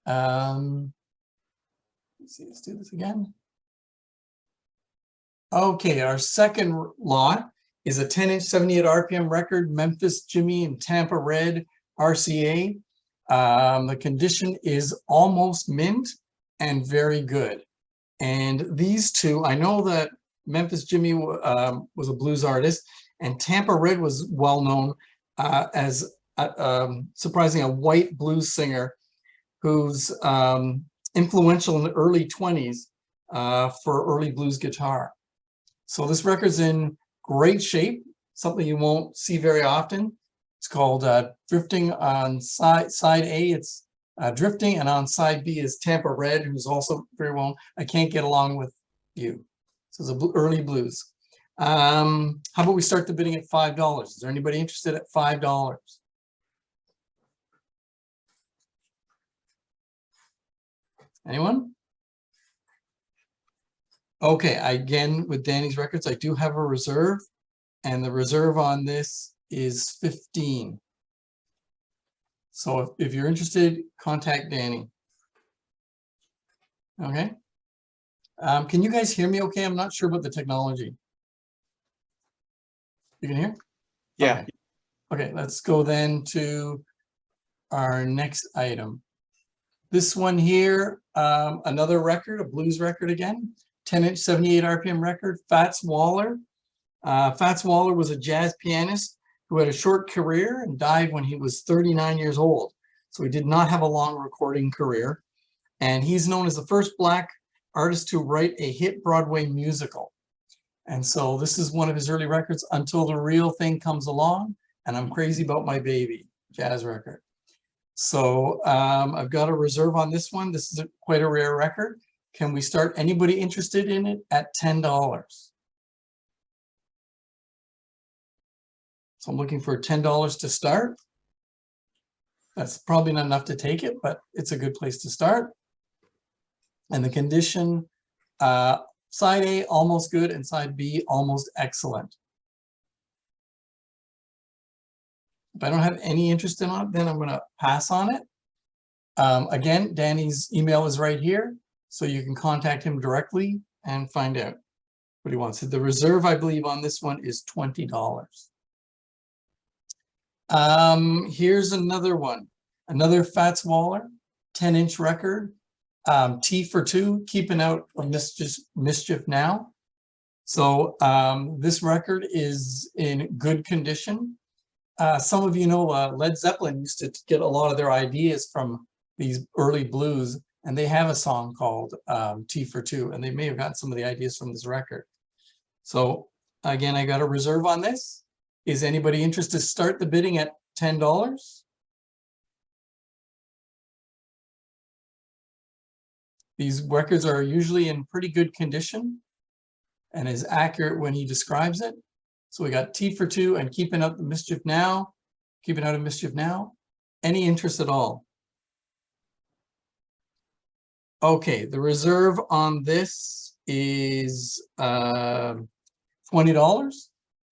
Let's see, let's do this again. Okay, our second lot is a 10-inch 78 RPM record, Memphis Jimmy and Tampa Red RCA. The condition is almost mint and very good. And these two, I know that Memphis Jimmy was a blues artist, and Tampa Red was well known as surprisingly a white blues singer who's influential in the early 20s for early blues guitar. So this record's in great shape, something you won't see very often. It's called Drifting. On side A, it's Drifting, and on side B is Tampa Red, who's also very well. I Can't Get Along With You. So it's early blues. How about we start the bidding at $5? Is there anybody interested at $5? Anyone? Okay, again, with Danny's records, I do have a reserve, and the reserve on this is 15. So if you're interested, contact Danny. Okay. Can you guys hear me okay? I'm not sure about the technology. You can hear? Yeah. Okay, let's go then to our next item. This one here, another record, a blues record again, 10-inch 78 RPM record, Fats Waller. Fats Waller was a jazz pianist who had a short career and died when he was 39 years old. So he did not have a long recording career. And he's known as the first Black artist to write a hit Broadway musical. And so this is one of his early records, Until the Real Thing Comes Along, and I'm Crazy About My Baby, jazz record. So I've got a reserve on this one. This is quite a rare record. Can we start? Anybody interested in it at $10? So I'm looking for $10 to start. That's probably not enough to take it, but it's a good place to start. And the condition, side A, almost good, and side B, almost excellent. If I don't have any interest in it, then I'm going to pass on it. Again, Danny's email is right here, so you can contact him directly and find out what he wants. The reserve, I believe, on this one is $20. Here's another one, another Fats Waller, 10-inch record, T for Two, Keeping Out of Mischief Now. So this record is in good condition. Some of you know Led Zeppelin used to get a lot of their ideas from these early blues, and they have a song called T for Two, and they may have gotten some of the ideas from this record. So again, I got a reserve on this. Is anybody interested to start the bidding at $10? These records are usually in pretty good condition and is accurate when he describes it. So we got T for Two and Keeping Out the Mischief Now, Keeping Out of Mischief Now. Any interest at all? Okay, the reserve on this is $20.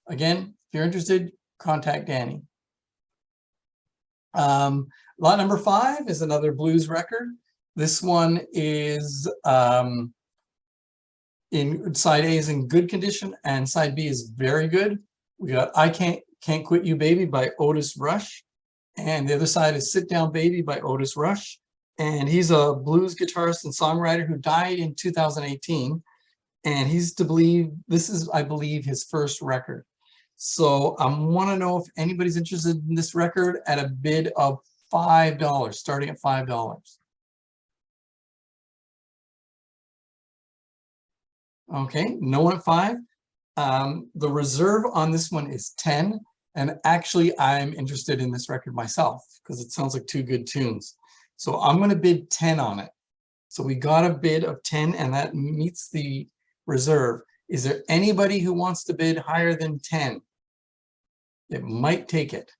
Again, if you're interested, contact Danny. Lot number 5 is another blues record. This one is in side A is in good condition and side B is very good. We got I Can't Quit You Baby by Otis Rush, and the other side is Sit Down Baby by Otis Rush. And he's a blues guitarist and songwriter who died in 2018. And he's to believe, this is, I believe, his first record. So I want to know if anybody's interested in this record at a bid of $5, starting at $5. Okay, no one at 5. The reserve on this one is 10. And actually, I'm interested in this record myself because it sounds like two good tunes. So I'm going to bid 10 on it. So we got a bid of 10 and that meets the reserve. Is there anybody who wants to bid higher than 10? It might take it.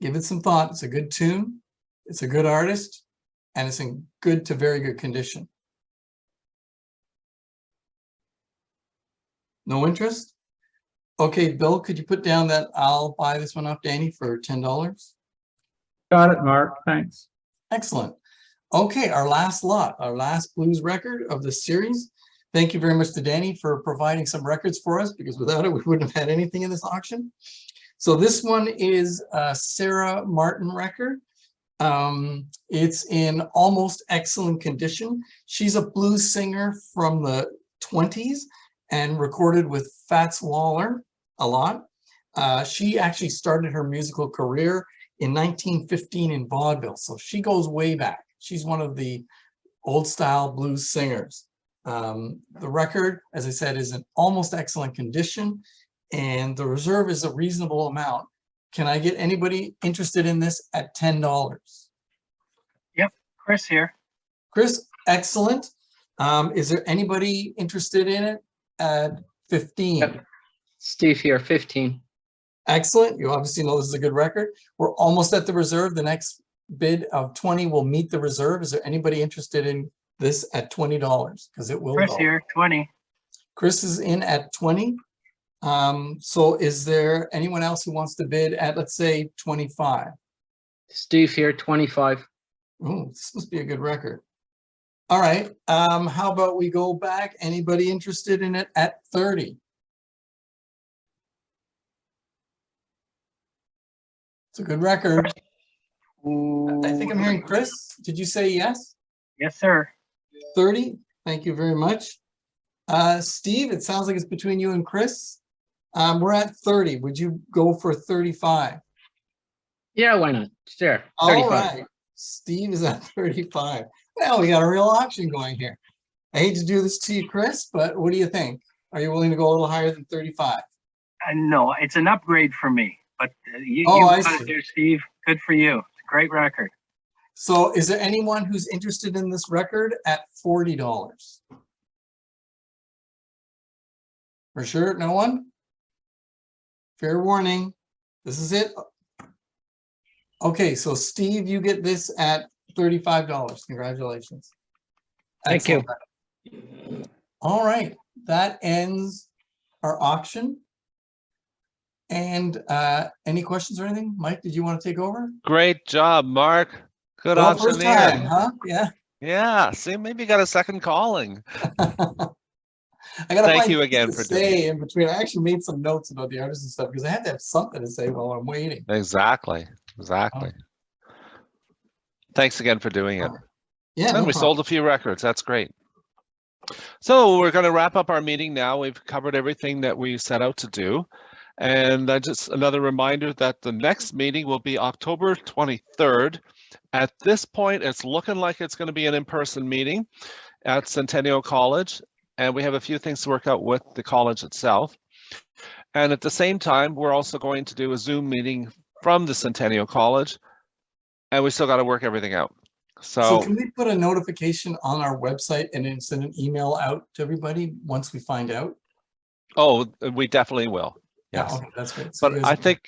Give it some thought. It's a good tune. It's a good artist. And it's in good to very good condition. No interest? Okay, Bill, could you put down that I'll buy this one off Danny for $10? Got it, Mark. Thanks. Excellent. Okay, our last lot, our last blues record of the series. Thank you very much to Danny for providing some records for us, because without it, we wouldn't have had anything in this auction. So this one is a Sarah Martin record. It's in almost excellent condition. She's a blues singer from the 20s and recorded with Fats Waller a lot. She actually started her musical career in 1915 in vaudeville. So she goes way back. She's one of the old style blues singers. The record, as I said, is in almost excellent condition and the reserve is a reasonable amount. Can I get anybody interested in this at $10? Yep, Chris here. Chris, excellent. Is there anybody interested in it at 15? Yep. Steve here, 15. Excellent. You obviously know this is a good record. We're almost at the reserve. The next bid of 20 will meet the reserve. Is there anybody interested in this at $20? Because it will Chris go. here, 20. Chris is in at 20. So is there anyone else who wants to bid at, let's say, 25? Steve here, 25. Oh, this must be a good record. All right. How about we go back? Anybody interested in it at 30? It's a good record. I think I'm hearing Chris. Did you say yes? Yes, sir. 30. Thank you very much. Steve, it sounds like it's between you and Chris. We're at 30. Would you go for 35? Yeah, why not? Sure. 35. All right. Steve is at 35. Well, we got a real auction going here. I hate to do this to you, Chris, but what do you think? Are you willing to go a little higher than 35? No, it's an upgrade for me. But you I got it see. there, Steve. Good for you. It's a great record. So is there anyone who's interested in this record at $40? For sure, no one? Fair warning. This is it. Okay, so Steve, you get this at $35. Congratulations. Thank you. Excellent. All right, that ends our auction. And any questions or anything? Mike, did you want to take over? Great job, Mark. Good Well, first auctioneer. time, huh? Yeah. Yeah, see, maybe you got a second calling. I gotta Thank find you again things to for doing say in between. I actually made some notes about the artists and stuff because I had to have something to say while I'm waiting. Exactly. Thanks again for doing it. Yeah, And no we problem. sold a few records. That's great. So we're going to wrap up our meeting now. We've covered everything that we set out to do. And just another reminder that the next meeting will be October 23rd. At this point, it's looking like it's going to be an in-person meeting at Centennial College. And we have a few things to work out with the college itself. And at the same time, we're also going to do a Zoom meeting from the Centennial College. And we still got to work everything out. So can we put a notification on our website and then send an email out to everybody once we find out? Oh, we definitely will. Yes. Yeah, okay, that's good. So But I think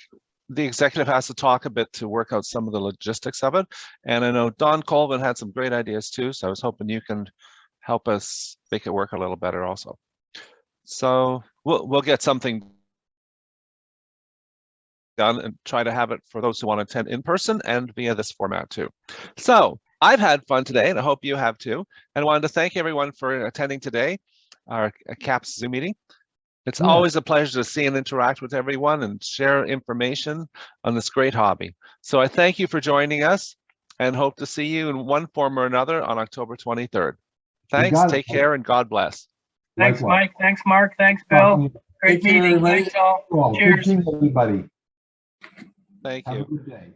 the executive has to talk a bit to work out some of the logistics of it. And I know Don Colvin had some great ideas too. So I was hoping you can help us make it work a little better also. So we'll get something done and try to have it for those who want to attend in person and via this format too. So I've had fun today and I hope you have too. And I wanted to thank everyone for attending today, our CAPS Zoom meeting. It's always a pleasure to see and interact with everyone and share information on this great hobby. So I thank you for joining us and hope to see you in one form or another on October 23rd. Thanks, take care, and God bless. Thanks, Mike. Thanks, Mark. Thanks, Bill. Great Take care, meeting. everybody. Thanks all. Well, Cheers. good seeing everybody. Thank Have you. a good day.